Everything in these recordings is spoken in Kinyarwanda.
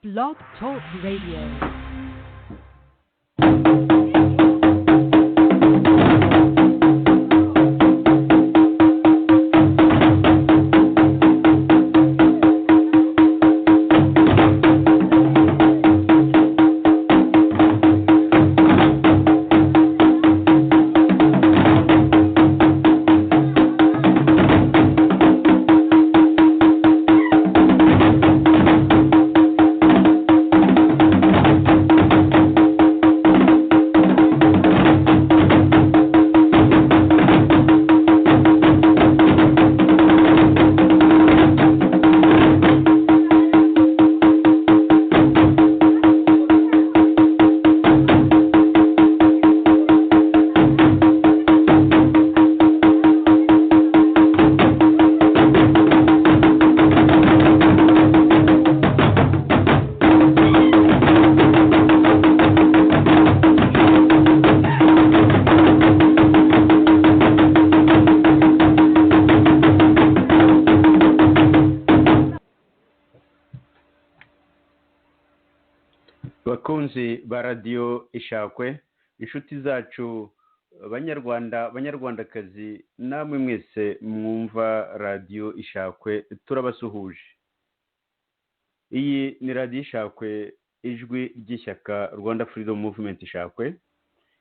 Blog Talk Radio. bakunzi ba radiyo ishakwe, inshuti zacu banyarwandakazi, namwe mwese mwumva radiyo ishakwe, turabasuhuje. Iyi ni radiyo ishakwe, ijwi ry'ishyaka Rwanda Freedom Movement ishakwe,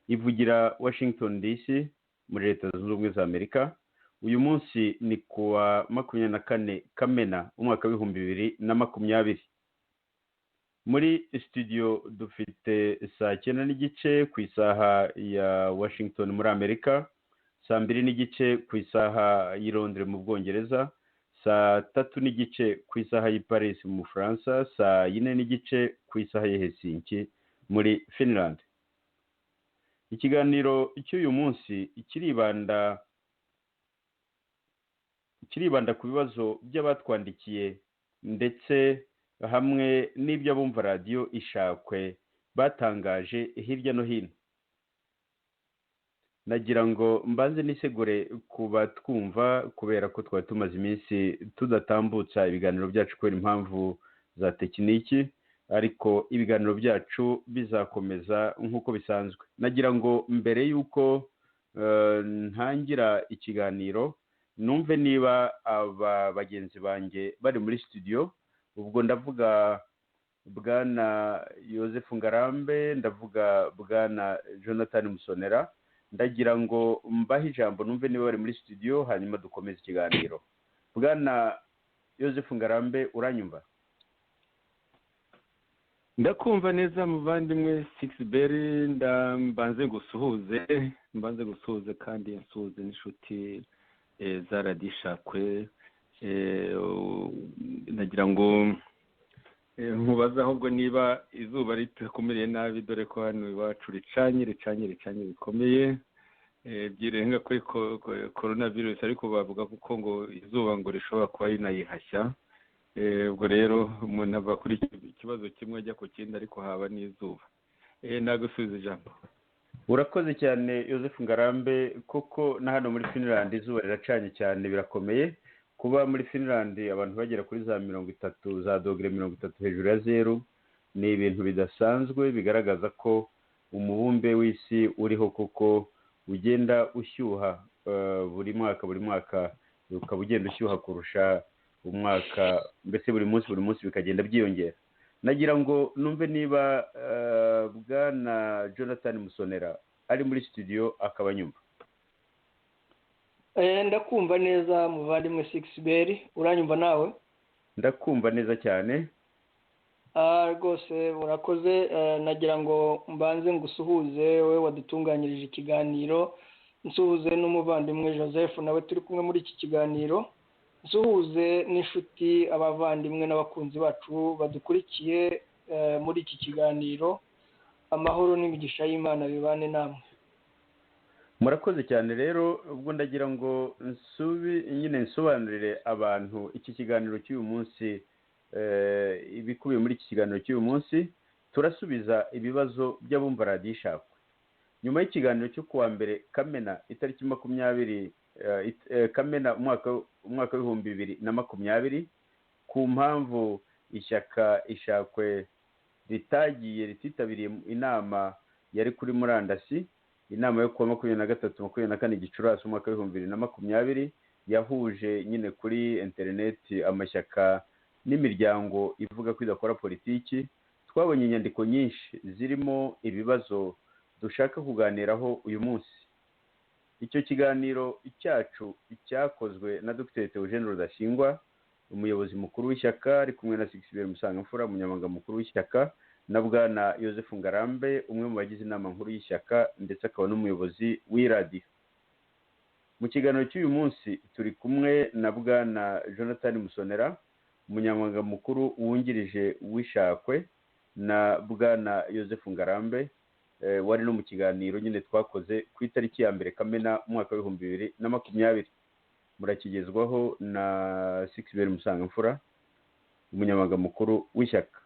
ivugira Washington DC muri Leta Zunze Ubumwe za Amerika. Uyu munsi ni kuwa 24 Kamena umwaka w'ibihumbi 2020. Muri studio dufite saa 9 n'igice ku isaha ya Washington muri Amerika, saa 2 n'igice ku isaha y'i Londres mu Bwongereza, saa 3 n'igice ku isaha y'i Paris mu Bufaransa, saa 4 n'igice ku isaha ya Helsinki muri Finland. Ikiganiro cy'uyu munsi kiribanda ku bibazo by'abatwandikiye ndetse hamwe n'ibyo abumva radiyo ishakwe batangaje hirya no hino. Nagira ngo mbanze nisegure kuba twumva, kubera ko twari tumaze iminsi tudatambutsa ibiganiro byacu kubera impamvu za tekiniki, ariko ibiganiro byacu bizakomeza nk'uko bisanzwe. Nagira ngo mbere y'uko ntangira ikiganiro numve niba aba bagenzi banjye bari muri studio. Ubwo ndavuga bwana Joseph Ngarambe, ndavuga bwana Jonathan Musonera. Ndagira ngo mbahe ijambo numve niba bari muri studio, hanyuma dukomeze ikiganiro. Bwana Joseph Ngarambe, uranyumva? Ndakumva neza muvandimwe Sixberry. Mbanze gusuhuze kandi nsuhuze n'inshuti za radiyo ishakwe. Nagira ngo nkubaze ahubwo niba izuba ritakomereye nabi, dore ko hano iwacu ricanye bikomeye, byirenga kuri coronavirus, ariko bavuga kuko ngo izuba ngo rishobora kuba rinayihashya. Ubwo rero umuntu ava kuri ikibazo kimwe ajya ku kindi, ariko haba n'izuba. Nagusubiza ijambo. Urakoze cyane Joseph Ngarambe. Koko na hano muri Finland izuba riracanye cyane, birakomeye. Kuba muri Finland abantu bagera kuri za 30 za dogere 30 hejuru ya zero ni ibintu bidasanzwe, bigaragaza ko umubumbe w'isi uriho kuko ugenda ushyuha buri mwaka ukaba ugenda ushyuha kurusha umwaka, mbese buri munsi bikagenda byiyongera. Nagira ngo numve niba bwana Jonathan Musonera ari muri studio akaba nyumva. Ndakumva neza muvandimwe Sixberry, uranyumva nawe? Ndakumva neza cyane. Rwose urakoze. Nagira ngo mbanze ngusuhuze wowe wadutunganyirije ikiganiro, nsuhuze n'umuvandimwe Joseph nawe turi kumwe muri iki kiganiro, nsuhuze n'inshuti, abavandimwe n'abakunzi bacu badukurikiye muri iki kiganiro. Amahoro n'imigisha y'Imana bibane namwe. Murakoze cyane. Rero ubwo ndagira ngo nsobanurire abantu iki kiganiro cy'uyu munsi, ibikubiye muri iki kiganiro cy'uyu munsi. Turasubiza ibibazo by'abumva radiyo ishakwe. Nyuma y'ikiganiro cyo kuwa mbere Kamena itariki 20 Kamena umwaka w'ibihumbi 2020, ku mpamvu ishyaka ishakwe rititabiriye inama yari kuri murandasi, inama yo kuwa 23-24 Gicurasi umwaka w'ibihumbi 2020 yahuje nyine kuri interineti amashyaka n'imiryango ivuga ko idakora politiki. Twabonye inyandiko nyinshi zirimo ibibazo dushaka kuganiraho uyu munsi. Icyo kiganiro cyacu cyakozwe na Dr. Theogene Rudasingwa, umuyobozi mukuru w'ishyaka, ari kumwe na Sixbert Musangamfura, umunyamabanga mukuru w'ishyaka, na bwana Joseph Ngarambe, umwe mu bagize inama nkuru y'ishyaka ndetse akaba n'umuyobozi w'iradiyo. Mu kiganiro cy'uyu munsi turi kumwe na bwana Jonathan Musonera, umunyamabanga mukuru wungirije w'ishakwe, na bwana Joseph Ngarambe wari no mu kiganiro nyine twakoze ku itariki ya 2 Kamena umwaka w'ibihumbi 2020. Murakigezwaho na Sixbert Musangamfura, umunyamabanga mukuru w'ishyaka.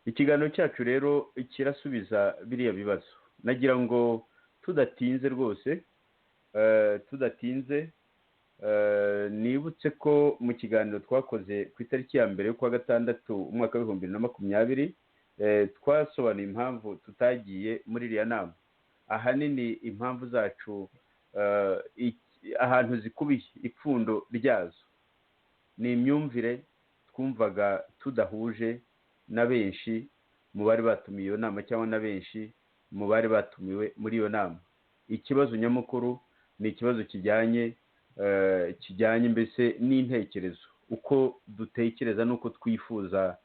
Ikiganiro cyacu rero kirasubiza biriya bibazo. Nagira ngo tudatinze rwose, nibutse ko mu kiganiro twakoze ku itariki ya 1 y'ukwa gatandatu umwaka w'ibihumbi 2020 twasobanuye impamvu tutagiye muri iriya nama. Ahanini impamvu zacu ahantu zikubiye ipfundo ryazo ni imyumvire twumvaga tudahuje na benshi mu bari batumiye iyo nama cyangwa na benshi mu bari batumiwe muri iyo nama. Ikibazo nyamukuru ni ikibazo kijyanye mbese n'intekerezo, uko dutekereza n'uko twifuza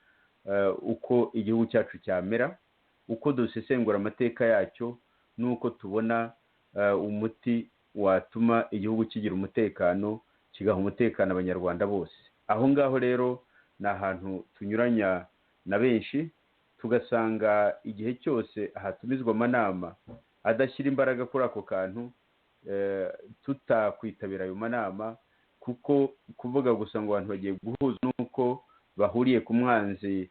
uko igihugu cyacu cyamera, uko dusesengura amateka yacyo, n'uko tubona umuti watuma igihugu kigira umutekano, kigaha umutekano abanyarwanda bose. Aho ngaho rero ni ahantu tunyuranya na benshi, tugasanga igihe cyose hatumizwa amanama adashyira imbaraga kuri ako kantu, tutakwitabira ayo manama, kuko kuvuga gusa ngo abantu bagiye guhuza n'uko bahuriye ku mwanzi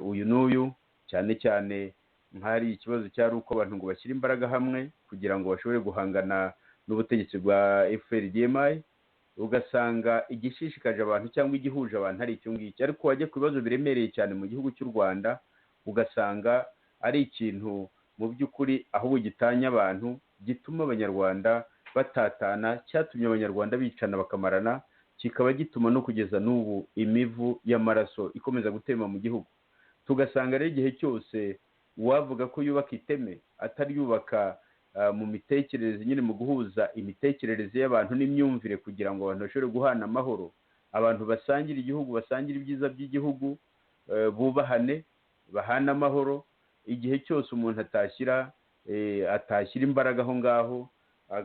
uyu n'uyu, cyane cyane nk'ari ikibazo cyari uko abantu ngo bashyire imbaraga hamwe kugira ngo bashobore guhangana n'ubutegetsi bwa FPR-DMI, ugasanga igishishikaje abantu cyangwa igihuje abantu ari icyo ngicyo. Ariko wajya ku bibazo biremereye cyane mu gihugu cy'u Rwanda, ugasanga ari ikintu mu by'ukuri ahubwo gitanya abantu, gituma abanyarwanda batatana, cyatumye abanyarwanda bicana bakamarana, kikaba gituma no kugeza n'ubu imivu y'amaraso ikomeza gutema mu gihugu. Tugasanga rero igihe cyose uwavuga ko yubaka iteme atari yubaka mu mitekerereze, nyine mu guhuza imitekerereze y'abantu n'imyumvire kugira ngo abantu bashobore guhana amahoro, abantu basangire igihugu, basangire ibyiza by'igihugu, bubahane, bahana amahoro. Igihe cyose umuntu atashyira imbaraga aho ngaho,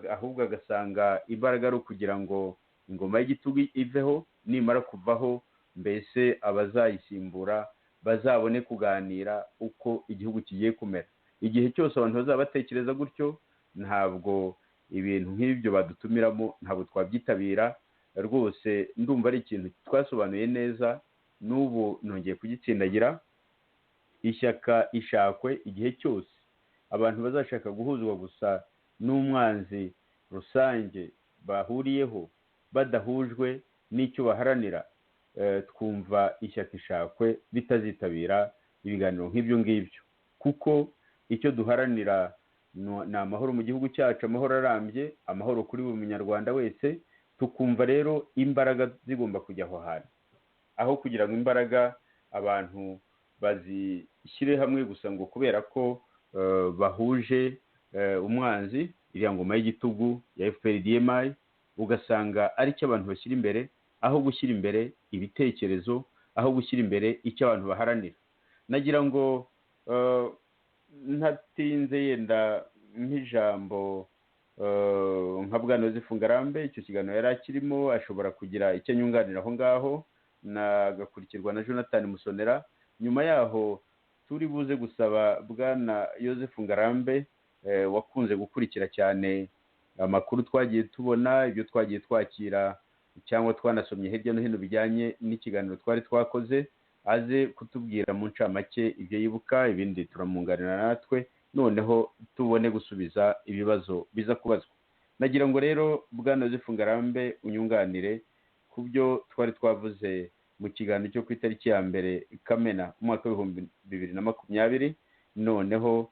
ahubwo agasanga imbaraga ari ukugira ngo ingoma y'igitugu iveho, nimara kuvaho mbese abazayisimbura bazabone kuganira uko igihugu kigiye kumera. Igihe cyose abantu bazaba batekereza gutyo, ntabwo ibintu nk'ibyo badutumiramo ntabwo twabyitabira rwose. Ndumva ari ikintu twasobanuye neza, n'ubu nongeye kugitsindagira. Ishyaka ishakwe, igihe cyose abantu bazashaka guhuzwa gusa n'umwanzi rusange bahuriyeho, badahujwe n'icyo baharanira, twumva ishyaka ishakwe bitazitabira ibiganiro nk'ibyo ngibyo, kuko icyo duharanira ni amahoro mu gihugu cyacu, amahoro arambye, amahoro kuri buri munyarwanda wese. Tukumva rero imbaraga zigomba kujya aho hantu, aho kugira ngo imbaraga abantu bazishyire hamwe gusa ngo kubera ko bahuje umwanzi, iriya ngoma y'igitugu ya FPR-DMI, ugasanga ari cyo abantu bashyira imbere, aho gushyira imbere ibitekerezo, aho gushyira imbere icyo abantu baharanira. Nagira ngo ntatinze yenda nk'ijambo nka bwana Joseph Ngarambe, icyo kiganiro yari akirimo, ashobora kugira icyo anyunganira aho ngaho, nagakurikirwa na Jonathan Musonera. Nyuma yaho turi buze gusaba bwana Joseph Ngarambe wakunze gukurikira cyane amakuru twagiye tubona, ibyo twagiye twakira cyangwa twanasomye hirya no hino bijyanye n'ikiganiro twari twakoze, aze kutubwira mu ncamake ibyo yibuka, ibindi turamunganira natwe, noneho tubone gusubiza ibibazo biza kubazwa. Nagira ngo rero bwana Joseph Ngarambe unyunganire ku byo twari twavuze mu kiganiro cyo ku itariki ya mbere Kamena umwaka w'ibihumbi 2020. noneho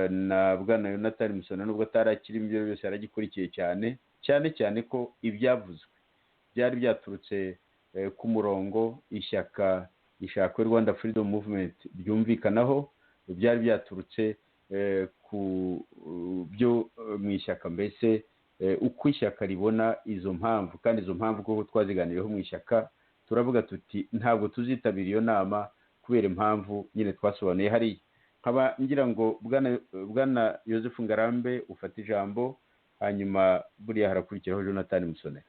na bwana Yonatani Musoni nubwo atarakiri ibyo byose yaragikurikiye cyane cyane ko ibyavuzwe byari byaturutse ku murongo ishyaka ishakwe Rwanda Freedom Movement byumvikanaho, byari byaturutse ku byo mu ishyaka, mbese uko ishyaka ribona izo mpamvu, kandi izo mpamvu kuko twaziganiriyeho mu ishyaka turavuga tuti ntabwo tuzitabira iyo nama kubera impamvu nyine twasobanuye hariya. nkaba ngira ngo bwana Joseph Ngarambe ufata ijambo, hanyuma buriya harakurikiraho Jonathan Musoni.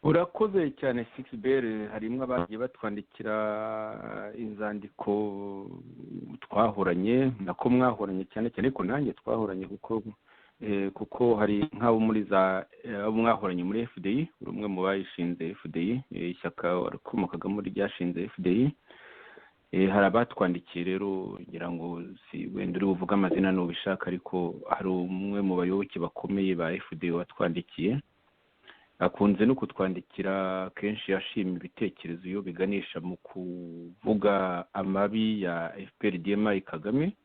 urakoze cyane Sixbert. harimo abagiye batwandikira inzandiko twahoranye, nako mwahoranye cyane ko nanjye twahoranye kuko hari nk'abo muri abo mwahoranye muri FDI, uri umwe mu bayishinze FDI, ishyaka wakomokaga muri ryashinze FDI. hari abatwandikiye rero ngira ngo si wenda uri buvuga amazina n'ubishaka, ariko hari umwe mu bayoboke bakomeye ba FDI watwandikiye, akunze no kutwandikira kenshi yashima ibitekerezo iyo biganisha mu kuvuga amabi ya FPR-DMI Kagame.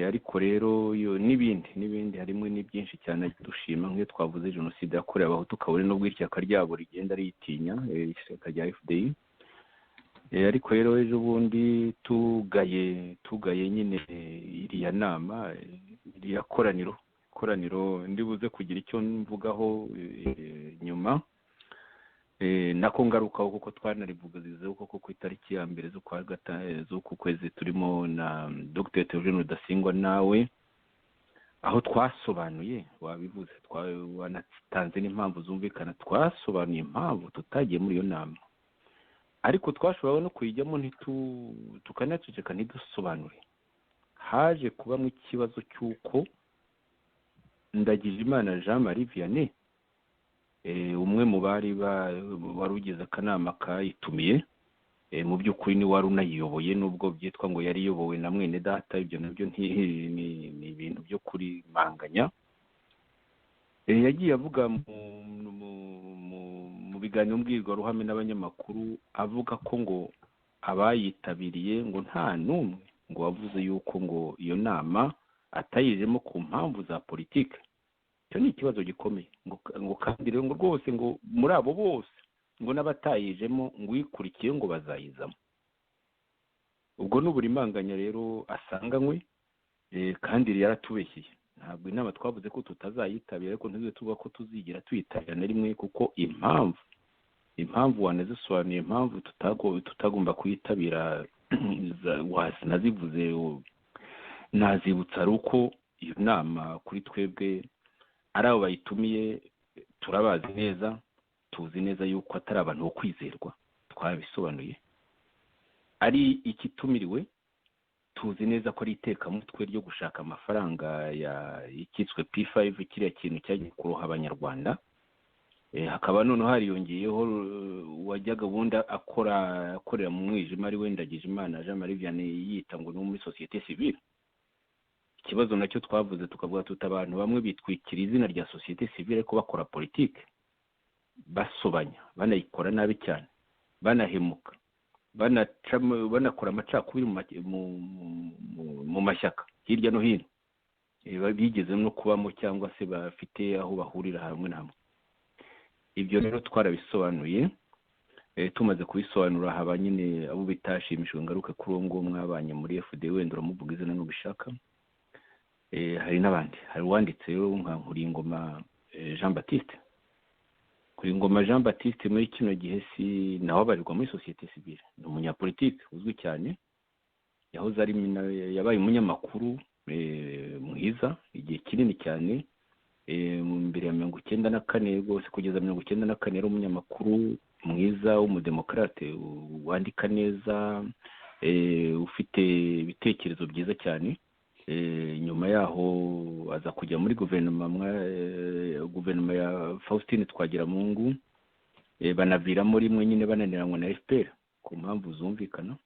ariko rero n'ibindi harimo ni byinshi cyane dushima, nk'iyo twavuze jenoside yakorewe abahutu kabone n'ubwo ishyaka ryabo rigenda ritinya ishyaka rya FDI. ariko rero ejo bundi tugaye nyine iriya nama, iriya koraniro ndibuze kugira icyo mvugaho nyuma, nako ngarukaho kuko twanarivugazizeho kuko ku itariki ya mbere z'uku kwezi turimo na Dr. Theogene Rudasingwa nawe, aho twasobanuye, wabivuze, wanatanze n'impamvu zumvikana, twasobanuye impamvu tutagiye muri iyo nama, ariko twashoboraga no kuyijyamo tukanaceceka ntidusobanure. haje kubamo ikibazo cy'uko Ndagijimana Jean Marie Vianney, umwe mu bari wari ugize akanama kayitumiye, mu by'ukuri ni wari unayiyoboye, nubwo byitwa ngo yari iyobowe na mwene data, ibyo nabyo ni ibintu byo kurimanganya. yagiye avuga mu biganiro mbwirwaruhame n'abanyamakuru, avuga ko ngo abayitabiriye ngo nta n'umwe ngo wavuze yuko ngo iyo nama atayijemo ku mpamvu za politike. icyo ni ikibazo gikomeye, ngo kandi rero ngo rwose ngo muri abo bose ngo n'abatayijemo ngo uyikurikiye ngo bazayizamo. ubwo n'uburimanganya rero asanganywe, kandi yaratubeshyeye. ntabwo inama twavuze ko tutazayitabira, ariko ntizuye tuvuga ko tuzigira tuyitabira na rimwe, kuko impamvu wanazisobanuye, impamvu tutagomba kuyitabira nazivuze, nazibutsa ari uko iyo nama kuri twebwe ari abo bayitumiye turabazi neza, tuzi neza yuko atari abantu bo kwizerwa, twabisobanuye. ari ikitumiriwe, tuzi neza ko ari itekamutwe ryo gushaka amafaranga y'ikitswe P5, kiriya kintu cyagiye kuroha abanyarwanda. hakaba noneho hariyongeyeho wajyaga ubundi akorera mu mwijima, ari we Ndagijimana Jean Marie Vianney yita ngo ni muri societe civile. ikibazo nacyo twavuze tukavuga tuti abantu bamwe bitwikira izina rya societe civile ko bakora politike, basobanya, banayikora nabi cyane, banahemuka, banakora amacakubiri mu mashyaka hirya no hino, bigeze no kubamo cyangwa se bafite aho bahurira hamwe na hamwe. ibyo rero twarabisobanuye. tumaze kubisobanura, haba nyine abo bitashimishijwe, ngaruke kuri uwo nguwo mwabanye muri FDI, wenda uramuvuga izina n'ubishaka. hari n'abandi, hari uwanditse rero nka Nkuringoma Jean Baptiste. Nkuringoma Jean Baptiste muri kino gihe si nawe abarirwa muri societe civile, ni umunyapolitike uzwi cyane, yabaye umunyamakuru mwiza igihe kinini cyane, mbere ya 1994 rwose kugeza 1994 ari umunyamakuru mwiza w'umudemokrate, wandika neza, ufite ibitekerezo byiza cyane. nyuma yaho aza kujya muri guverinoma ya Faustin Twagiramungu, banaviramo rimwe nyine bananiranwa na FPR ku mpamvu zumvikana.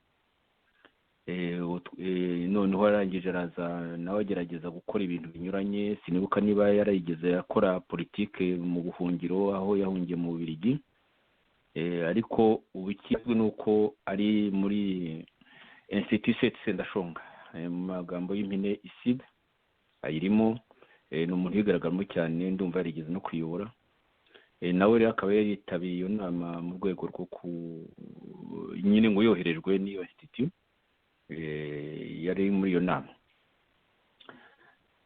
noneho arangije araza nawe agerageza gukora ibintu binyuranye, sinibuka niba yarayigeze akora politike mu buhungiro aho yahungiye mu Bubiligi, ariko ubu ikizwi ni uko ari muri Institut Sendashonga, mu magambo y'impine ISID ayirimo, ni umuntu wigaragaramo cyane, ndumva yarigeze no kuyobora, nawe rero akaba yaritabiye iyo nama mu rwego rwo nyine ngo yoherejwe n'iyo institut yari muri iyo nama.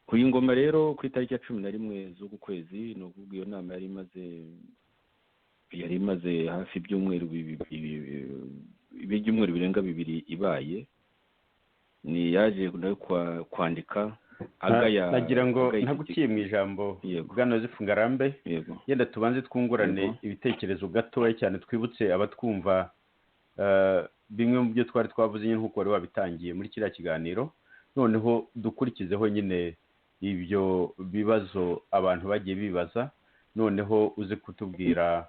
Kuri Ngoma rero ku itariki ya 11 z'uku kwezi, ni ukuvuga iyo nama yari imaze hafi ibyumweru birenga bibiri ibaye, ni yaje nawe kwandika agaya. Nagira ngo ntaguciye mu ijambo Bwana Yozefu Ngarambe, yenda tubanze twungurane ibitekerezo gatoya cyane, twibutse abatwumva bimwe mu byo twari twavuze nyine nk'uko wari wabitangiye muri kiriya kiganiro, noneho dukurikizeho nyine ibyo bibazo abantu bagiye bibaza, noneho uze kutubwira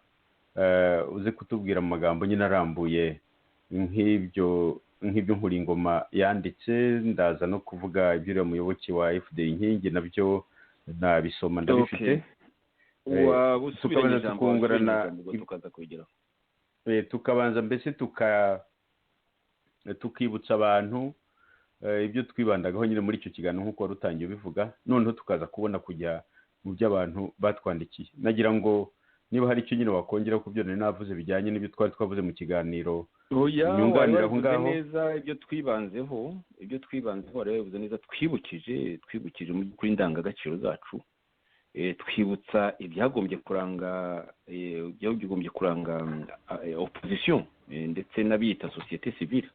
mu magambo nyine arambuye nk'ibyo Nkuringoma yanditse. Ndaza no kuvuga iby'uriya muyoboke wa FDL inkingi, nabyo nabisoma ndabifite. Tukabanza tukungurana, tukabanza mbese tukibutsa abantu ibyo twibandagaho nyine muri icyo kiganiro nk'uko wari utangiye ubivuga, noneho tukaza kubona kujya mu byo abantu batwandikiye. Nagira ngo niba hari icyo nyine wakongera ku byo nari navuze bijyanye n'ibyo twari twavuze mu kiganiro, nyunganira aho ngaho. Neza ibyo twibanzeho rero bivuze neza, twibukije mu by'ukuri indangagaciro zacu, twibutsa ibyagombye kuranga opposition ndetse n'abiyita societe civile,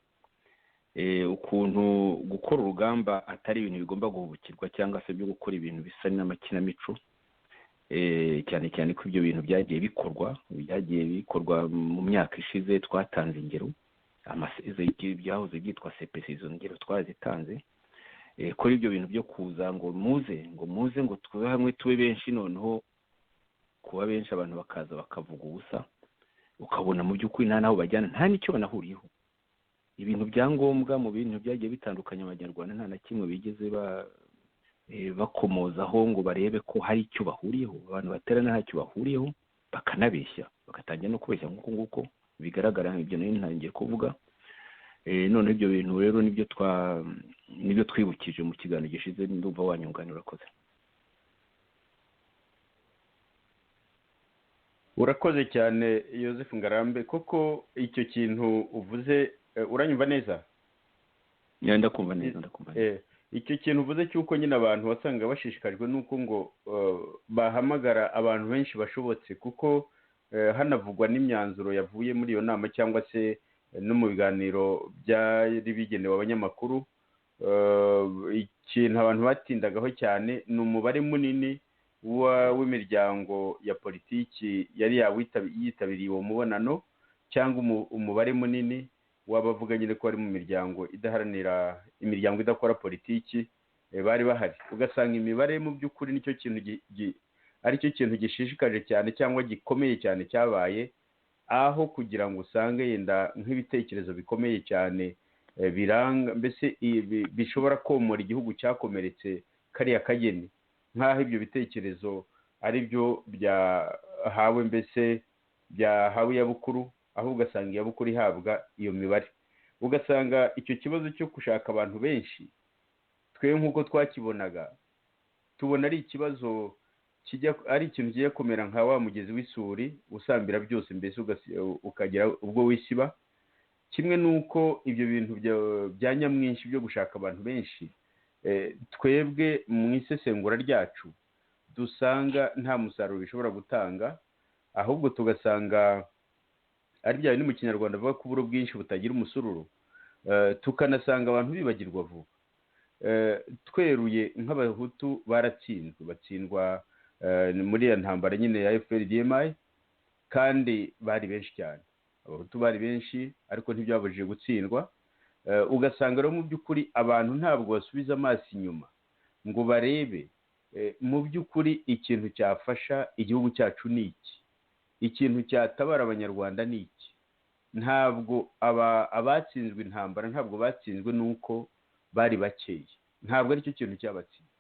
ukuntu gukora urugamba atari ibintu bigomba guhubukirwa cyangwa se byo gukora ibintu bisa n'amakinamico, cyane cyane ko ibyo bintu byagiye bikorwa mu myaka ishize. Twatanze ingero, byahoze byitwa CPC, izo ngero twazitanze. Kuri ibyo bintu byo kuza ngo muze ngo tube hamwe tube benshi, noneho kuba benshi abantu bakaza bakavuga ubusa, ukabona mu by'ukuri nta naho bajyana, nta n'icyo banahuriyeho. Ibintu bya ngombwa mu bintu byagiye bitandukanye abanyarwanda nta na kimwe bigeze bakomozaho ngo barebe ko hari icyo bahuriyeho. Abantu baterana nta cyo bahuriyeho, bakanabeshya, bagatangira no kubeshya nk'uko nguko bigaragara. Ibyo nari ntangiye kuvuga. None ibyo bintu rero nibyo twibukije mu kiganiro gishize. Ndumva wanyunganira. Urakoze cyane Yozefu Ngarambe. Koko icyo kintu uvuze, uranyumva neza? Ndakumva neza. Icyo kintu uvuze cy'uko nyine abantu wasanga bashishikajwe n'uko ngo bahamagara abantu benshi bashobotse, kuko hanavugwa n'imyanzuro yavuye muri iyo nama cyangwa se no mu biganiro byari bigenewe abanyamakuru. Ikintu abantu batindagaho cyane ni umubare munini w'imiryango ya politiki yari yitabiriye uwo mubonano, cyangwa umubare munini wabavuga nyine ko ari mu miryango imiryango idakora politiki bari bahari. Ugasanga imibare mu by'ukuri nicyo kintu aricyo kintu gishishikaje cyane cyangwa gikomeye cyane cyabaye, aho kugira ngo usange yenda nk'ibitekerezo bikomeye cyane biranga mbese bishobora komora igihugu cyakomeretse kariya kageni, nk'aho ibyo bitekerezo ari byo byahawe iyabukuru, aho ugasanga iyabukuru ihabwa iyo mibare. Ugasanga icyo kibazo cyo gushaka abantu benshi, twe nk'uko twakibonaga, tubona ari ikibazo ari ikintu kigiye kumera nka wa mugezi w'isuri usambira byose, mbese ukagera ubwo wisiba. Kimwe n'uko ibyo bintu bya nyamwinshi byo gushaka abantu benshi, twebwe mu isesengura ryacu dusanga nta musaruro bishobora gutanga, ahubwo tugasanga ari bya bindi mu kinyarwanda bavuga ko uburo bwinshi butagira umusururu. Tukanasanga abantu bibagirwa vuba. Tweruye nk'abahutu batsindwa muri ya ntambara nyine ya FPR-DMI, kandi bari benshi cyane. Abahutu bari benshi ariko ntibyabujije gutsindwa. Ugasanga rero mu by'ukuri abantu ntabwo basubiza amaso inyuma ngo barebe mu by'ukuri ikintu cyafasha igihugu cyacu ni iki, ikintu cyatabara abanyarwanda ni iki. ntabwo abatsinzwe intambara ntabwo batsinzwe nuko bari bakeye, ntabwo aricyo kintu cyabatsinze.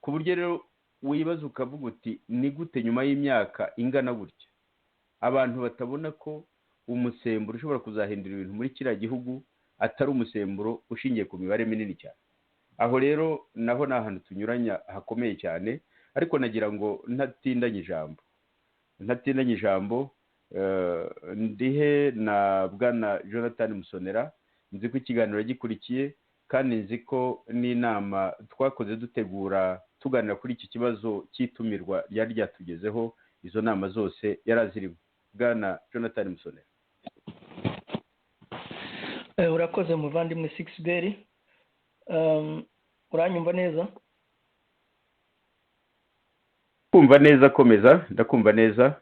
Ku buryo rero wibaza ukavuga uti ni gute nyuma y'imyaka ingana gutya abantu batabona ko umusemburo ushobora kuzahindura ibintu muri kiriya gihugu atari umusemburo ushingiye ku mibare minini cyane. Aho rero naho ni ahantu tunyuranya hakomeye cyane, ariko nagira ngo ntatindanye ijambo ndihe na bwana Jonathan Musonera, nzi ko ikiganiro gikurikiye kandi nzi ko n'inama twakoze dutegura tuganira kuri iki kibazo cy'itumirwa ryari ryatugezeho, izo nama zose yarazirimo. Bwana Jonathan Musonera. Urakoze muvandimwe Sixbert, uranyumva neza? Kumva neza, komeza, ndakumva neza.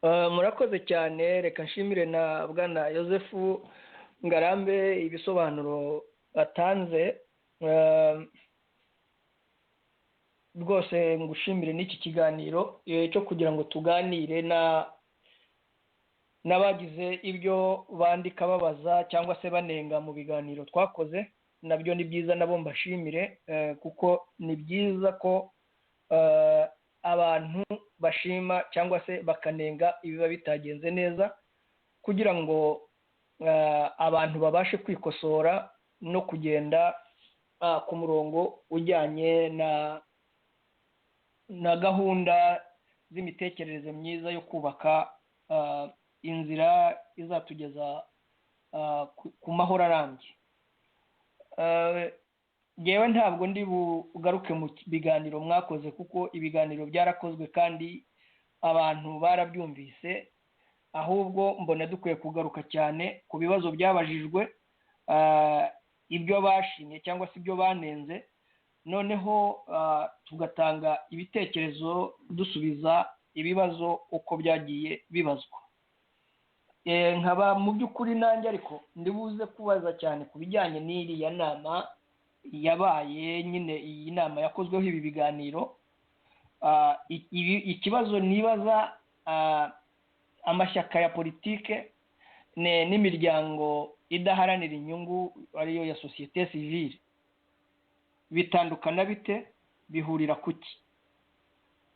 Murakoze cyane, reka nshimire na bwana Joseph Ngarambe ibisobanuro atanze. Rwose ngushimire n'iki kiganiro cyo kugira ngo tuganire n'abagize ibyo bandika babaza cyangwa se banenga mu biganiro twakoze. Nabyo ni byiza, nabo mbashimire kuko ni byiza ko abantu bashima cyangwa se bakanenga ibiba bitagenze neza, kugira ngo abantu babashe kwikosora no kugenda ku murongo ujyanye na gahunda z'imitekerereze myiza yo kubaka inzira izatugeza ku mahoro arambye. Yewe ntabwo ndi bugaruke mu biganiro mwakoze kuko ibiganiro byarakozwe kandi abantu barabyumvise, ahubwo mbona dukwiye kugaruka cyane ku bibazo byabajijwe, ibyo bashimye cyangwa se ibyo banenze, noneho tugatanga ibitekerezo dusubiza ibibazo uko byagiye bibazwa. Nkaba mu by'ukuri nanjye ariko ndibuze kubaza cyane ku bijyanye n'iriya nama yabaye, nyine iyi nama yakozweho ibi biganiro. Ikibazo nibaza, amashyaka ya politike n'imiryango idaharanira inyungu ariyo ya sosiyete sivile bitandukana bite, bihurira kuki?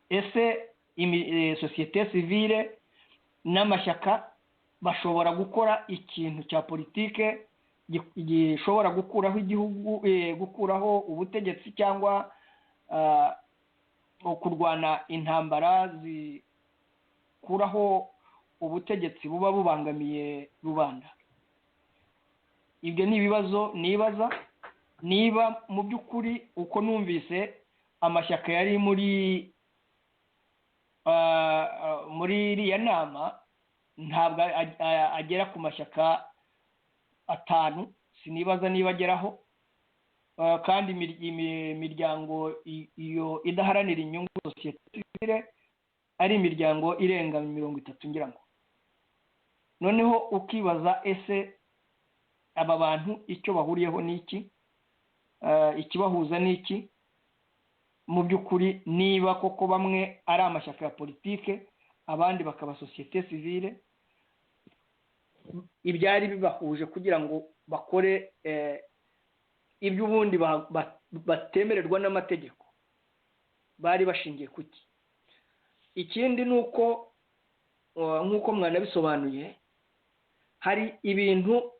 Ese sosiyete sivile n'amashyaka bashobora gukora ikintu cya politike gishobora gukuraho igihugu, gukuraho ubutegetsi cyangwa kurwana intambara zikuraho ubutegetsi buba bubangamiye rubanda? Ibyo ni ibibazo nibaza. Niba mu by'ukuri uko numvise amashyaka yari muri iriya nama ntabwo agera ku mashyaka 5, sinibaza niba ageraho, kandi imiryango iyo idaharanira inyungu sosiyete sivile ari imiryango irenga 30 ngira ngo. Noneho ukibaza ese aba bantu icyo bahuriyeho ni iki, ikibahuza ni iki? Mu by'ukuri niba koko bamwe ari amashyaka ya politike abandi bakaba sosiyete sivile, ibyari bibahuje kugira ngo bakore ibyo ubundi batemererwa n'amategeko, bari bashingiye kuki? Ikindi ni uko nk'uko mwanabisobanuye, hari ibintu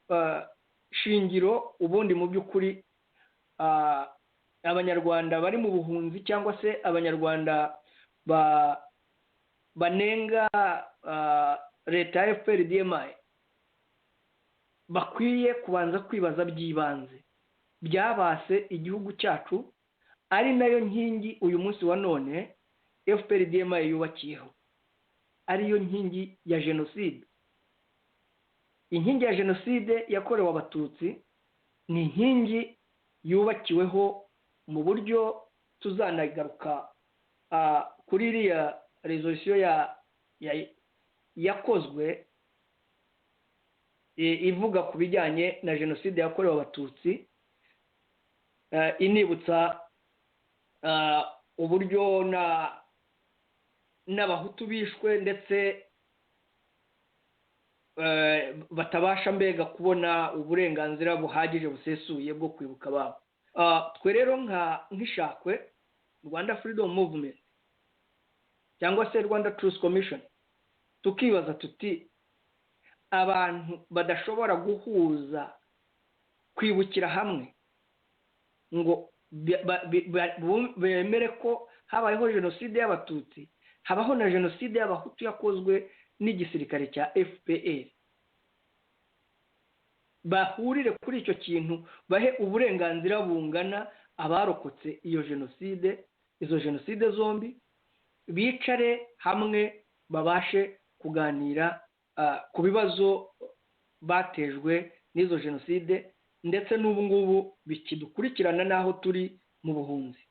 shingiro ubundi mu by'ukuri abanyarwanda bari mu buhunzi cyangwa se abanyarwanda banenga leta ya FPRDMI bakwiye kubanza kwibaza by'ibanze byabase igihugu cyacu, ari nayo nkingi uyu munsi wa none FPRDMI yubakiyeho, ariyo nkingi ya jenoside. Inkingi ya jenoside yakorewe abatutsi ni inkingi yubakiweho mu buryo tuzanagaruka kuri iriya resolution yakozwe ivuga ku bijyanye na jenoside yakorewe abatutsi, inibutsa uburyo n'abahutu bishwe ndetse batabasha mbega kubona uburenganzira buhagije busesuye bwo kwibuka ababo. Twe rero nk'ishakwe Rwanda Freedom Movement cyangwa se Rwanda Truth Commission tukibaza tuti abantu badashobora guhuza kwibukira hamwe ngo bemere ko habayeho jenoside y'abatutsi, habaho na jenoside y'abahutu yakozwe n'igisirikare cya FPR, bahurire kuri icyo kintu, bahe uburenganzira bungana abarokotse iyo jenoside, izo jenoside zombi, bicare hamwe babashe kuganira ku bibazo batejwe n'izo jenoside, ndetse n'ubu ngubu bikidukurikirana n'aho turi mu buhunzi.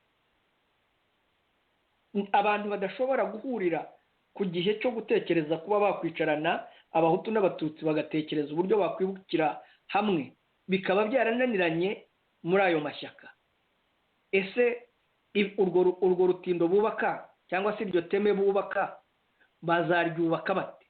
Abantu badashobora guhurira ku gihe cyo gutekereza kuba bakwicarana abahutu n'abatutsi bagatekereza uburyo bakwibukira hamwe, bikaba byarananiranye muri ayo mashyaka. Ese urwo rutindo bubaka cyangwa se iryo teme bubaka bazaryubaka bate,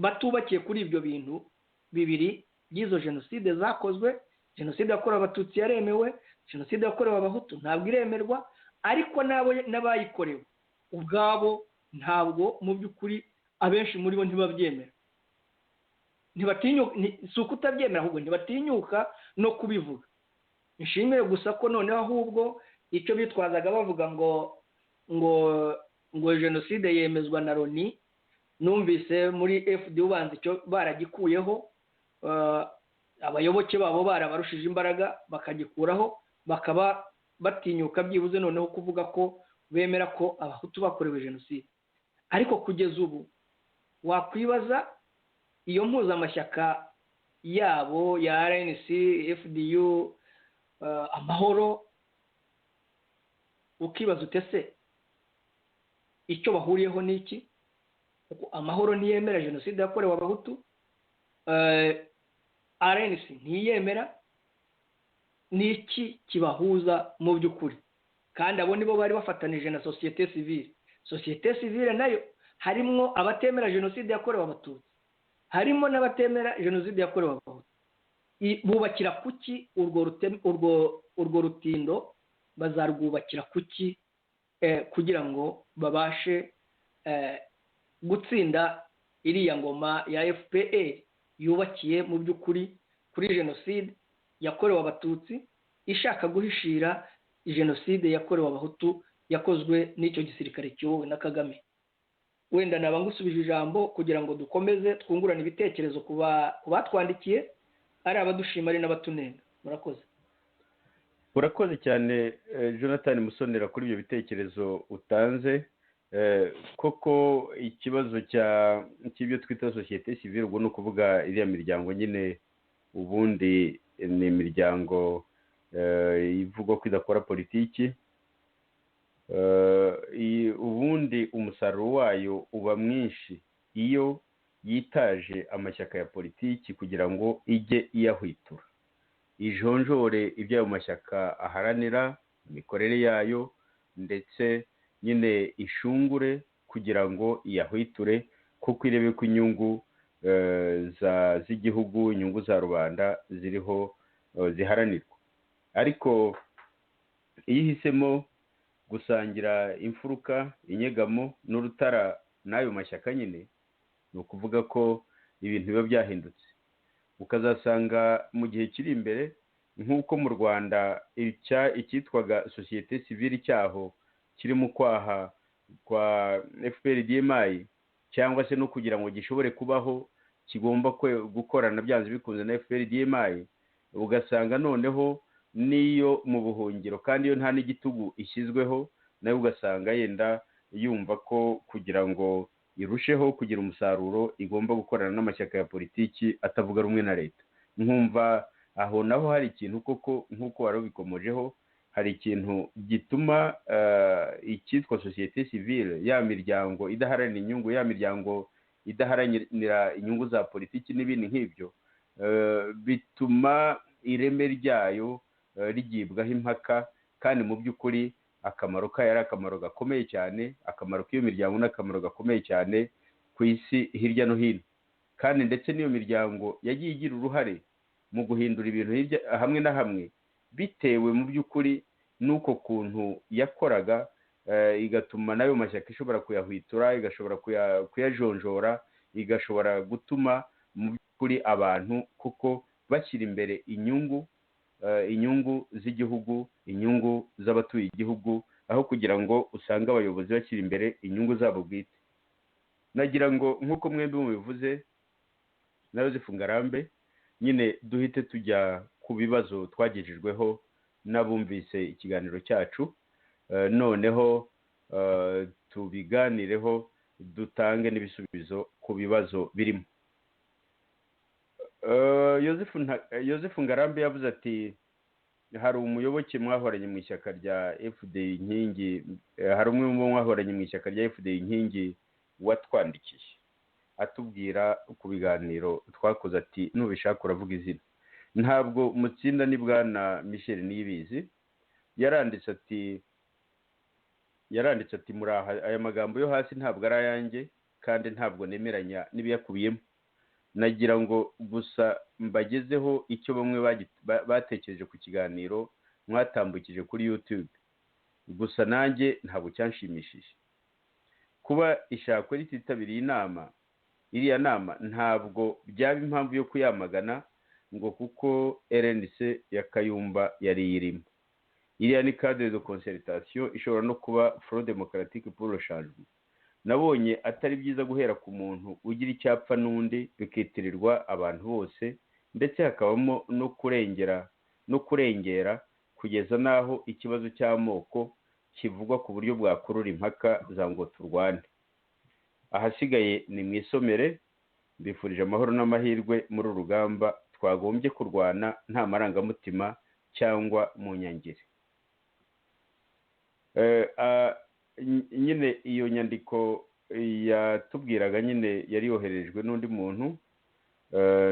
batubakiye kuri ibyo bintu bibiri by'izo jenoside zakozwe? Jenoside yakorewe abatutsi yaremewe, jenoside yakorewe abahutu ntabwo iremerwa, ariko n'abayikorewe ubwabo ntabwo mu by'ukuri abenshi muri bo ntibabyemera. Si uko utabyemera, ahubwo ntibatinyuka no kubivuga. Nishimiye gusa ko noneho ahubwo icyo bitwazaga bavuga ngo jenoside yemezwa na Loni, numvise muri FD ubanza icyo baragikuyeho, abayoboke babo barabarushije imbaraga bakagikuraho, bakaba batinyuka byibuze noneho kuvuga ko bemera ko abahutu bakorewe jenoside. Ariko kugeza ubu wakwibaza iyo mpuzamashyaka yabo ya RNC, FDU, Amahoro, ukibaza utese icyo bahuriyeho n'iki? Amahoro ntiyemera jenoside yakorewe abahutu, RNC ntiyemera. N'iki kibahuza mu by'ukuri? Kandi abo nibo bari bafatanije na societe civile. Societe civile nayo harimo abatemera jenoside yakorewe abatutsi, harimo n'abatemera jenoside yakorewe abahutu. Bubakira kuki urwo rutindo? Bazarwubakira kuki kugira ngo babashe gutsinda iriya ngoma ya FPR yubakiye mu by'ukuri kuri jenoside yakorewe abatutsi, ishaka guhishira jenoside yakorewe abahutu yakozwe n'icyo gisirikare kiyobowe na Kagame? Wenda naba ngusubije ijambo kugira ngo dukomeze twungurane ibitekerezo ku batwandikiye, ari abadushima ari n'abatunenga. Murakoze. Urakoze cyane Jonathan Musonera kuri ibyo bitekerezo utanze. Koko ikibazo cy'ibyo twita societe civile, ubwo ni ukuvuga iriya miryango nyine ubundi ni imiryango ivuga ko idakora politiki, ubundi umusaruro wayo uba mwinshi iyo yitaje amashyaka ya politiki kugira ngo ijye iyahwitura, ijonjore iby'ayo mashyaka aharanira, imikorere yayo, ndetse nyine ishungure kugira ngo iyahwiture, kuko irebe ko inyungu z'igihugu, inyungu za rubanda ziriho ziharanirwa. Ariko iyo ihisemo gusangira imfuruka, inyegamo n'urutara n'ayo mashyaka nyine, ni ukuvuga ko ibintu biba byahindutse. Ukazasanga mu gihe kiri imbere, nk'uko mu Rwanda icyitwaga societe civile cyaho kiri mu kwaha kwa FPR-DMI, cyangwa se no kugira ngo gishobore kubaho kigomba gukorana byanze bikunze na FPR-DMI, ugasanga noneho niyo mu buhungiro kandi iyo nta n'igitugu ishyizweho, nayo ugasanga yenda yumva ko kugira ngo irusheho kugira umusaruro igomba gukorana n'amashyaka ya politiki atavuga rumwe na leta. Nkumva aho naho hari ikintu koko nk'uko wari ubikomojeho, hari ikintu gituma icyitwa societe civile, ya miryango idaharanira inyungu, ya miryango idaharanira inyungu za politiki n'ibindi nk'ibyo, bituma ireme ryayo rigibwaho impaka, kandi mu by'ukuri akamaro kayo ari akamaro gakomeye cyane, akamaro k'iyo miryango n'akamaro gakomeye cyane ku isi hirya no hino. kandi ndetse n'iyo miryango yagiye igira uruhare mu guhindura ibintu hamwe na hamwe bitewe mu by'ukuri n'uko kuntu yakoraga, igatuma n'ayo mashyaka ishobora kuyahwitura, igashobora kuyajonjora, igashobora gutuma mu by'ukuri abantu kuko bashyira imbere inyungu z'igihugu, inyungu z'abatuye igihugu, aho kugira ngo usange abayobozi bashyira imbere inyungu zabo bwite. Nagira ngo nk'uko mwembi mubivuze na Yozefu Ngarambe, nyine duhite tujya ku bibazo twagejejweho n'abumvise ikiganiro cyacu, noneho tubiganireho, dutange n'ibisubizo ku bibazo birimo. Yozefu Ngarambe yavuze ati hari umuyoboke mwahoranye mu ishyaka rya FDI inkingi, hari umwe mu mwahoranye mu ishyaka rya FDI inkingi watwandikiye atubwira ku biganiro twakoze, ati nubishaka uravuga izina. Ntabwo mutsinda ni Bwana Michel Niyibizi. Yaranditse ati muraha, aya magambo yo hasi ntabwo ari ayanjye kandi ntabwo nemeranya n'ibiyakubiyemo. Nagira ngo gusa mbagezeho icyo bamwe batekereje ku kiganiro mwatambukije kuri YouTube. Gusa nanjye ntabwo cyanshimishije. Kuba ishakwe rititabiriye iriya nama ntabwo byaba impamvu yo kuyamagana ngo kuko RNC ya Kayumba yari irimo. Iriya ni cadre de concertation ishobora no kuba Front Démocratique pour le Changement. Nabonye atari byiza guhera ku muntu ugira icyapfa n'undi bikitirirwa abantu bose, ndetse hakabamo no kurengera kugeza naho ikibazo cy'amoko kivugwa ku buryo bwakurura impaka za ngo turwane. Ahasigaye ni mwisomere. Mbifurije amahoro n'amahirwe muri urugamba twagombye kurwana nta marangamutima cyangwa mu nyangire. Nyine iyo nyandiko yatubwiraga nyine yari yoherejwe n'undi muntu,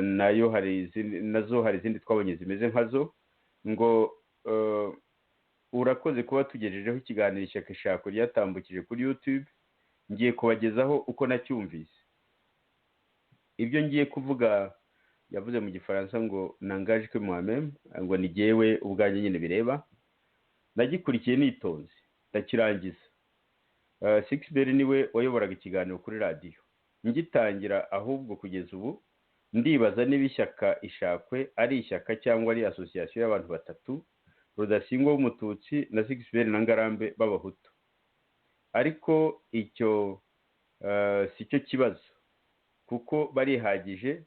nazo hari izindi twabonye zimeze nkazo, ngo urakoze kuba tugejejeho ikiganiro ishyaka ishako ryatambukije kuri YouTube. Ngiye kubagezaho uko nacyumvise. Ibyo ngiye kuvuga yavuze mu gifaransa ngo nangaje que moi-même, ngo ni jyewe ubwanjye nyine bireba. Nagikurikiye nitonze ndakirangiza. Sixbert niwe wayoboraga ikiganiro kuri radio. Ngitangira ahubwo kugeza ubu ndibaza niba ishyaka ishakwe ari ishyaka cyangwa ari association y'abantu batatu, Rudasingwa w'Umututsi na Sixbert na Ngarambe b'Abahutu. Ariko icyo si cyo kibazo, kuko barihagije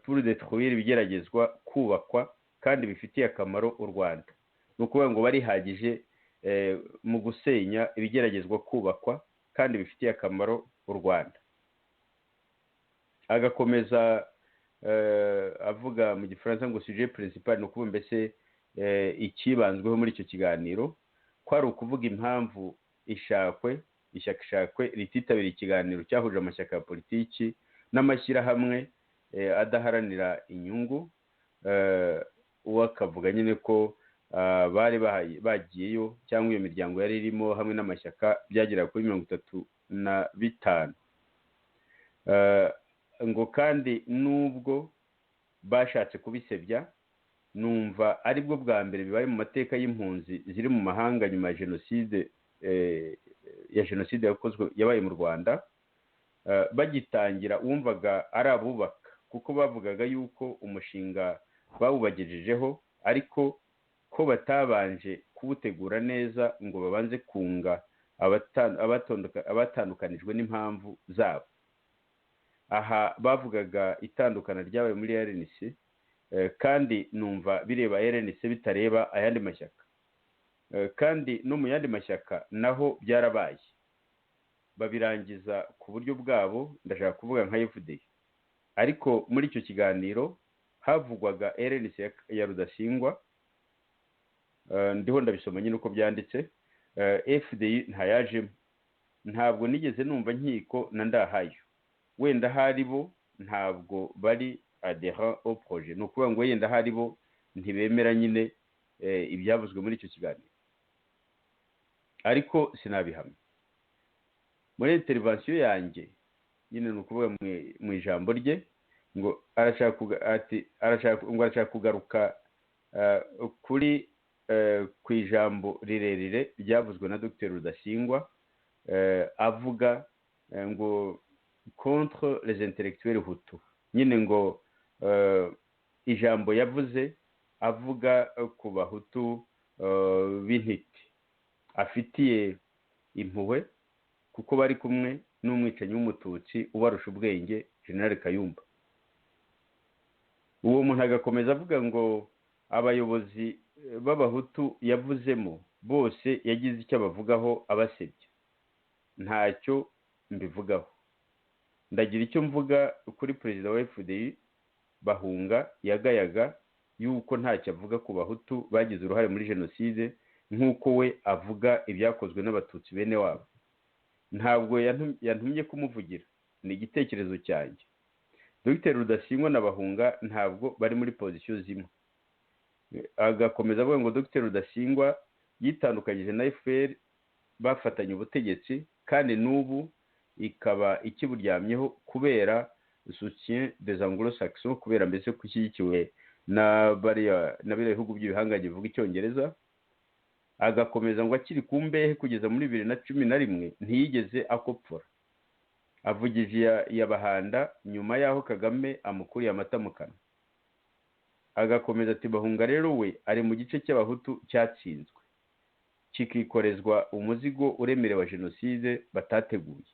pour détruire ibigeragezwa kubakwa kandi bifitiye akamaro u Rwanda. Ni ukuvuga ngo barihagije mu gusenya ibigeragezwa kubakwa kandi bifitiye akamaro u Rwanda. Agakomeza avuga mu gifaransa ngo sujet principal, ni ukuvuga mbese ikibanzweho muri icyo kiganiro kwari ukuvuga impamvu ishyaka ishakwe rititabiriye ikiganiro cyahuje amashyaka ya politiki n'amashyirahamwe adaharanira inyungu. Uwakavuga nyine ko bari bagiyeyo cyangwa iyo miryango yari irimo hamwe n'amashyaka byagera kuri 35. Ngo kandi nubwo bashatse kubisebya, numva aribwo bwa mbere bibaye mu mateka y'impunzi ziri mu mahanga nyuma ya jenoside yabaye mu Rwanda. Bagitangira wumvaga ari abubaka, kuko bavugaga yuko umushinga bawubagejejeho, ariko ko batabanje kuwutegura neza ngo babanze kunga abatandukanijwe n'impamvu zabo. Aha bavugaga itandukana ryabaye muri RNC, kandi numva bireba RNC bitareba ayandi mashyaka. Kandi no mu yandi mashyaka naho byarabaye, babirangiza ku buryo bwabo, ndashaka kuvuga nka FDI. Ariko muri icyo kiganiro havugwaga RNC ya Rudasingwa, ndiho ndabisoma nyine uko byanditse. FDI ntayajemo, ntabwo nigeze numva nkiko na ndahayo. Wenda hari bo ntabwo bari adhérent au projet, ni ukuvuga ngo wenda hari bo ntibemera nyine ibyavuzwe muri icyo kiganiro, ariko sinabihamya. Muri intervention yanjye nyine ni ukuvuga mu ijambo rye ngo arashaka kugaruka kuri ku ijambo rirerire ryavuzwe na Dr Rudasingwa avuga ngo contre les intellectuels hutu, nyine ngo ijambo yavuze avuga ku bahutu b'intiti afitiye impuhwe kuko bari kumwe n'umwicanyi w'umututsi ubarusha ubwenge General Kayumba. Uwo muntu agakomeza avuga ngo abayobozi b'abahutu yavuzemo bose yagize icyo abavugaho abasebya. Ntacyo mbivugaho, ndagira icyo mvuga kuri perezida wa FDI Bahunga yagayaga yuko ntacyo avuga ku bahutu bagize uruhare muri jenoside nk'uko we avuga ibyakozwe n'abatutsi bene wabo. Ntabwo yantumye kumuvugira, ni igitekerezo cyanjye. Dr Rudasingwa na Bahunga ntabwo bari muri pozisiyo zimwe. Agakomeza avuga ngo Dr Rudasingwa yitandukanyije na FPR bafatanye ubutegetsi kandi n'ubu ikaba ikiburyamyeho kubera soutien des anglo-saxons, kubera mbese kushyigikiwe na bariya bihugu by'ibihangange bivuga icyongereza. Agakomeza ngo akiri ku mbehe kugeza muri 2011 ntiyigeze akopfora, avugije yabahanda nyuma yaho Kagame amukuriye amata mu kanwa. Agakomeza ati Bahunga rero we ari mu gice cy'abahutu cyatsinzwe kikikorezwa umuzigo uremerewe wa jenoside batateguye.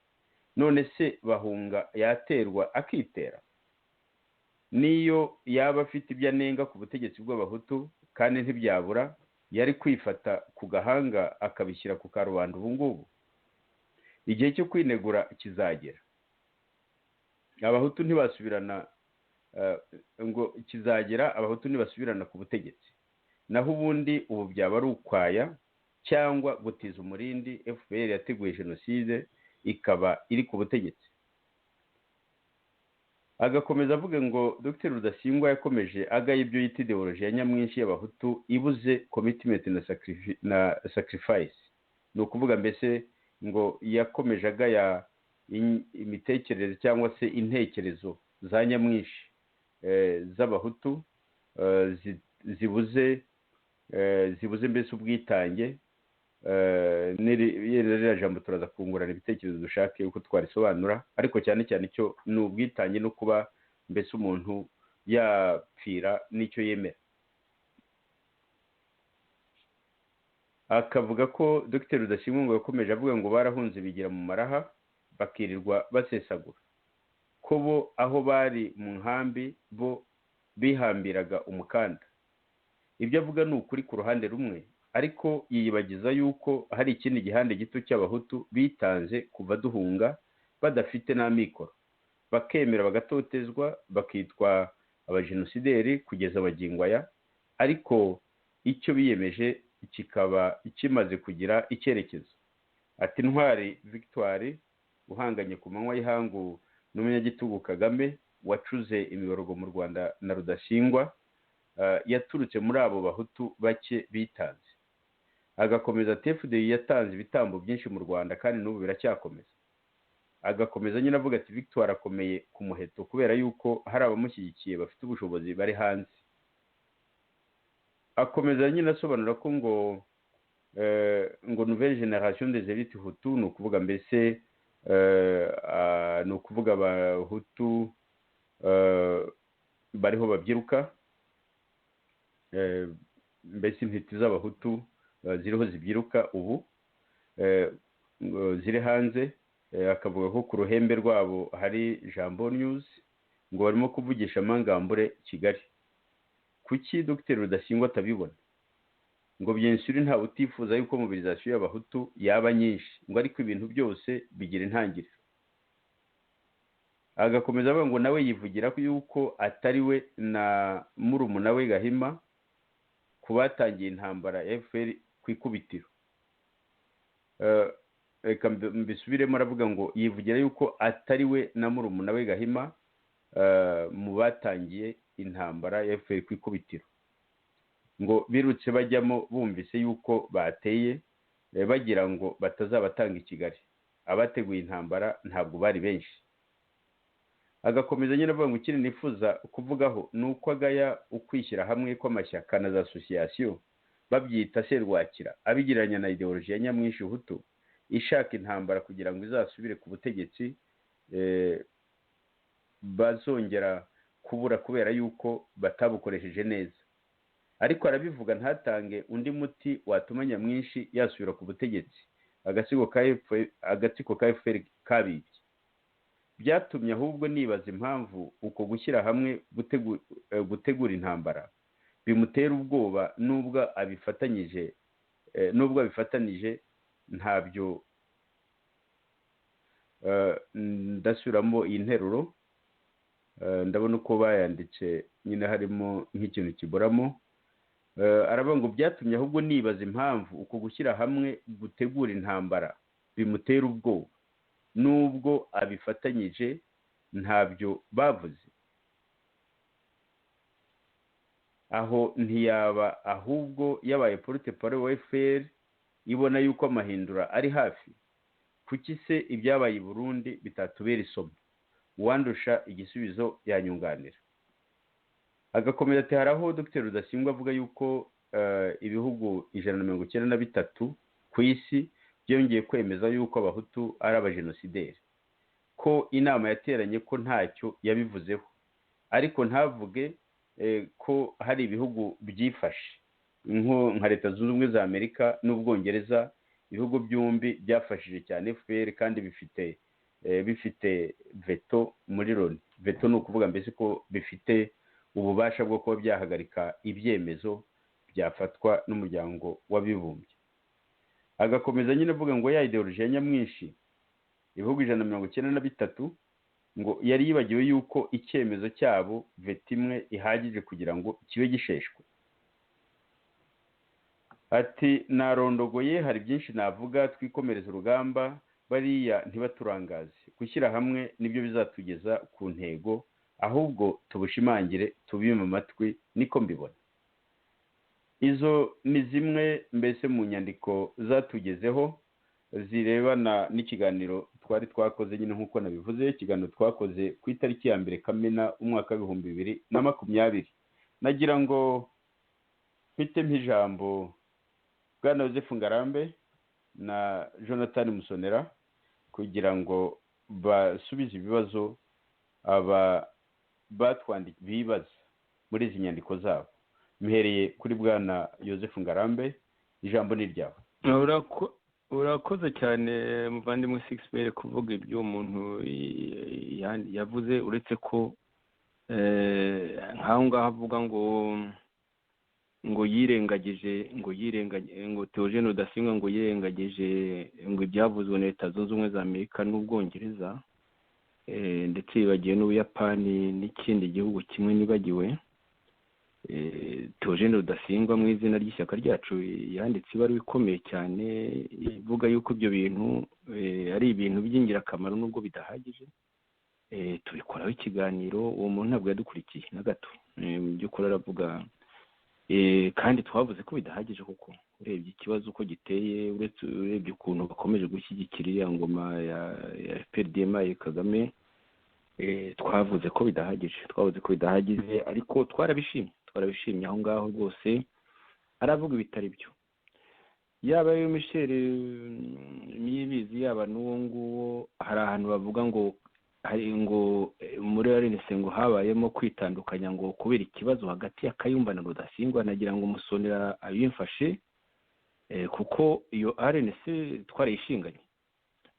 None se Bahunga yaterwa akitera? Niyo yaba afite ibyo anenga ku butegetsi bw'abahutu kandi ntibyabura, yari kwifata ku gahanga akabishyira ku karubanda ubu ngubu. Igihe cyo kwinegura kizagera, abahutu ntibasubirana ngo kizagera abahutu ntibasubirana ku butegetsi, naho ubundi ubu byaba ari ukwaya cyangwa gutiza umurindi FPR yateguye jenoside ikaba iri ku butegetsi. Agakomeza avuga ngo Dr Rudasingwa yakomeje agaya ibyo yita ideology ya nyamwinshi y'abahutu ibuze commitment na sacrifice. Ni ukuvuga mbese ngo yakomeje agaya imitekerereze cyangwa se intekerezo za nyamwinshi z'abahutu zibuze mbese ubwitange. Niri jambo turaza kungurana ibitekerezo dushake uko twarisobanura, ariko cyane cyane cyo ni ubwitange no kuba mbese umuntu yapfira n'icyo yemera. Akavuga ko Dr Rudasingwa ngo yakomeje avuga ngo barahunze bigira mu maraha bakirirwa basesagura, ko bo aho bari mu nkambi bo bihambiraga umukanda. Ibyo avuga ni ukuri ku ruhande rumwe, ariko yiyibagiza yuko hari ikindi gihande gito cy'abahutu bitanze kuva duhunga badafite n'amikoro, bakemera bagatotezwa bakitwa abajenosideri kugeza magingo aya, ariko icyo biyemeje kikaba kimaze kugira icyerekezo. Ati Ntwari Victoire uhanganye ku manywa y'ihangu n'umunyagitugu Kagame wacuze imiborogo mu Rwanda na Rudasingwa yaturutse muri abo bahutu bake bitanze. Agakomeza ati FDI yatanze ibitambo byinshi mu Rwanda kandi n'ubu biracyakomeza. Agakomeza nyine avuga ati Victoire akomeye ku muheto kubera yuko hari abamushyigikiye bafite ubushobozi bari hanze. Akomeza nyine asobanura ko ngo nouvelle génération des élites hutu, ni ukuvuga mbese ni ukuvuga abahutu bariho babyiruka, mbese intiti z'abahutu ziriho zibyiruka ubu ziri hanze. Akavuga ko ku ruhembe rwabo hari Jambo News ngo barimo kuvugisha amangambure Kigali. Kuki Dr Rudasingwa atabibona? Ngo byensuri nta utifuza yuko mobilisation y'abahutu yaba nyinshi, ngo ariko ibintu byose bigira intangiriro. Agakomeza avuga ngo nawe yivugira ko yuko atari we na murumuna we Gahima kubatangiye intambara ya FPR ku ikubitiro. Reka mbisubiremo, aravuga ngo yivugira yuko atari we na murumuna we Gahima mu batangiye intambara ya FPR ku ikubitiro, ngo birutse bajyamo bumvise yuko bateye bagira ngo batazabatanga i Kigali. Abateguye intambara ntabwo bari benshi. agakomeza nyine avuga ngo ikindi nifuza kuvugaho ni uko agaya ukwishyira hamwe kw'amashyaka na za asosiyasiyo babyita serwakira abigereranya na ideoloji ya nyamwinshi hutu ishaka intambara kugira ngo izasubire ku butegetsi bazongera kubura kubera yuko batabukoresheje neza. Ariko arabivuga ntatange undi muti watuma nyamwinshi yasubira ku butegetsi. Agatsiko ka FPR kabibye. Byatumye ahubwo nibaza impamvu uko gushyira hamwe gutegura intambara bimutera ubwoba nubwo abifatanije ntabyo. Ndasubiramo iyi nteruro, ndabona uko bayanditse nyine harimo nk'ikintu kiburamo. Aravuga ngo byatumye ahubwo nibaza impamvu uko gushyira hamwe gutegura intambara bimutera ubwoba nubwo abifatanyije ntabyo bavuze. Aho ntiyaba ahubwo yabaye porte-parole wa FPR ibona yuko amahindura ari hafi. Kuki se ibyabaye i Burundi bitatubera isomo? Uwandusha igisubizo yanyunganira. Agakomeza ati hari aho Dr Rudasingwa avuga yuko ibihugu 193 ku isi byongeye kwemeza yuko abahutu ari abajenosideri, ko inama yateranye ko ntacyo yabivuzeho, ariko ntavuge ko hari ibihugu byifashe nka Leta Zunze Ubumwe za Amerika n'Ubwongereza. Ibihugu byombi byafashije cyane FPR kandi bifite veto muri Loni. Veto ni ukuvuga mbese ko bifite ububasha bwo kuba byahagarika ibyemezo byafatwa n'umuryango w'abibumbye. Agakomeza nyine avuga ngo ya ideoloji ya nyamwinshi ibihugu 193 ngo yari yibagiwe yuko icyemezo cyabo veto imwe ihagije kugira ngo kibe gisheshwe. Ati narondogoye hari byinshi navuga, twikomereza urugamba, bariya ntibaturangaze. Gushyira hamwe nibyo bizatugeza ku ntego, ahubwo tubushimangire tubime amatwi, niko mbibona. Izo ni zimwe mbese mu nyandiko zatugezeho zirebana n'ikiganiro twari twakoze nyine nk'uko nabivuze, ikiganiro twakoze ku itariki ya 2 Kamena umwaka 2020. Nagira ngo mfite ijambo Bwana Joseph Ngarambe na Jonathan Musonera kugira ngo basubize ibibazo batwandika bibaza muri izi nyandiko zabo. Mhereye kuri Bwana Joseph Ngarambe, ijambo ni ryawe. Urakoze cyane muvandimwe Sixpere kuvuga ibyo umuntu yavuze, uretse ko nkaho ngaho avuga ngo yirengagije ngo Theogene Rudasingwa ngo yirengagije ngo ibyavuzwe na Leta Zunze Ubumwe za Amerika n'Ubwongereza, ndetse yibagiwe n'Ubuyapani n'ikindi gihugu kimwe nibagiwe. Theogene Rudasingwa mu izina ry'ishyaka ryacu yanditse ibaruwa ikomeye cyane ivuga yuko ibyo bintu ari ibintu by'ingirakamaro nubwo bidahagije. Tubikoraho ikiganiro, uwo muntu ntabwo yadukurikiye na gato mu by'ukuri aravuga, kandi twavuze ko bidahagije kuko urebye ikibazo uko giteye, urebye ukuntu bakomeje gushyigikira iriya ngoma ya FPRDMA Kagame, twavuze ko bidahagije, ariko twarabishimye aho ngaho rwose. aravuga ibitari byo, yaba ari Michel Niyibizi yaba n'uwo nguwo. Hari ahantu bavuga ngo muri RNC ngo habayemo kwitandukanya ngo kubera ikibazo hagati ya Kayumba na Rudasingwa. Nagira ngo Musonera abimfashe, kuko iyo RNC twarayishinganye,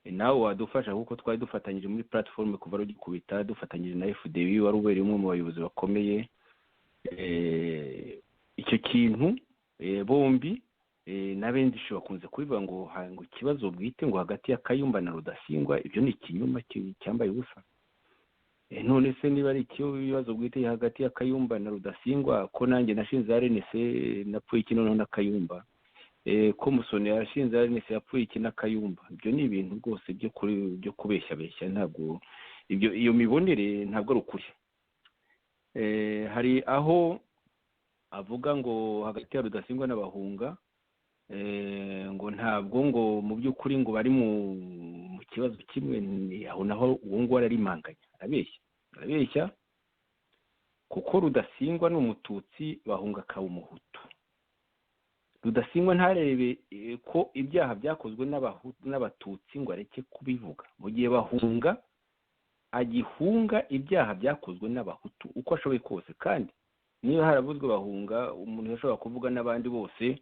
nawe wadufasha kuko twari dufatanyije muri platform kuva rugikubita, dufatanyije na FDB wari ubereye umwe mu bayobozi bakomeye. Icyo kintu bombi n'abenshi bakunze kubivuga ngo ikibazo bwite ngo hagati ya Kayumba na Rudasingwa, ibyo ni ikinyoma cyambaye ubusa. None se niba ari ikibazo bwite hagati ya Kayumba na Rudasingwa, ko nanjye nashinze RNC napfuye iki noneho na Kayumba, ko Musonera yashinze RNC yapfuye iki na Kayumba? Ibyo ni ibintu rwose byo kubeshya, ntabwo iyo mibonere ntabwo ari ukuri. Hari aho avuga ngo hagati ya Rudasingwa n'Abahunga, ngo ntabwo ngo mu by'ukuri ngo bari mu kibazo kimwe, aho naho uwo ngo ararimanganya, arabeshya. arabeshya kuko Rudasingwa ni umututsi Bahunga akaba umuhutu. Rudasingwa ntarebe ko ibyaha byakozwe n'abatutsi ngo areke kubivuga, mu gihe Bahunga agihunga ibyaha byakozwe n'abahutu uko ashoboye kose. kandi niba haravuzwe Bahunga, umuntu yashobora kuvuga n'abandi bose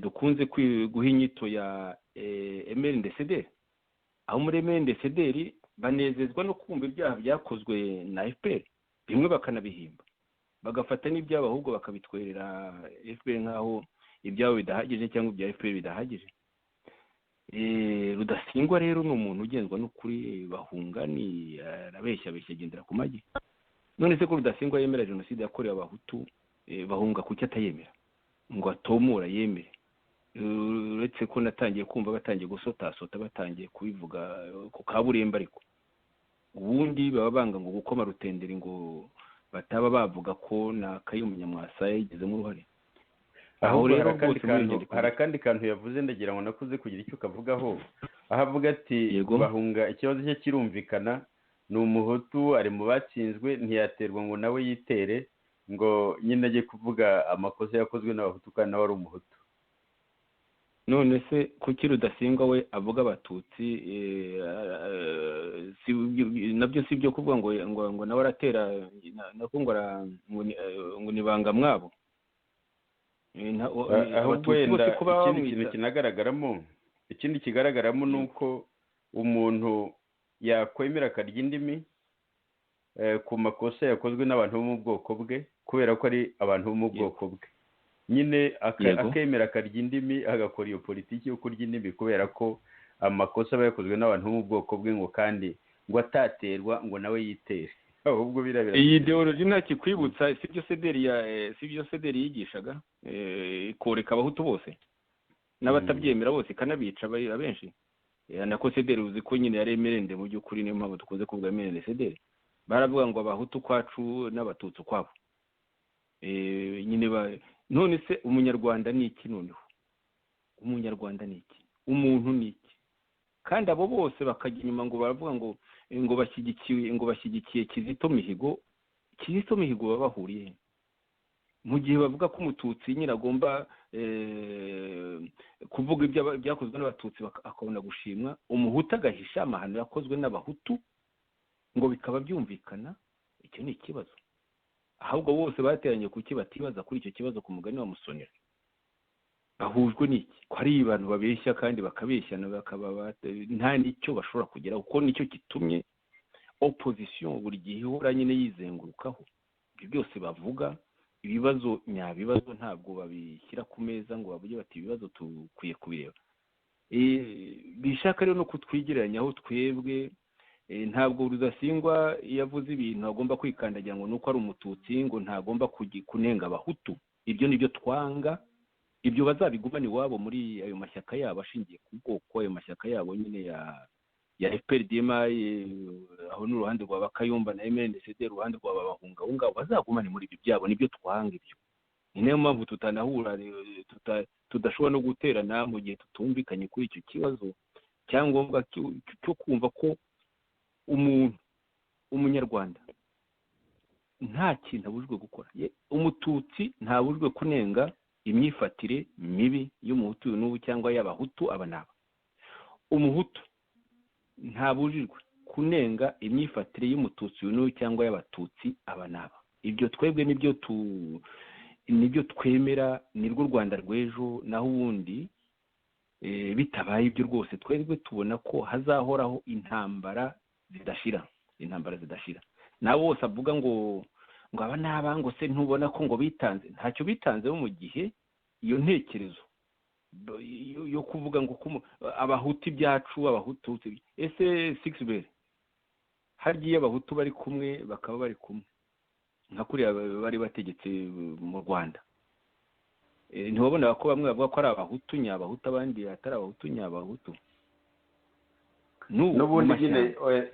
dukunze guha inyito ya MNDCD. aho muri MNDCD banezezwa no kumva ibyaha byakozwe na FPR, bimwe bakanabihimba, bagafata n'ibyabo ahubwo bakabitwerera FPR nk'aho ibyabo bidahagije cyangwa ibya FPR bidahagije. Rudasingwa rero ni umuntu ugenzwa n'ukuri. Bahunga ni arabeshya agendera ku magi. none se ko Rudasingwa yemera jenoside yakorewe abahutu, Bahunga kuki atayemera ngo atomora yemere? Uretse ko natangiye kumva batangiye gusotasota, batangiye kubivuga ku kaburemba, ariko ubundi baba banga ngo gukoma rutenderi ngo bataba bavuga ko na Kayumba Nyamwasa yagizemo uruhare. aho rero hari akandi kantu yavuze ndagira ngo nakuze kugira icyo kavugaho. aho avuga ati Bahunga ikibazo cye kirumvikana, ni umuhutu, ari mu batsinzwe, ntiyaterwa ngo nawe yitere ngo nyine ajye kuvuga amakosa yakozwe n'abahutu kandi nawe ari umuhutu. none se kuki Rudasingwa we avuga abatutsi? Nabyo si byo kuvuga ngo nawe aratera nako ngo ni banga mwabo. ahubwo wenda ikindi kintu kinagaragaramo, ikindi kigaragaramo ni uko umuntu yakwemera akarya indimi ku makosa yakozwe n'abantu bo mu bwoko bwe, kubera ko ari abantu bo mu bwoko bwe, nyine akemera akarya indimi, agakora iyo politiki yo kurya indimi kubera ko amakosa aba yakozwe n'abantu bo mu bwoko bwe, ngo kandi ngo ataterwa ngo nawe yitere. ahubwo birabira iyi ideology ntakikwibutsa sibyo Sederi yigishaga, koreka abahutu bose n'abatabyemera bose ikanabica abenshi. nako Sederi uzi ko nyine yari emerende mu by'ukuri, niyo mpamvu dukunze kuvuga emerende Sederi. baravuga ngo abahutu kwacu n'abatutsi kwabo. nyine none se umunyarwanda ni iki? noneho umunyarwanda ni iki? umuntu ni iki? kandi abo bose bakajya inyuma ngo baravuga ngo bashyigikiye Kizito Mihigo. Kizito Mihigo baba bahuriye mu gihe bavuga ko umututsi nyine agomba kuvuga ibyakozwe n'abatutsi akabona gushimwa, umuhutu agahisha amahano yakozwe n'abahutu ngo bikaba byumvikana. icyo ni ikibazo. ahubwo bose bateranye kuki batibaza kuri icyo kibazo ku mugani wa Musonera? bahujwe n'iki? ko ari abantu babeshya kandi bakabeshyana, bakaba nta n'icyo bashobora kugeraho, kuko nicyo gitumye opposition buri gihe ihora nyine yizengurukaho. ibyo byose bavuga ibibazo nyabibazo ntabwo babishyira ku meza ngo bavuge bati ibibazo tukwiye kubireba. bishaka rero no kutwigereranyaho twebwe. ntabwo Rudasingwa yavuze ibintu agomba kwikandagira ngo nuko ari umututsi ngo ntagomba kunenga abahutu. ibyo nibyo twanga. ibyo bazabigumana iwabo muri ayo mashyaka yabo ashingiye ku bwoko, ayo mashyaka yabo nyine ya FPRDMA, aho n'uruhande rwa Kayumba na MNDCD, uruhande rwa Bahunga, aho ngabo bazagumane muri ibyo byabo. nibyo twanga ibyo. ni nayo mpamvu tutanahura, tudashobora no guterana mu gihe tutumvikanye kuri icyo kibazo cyangombwa cyo kumva ko umunyarwanda nta kintu abujijwe gukora. umututsi ntabujijwe kunenga imyifatire mibi y'umuhutu n'ubu cyangwa y'abahutu aba naba. umuhutu ntabujijwe kunenga imyifatire y'umututsi n'ubu cyangwa y'abatutsi aba naba. ibyo twebwe nibyo twemera, nirwo Rwanda rw'ejo. naho ubundi bitabaye ibyo rwose twebwe tubona ko hazahoraho intambara zidashira. nawe wose avuga ngo aba naba ngo se ntubona ko ngo bitanze. ntacyo bitanzeho mu gihe iyo ntekerezo yo kuvuga ngo abahutu ibyacu, abahutu ese Sixbert hagiye abahutu bari kumwe bakaba bari kumwe nka kuriya bari bategetse mu Rwanda. ntibabona ko bamwe bavuga ko ari abahutu nyabahutu abandi atari abahutu nyabahutu. n'ubundi nyine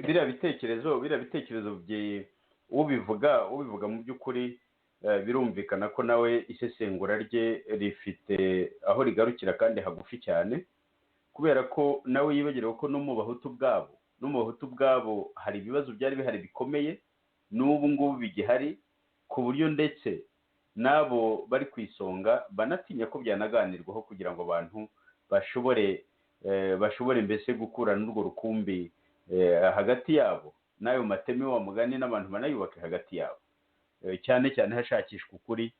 biriya bitekerezo ubivuga mu by'ukuri birumvikana ko nawe isesengura rye rifite aho rigarukira kandi hagufi cyane, kubera ko nawe yibagiwe ko no mu bahutu bwabo hari ibibazo byari bihari bikomeye n'ubu ngubu bigihari, ku buryo ndetse n'abo bari ku isonga banatinya ko byanaganirwaho kugira ngo abantu bashobore mbese gukurana n'urwo rukumbi hagati yabo, n'ayo mateme wa mugani n'abantu banayubake hagati yabo, cyane cyane hashakishwa ukuri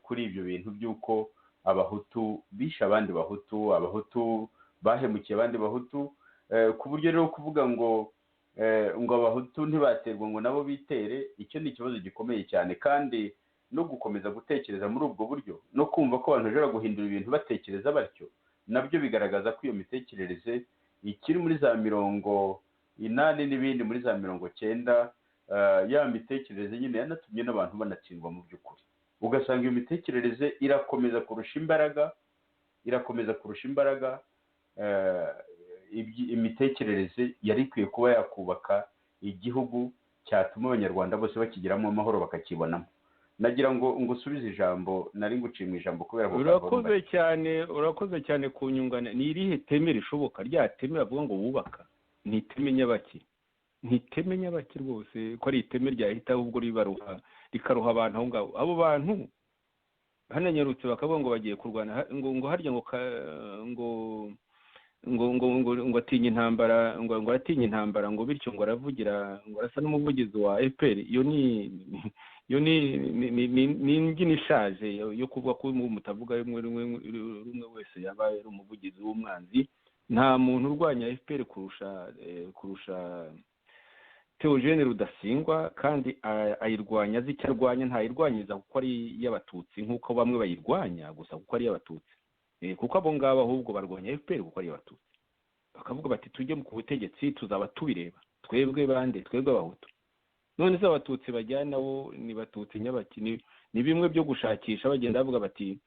kuri ibyo bintu by'uko abahutu bishe abandi bahutu, abahutu bahemukiye abandi bahutu, ku buryo rero kuvuga ngo abahutu ntibaterwa ngo nabo bitere, icyo ni ikibazo gikomeye cyane. kandi no gukomeza gutekereza muri ubwo buryo no kumva ko abantu bashobora guhindura ibintu batekereza batyo, nabyo bigaragaza ko iyo mitekerereze ikiri muri za 80 n'ibindi muri za 90, ya mitekerereze nyine yanatumye n'abantu banatsindwa mu by'ukuri. Ugasanga iyo mitekerereze irakomeza kurusha imbaraga imitekerereze yari ikwiye kuba yakubaka igihugu cyatuma abanyarwanda bose bakigiramo amahoro bakakibonamo. Nagira ngo ngusubize ijambo, nari nguciye mu ijambo kubera ko urakoze cyane ku nyungana. ni irihe teme rishoboka? rya teme bavuga ngo bubaka ni iteme nyabaki rwose, ko ari iteme ryahita ahubwo rikaruha abantu aho ngaho. abo bantu hananyarutse bakavuga ngo bagiye kurwana, ngo harya ngo atinya intambara, ngo aratinya intambara, ngo bityo ngo aravugira, ngo arasa n'umuvugizi wa FPR. iyo ni imbyino ishaje yo kuvuga ko mutavuga rumwe wese yaba ari umuvugizi w'umwanzi. nta muntu urwanya FPR kurusha Theogene Rudasingwa, kandi ayirwanya azi icyo arwanya, ntayirwanyiza kuko ari iy'abatutsi nk'uko bamwe bayirwanya gusa kuko ari iy'abatutsi, kuko abo ngabo ahubwo barwanya FPR kuko ari iy'abatutsi. bakavuga bati tujye ku butegetsi tuzaba tubireba, twebwe abahutu. none se abatutsi bajyana bo ni batutsi nyabaki? ni bimwe byo gushakisha, bagenda bavuga bati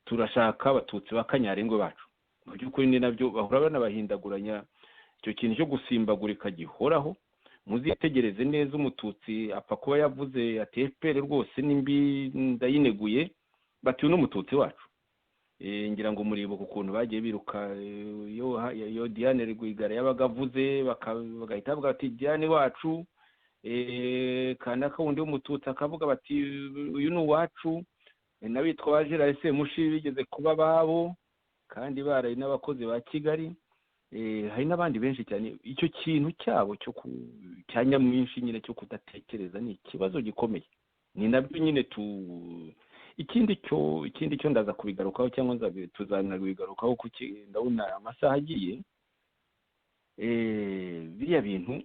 turashaka abatutsi bakanyarengwe bacu. mu by'ukuri ni nabyo bahora banabahindaguranya, icyo kintu cyo gusimbagurika gihoraho. muzitegereze neza, umututsi apfa kuba yavuze ati FPR rwose nimbi ndayineguye, bati uyu n'umututsi wacu. ngira ngo muribuka ukuntu bagiye biruka iyo Diane Rwigara yabaga avuze, bagahita bavuga bati Diane wacu, kanaka wundi w'umututsi akavuga bati uyu ni uwacu. n'abitwa ba Gerard Semushi bigeze kuba babo, kandi baraye n'abakozi ba Kigali. hari n'abandi benshi cyane. icyo kintu cyabo cya nyamwinshi nyine cyo kudatekereza ni ikibazo gikomeye. ni nabyo nyine ikindi cyo ndaza kubigarukaho, cyangwa tuzanabigarukaho kuko ndabona amasaha agiye. biriya bintu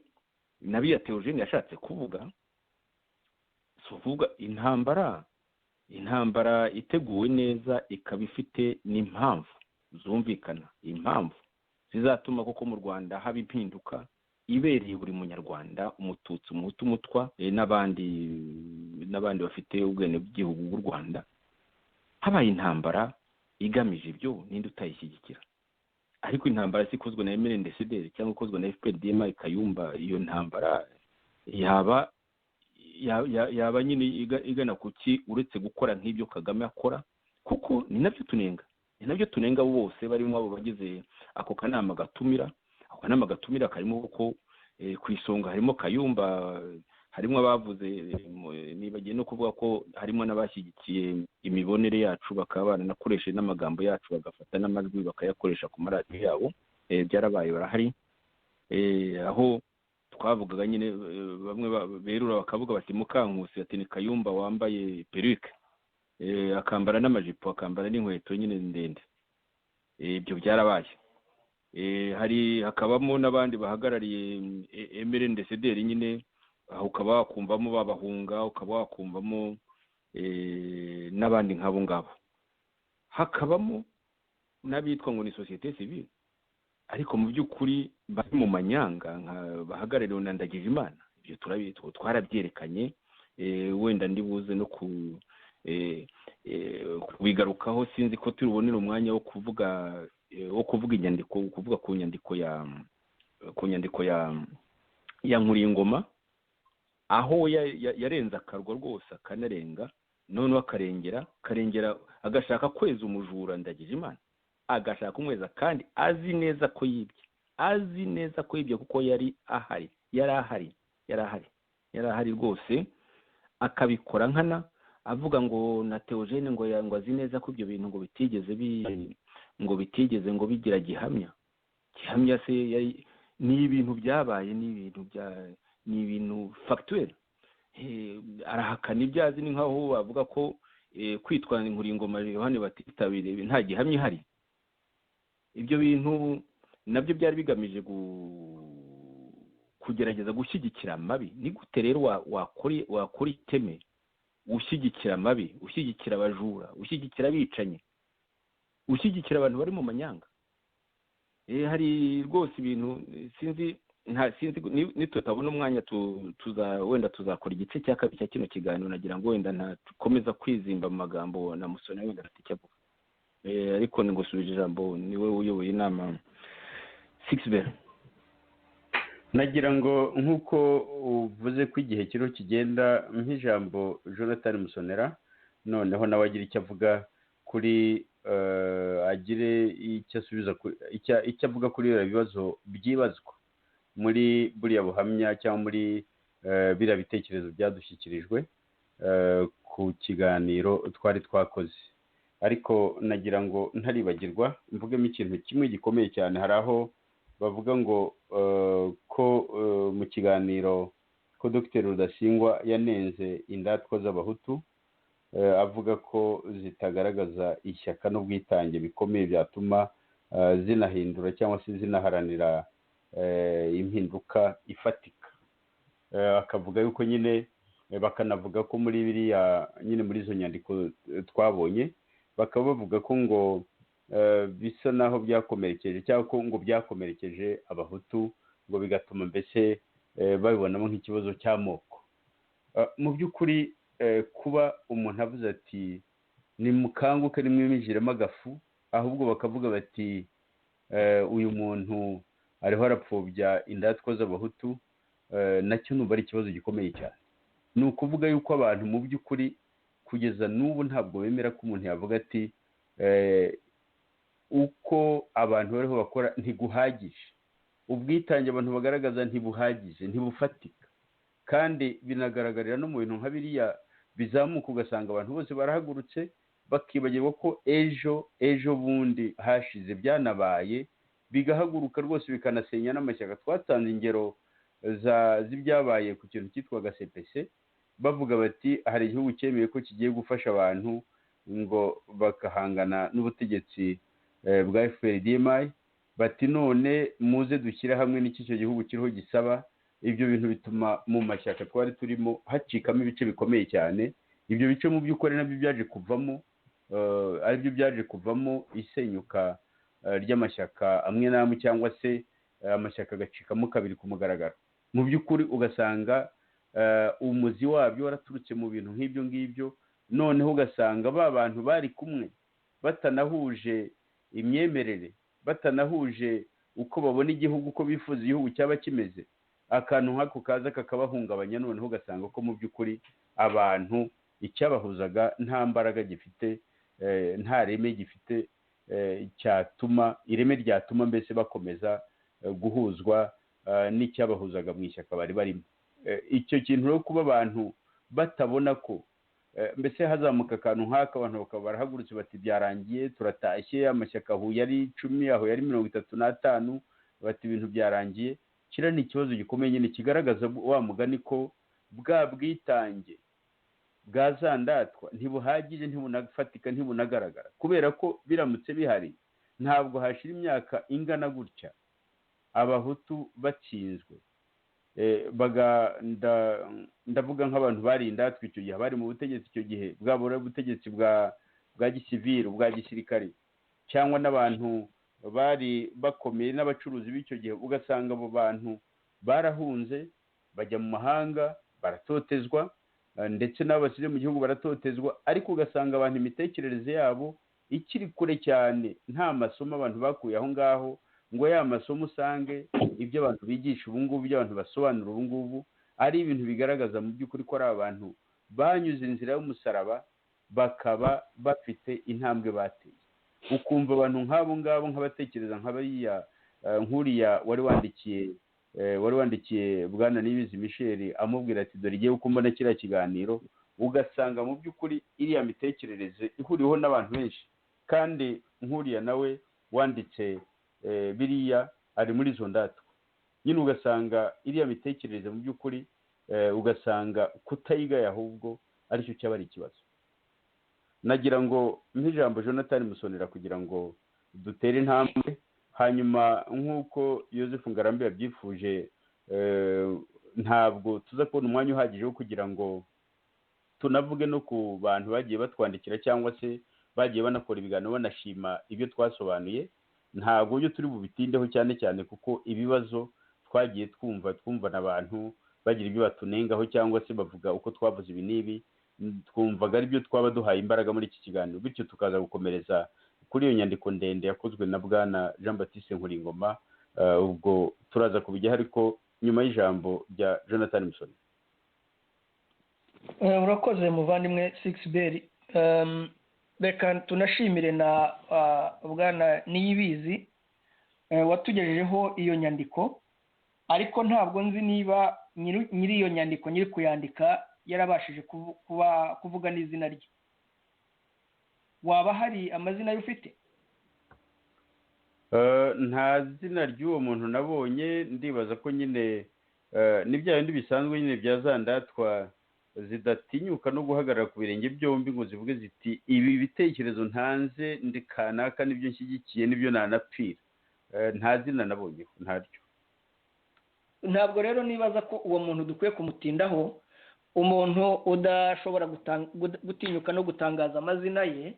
na biriya Theogene yashatse kuvuga, intambara iteguwe neza ikaba ifite n'impamvu zumvikana, impamvu zizatuma koko mu Rwanda haba impinduka ibereye buri munyarwanda, umututsi, umuhutu, umutwa, n'abandi bafite ubwene bw'igihugu bw'u Rwanda. habaye intambara igamije ibyo, ninde utayishyigikira? ariko intambara ikozwe na MNDCD cyangwa ikozwe na FPR-DMI Kayumba, iyo ntambara yaba nyine igana kuki uretse gukora nk'ibyo Kagame akora? kuko ni nabyo tunenga bose barimo abo bagize ako kanama gatumira. ako kanama gatumira karimo kuko ku isonga harimo Kayumba, harimo abavuze, nibagiye no kuvuga ko harimo n'abashyigikiye imibonere yacu, bakaba baranakoresheje n'amagambo yacu, bagafata n'amajwi bakayakoresha ku maradiyo yabo. byarabaye, barahari. aho twavugaga nyine bamwe berura bakavuga bati Mukankusi ati ni Kayumba wambaye peruke, akambara n'amajipo, akambara n'inkweto nyine ndende. ibyo byarabaye. hakabamo n'abandi bahagarariye MNDCD nyine, aho ukaba wakumvamo babahunga, ukaba wakumvamo n'abandi nk'abo ngabo. hakabamo n'abitwa ngo ni societe civile, ariko mu by'ukuri bari mu manyanga bahagarariwe na Ndagijimana. ibyo twarabyerekanye, wenda ndibuze no kubigarukaho. sinzi ko turubonera umwanya wo kuvuga inyandiko, kuvuga ku nyandiko ya Nkuriyingoma, aho yarenze akarwa rwose, akanarenga, noneho akarengera agashaka kweza umujura Ndagijimana, agashaka kumweza, kandi azi neza ko yibye kuko yari ahari. yari ahari rwose, akabikora nkana avuga ngo na Theogene ngo azi neza ko ibyo bintu ngo bitigeze ngo bigira gihamya se ni ibintu byabaye, ni ibintu factuel. Arahakana ibyo azi, ni nkaho bavuga ko kwitwa Nkuringoma Yohani batitabire nta gihamya ihari. Ibyo bintu nabyo byari bigamije kugerageza gushyigikira amabi. Ni gute rero wakora iteme ushyigikira amabi, ushyigikira abajura, ushyigikira abicanyi, ushyigikira abantu bari mu manyanga? Hari rwose ibintu sinzi nitutabona umwanya wenda tuzakora igice cya kabiri cya kino kiganiro, nagira ngo wenda ntakomeza kwizimba mu magambo na Musoni wenda afite icyo avuga. Ariko ngusubije ijambo, niwe uyoboye inama Sixbert. nagira ngo nk'uko uvuze ko igihe kiro kigenda, nk'ijambo Jonathan Musonera noneho nawe agira icyo avuga kuri agire icyo asubiza icyo avuga kuri ibyo bibazo byibazwa muri buriya buhamya cyangwa muri biriya bitekerezo byadushyikirijwe ku kiganiro twari twakoze. Ariko nagira ngo ntaribagirwa mvugemo ikintu kimwe gikomeye cyane. Hari aho bavuga ngo ko mu kiganiro ko Dr Rudasingwa yanenze indatwa z'abahutu, avuga ko zitagaragaza ishyaka n'ubwitange bikomeye byatuma zinahindura cyangwa se zinaharanira impinduka ifatika. Akavuga yuko nyine, bakanavuga ko muri biriya nyine muri izo nyandiko twabonye, bakaba bavuga ko ngo bisa naho byakomerekeje cyangwa ko ngo byakomerekeje abahutu, ngo bigatuma mbese babibonamo nk'ikibazo cy'amoko. Mu by'ukuri kuba umuntu avuze ati nimukanguke nimwimijiremo agafu, ahubwo bakavuga bati uyu muntu ariho arapfobya indatwa z'abahutu, nacyo numva ari ikibazo gikomeye cyane. Ni ukuvuga yuko abantu mu by'ukuri kugeza n'ubu ntabwo bemera ko umuntu yavuga ati uko abantu bariho bakora ntiguhagije, ubwitange abantu bagaragaza ntibuhagije, ntibufatika. Kandi binagaragarira no mu bintu nka biriya bizamuka, ugasanga abantu bose barahagurutse bakibagirwa ko ejo bundi hashize byanabaye, bigahaguruka rwose bikanasenya n'amashyaka. Twatanze ingero z'ibyabaye ku kintu cyitwaga CPC, bavuga bati hari igihugu cyemeye ko kigiye gufasha abantu ngo bakahangana n'ubutegetsi bwa FPR-DMI, bati none muze dushyire hamwe n'icyo gihugu kiriho gisaba. Ibyo bintu bituma mu mashyaka twari turimo hacikamo ibice bikomeye cyane. Ibyo bice mu by'ukuri nabyo byaje kuvamo aribyo byaje kuvamo isenyuka ry'amashyaka amwe n'amwe, cyangwa se amashyaka agacikamo kabiri ku mugaragaro. Mu by'ukuri ugasanga umuzi wabyo waraturutse mu bintu nk'ibyo ngibyo. Noneho ugasanga ba bantu bari kumwe batanahuje imyemerere, batanahuje uko babona igihugu, uko bifuza igihugu cyaba kimeze, akantu nk'ako kaza kakabahungabanya. Noneho ugasanga ko mu by'ukuri abantu icyabahuzaga nta mbaraga gifite, nta reme gifite ireme ryatuma mbese bakomeza guhuzwa n'icyabahuzaga mu ishyaka bari barimo. Icyo kintu rero kuba abantu batabona ko mbese hazamuka akantu nk'aka, abantu bakaba barahagurutse bati byarangiye, turatashye, amashyaka aho yari 10, aho yari 35, bati ibintu byarangiye. Kira ni ikibazo gikomeye nyine, kigaragaza wa mugani ko bwa bwitange bwa zandatwa ntibuhagije, ntibunafatika, ntibunagaragara. Kubera ko biramutse bihari, ntabwo hashira imyaka ingana gutya abahutu batsinzwe. Ndavuga nk'abantu bari indatwa icyo gihe, bari mu butegetsi icyo gihe, bwaba ubutegetsi bwa gisivili, bwa gisirikari, cyangwa n'abantu bari bakomeye n'abacuruzi b'icyo gihe. Ugasanga abo bantu barahunze bajya mu mahanga, baratotezwa, ndetse n'abasize mu gihugu baratotezwa. Ariko ugasanga abantu imitekerereze yabo ikiri kure cyane, nta masomo abantu bakuye aho ngaho ngo ya masomo usange ibyo abantu bigisha ubu ngubu, ibyo abantu basobanura ubu ngubu, ari ibintu bigaragaza mu by'ukuri ko ari abantu banyuze inzira y'umusaraba, bakaba bafite intambwe bateye. Ukumva abantu nk'abo ngabo nk'abatekereza nk'uriya wari wandikiye wari wandikiye bwana Niyibizi Michel amubwira ati dore igiye uko mbona kiriya kiganiro, ugasanga mu by'ukuri iriya mitekerereze ihuriweho n'abantu benshi, kandi nk'uriya nawe wanditse biriya ari muri izo ndatwa nyine, ugasanga iriya mitekerereze mu by'ukuri ugasanga kutayigaya ahubwo aricyo cyaba ari ikibazo. Nagira ngo nk'ijambo Jonathan Musonera kugira ngo dutere intambwe, hanyuma nk'uko Yozefu Ngarambe yabyifuje, ntabwo tuza kubona umwanya uhagije wo kugira ngo tunavuge no ku bantu bagiye batwandikira cyangwa se bagiye banakora ibiganiro banashima ibyo twasobanuye. Ntabwo byo turi bubitindeho cyane cyane kuko ibibazo twagiye twumvana abantu bagira ibyo batunengaho cyangwa se bavuga uko twavuze ibi n'ibi, twumvaga ari byo twaba duhaye imbaraga muri iki kiganiro, bityo tukaza gukomereza kuri iyo nyandiko ndende yakozwe na bwana Jean Baptiste Nkuringoma. Ubwo turaza kubijyaho ariko nyuma y'ijambo rya Jonathan Musonera. Urakoze muvandimwe Sixbert. Reka tunashimire na bwana Niyibizi watugejejeho iyo nyandiko, ariko ntabwo nzi niba nyiri iyo nyandiko nyiri kuyandika yarabashije kuvuga n'izina rye. Waba hari amazina ye ufite? Nta zina ry'uwo muntu nabonye. Ndibaza ko nyine ni bya bindi bisanzwe nyine bya za ndatwa zidatinyuka no guhagarara ku birenge byombi ngo zivuge ziti ibi bitekerezo ntanze ndi kanaka nibyo nshyigikiye nibyo nanapfira. Nta zina nabonyeho, ntaryo. Ntabwo rero nibaza ko uwo muntu dukwiye kumutindaho, umuntu udashobora gutinyuka no gutangaza amazina ye.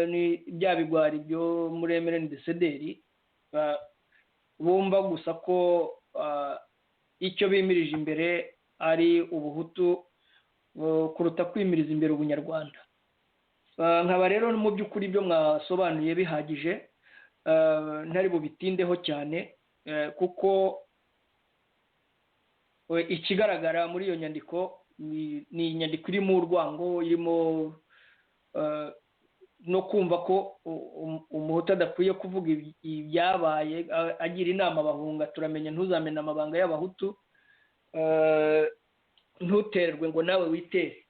Ni bya bigwari byo muri Emereni Desederi bumva gusa ko icyo bimirije imbere ari ubuhutu kuruta kwimiriza imbere ubunyarwanda. Nkaba rero mu by'ukuri ibyo mwasobanuye bihagije, ntari bubitindeho cyane kuko ikigaragara muri iyo nyandiko ni inyandiko irimo urwango, irimo no kumva ko umuhutu adakwiye kuvuga ibyabaye, agira inama abahunga. Turamenya ntuzamena amabanga y'abahutu, ntuterwe ngo nawe witere.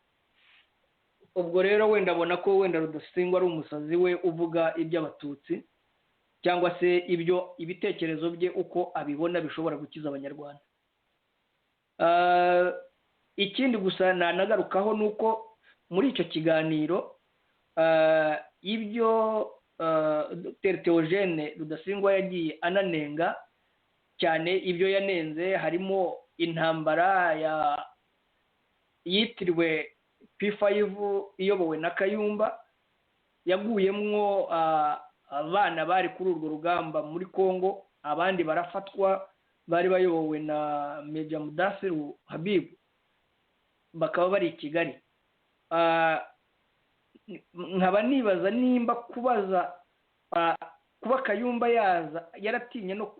Ubwo rero wenda abona ko wenda Rudasingwa ari umusazi we uvuga iby'abatutsi cyangwa se ibitekerezo bye uko abibona bishobora gukiza abanyarwanda. Ikindi gusa nanagarukaho ni uko muri icyo kiganiro ibyo Dr Theogene Rudasingwa yagiye ananenga cyane, ibyo yanenze harimo intambara yitiriwe P5 iyobowe na Kayumba, yaguyemwo abana bari kuri urwo rugamba muri Congo, abandi barafatwa bari bayobowe na Major Mudassiru Habib, bakaba bari i Kigali. Nkaba nibaza nimba kuba Kayumba yaratinye no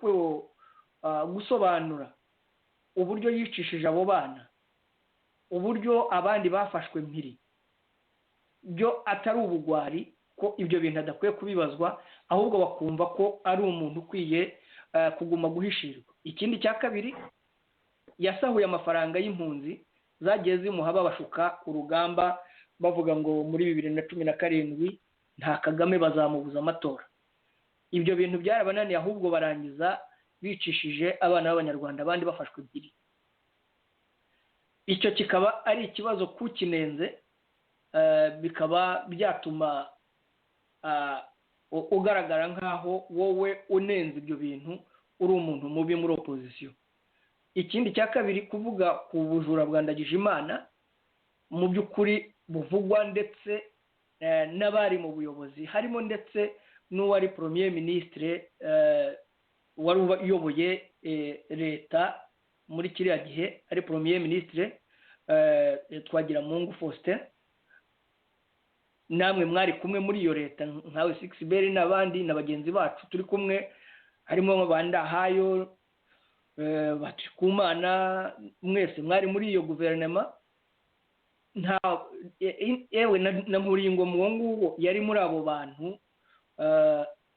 gusobanura uburyo yicishije abo bana, uburyo abandi bafashwe mpiri, byo atari ubugwari, ko ibyo bintu adakwiye kubibazwa, ahubwo bakumva ko ari umuntu ukwiye kuguma guhishirwa. Ikindi cya kabiri, yasahuye amafaranga y'impunzi zagiye zimuha babashuka urugamba, bavuga ngo muri 2017 nta Kagame bazamubuza amatora. Ibyo bintu byarabananiye, ahubwo barangiza bicishije abana b'abanyarwanda abandi bafashwe ebyiri. Icyo kikaba ari ikibazo kukinenze, bikaba byatuma ugaragara nkaho wowe unenze ibyo bintu uri umuntu mubi muri opposition. Ikindi cya kabiri, kuvuga ku bujura bwa Ndagijimana mu by'ukuri buvugwa ndetse n'abari mu buyobozi, harimo ndetse n'uwari premier ministre wari uyoboye leta muri kiriya gihe, ari premier ministre Twagiramungu Faustin. Namwe mwari kumwe muri iyo leta, nkawe Sixbert n'abandi na bagenzi bacu turi kumwe, harimo Bandahayo, Batikumana, mwese mwari muri iyo guverinoma. Yewe na Nkuringoma uwo nguwo yari muri abo bantu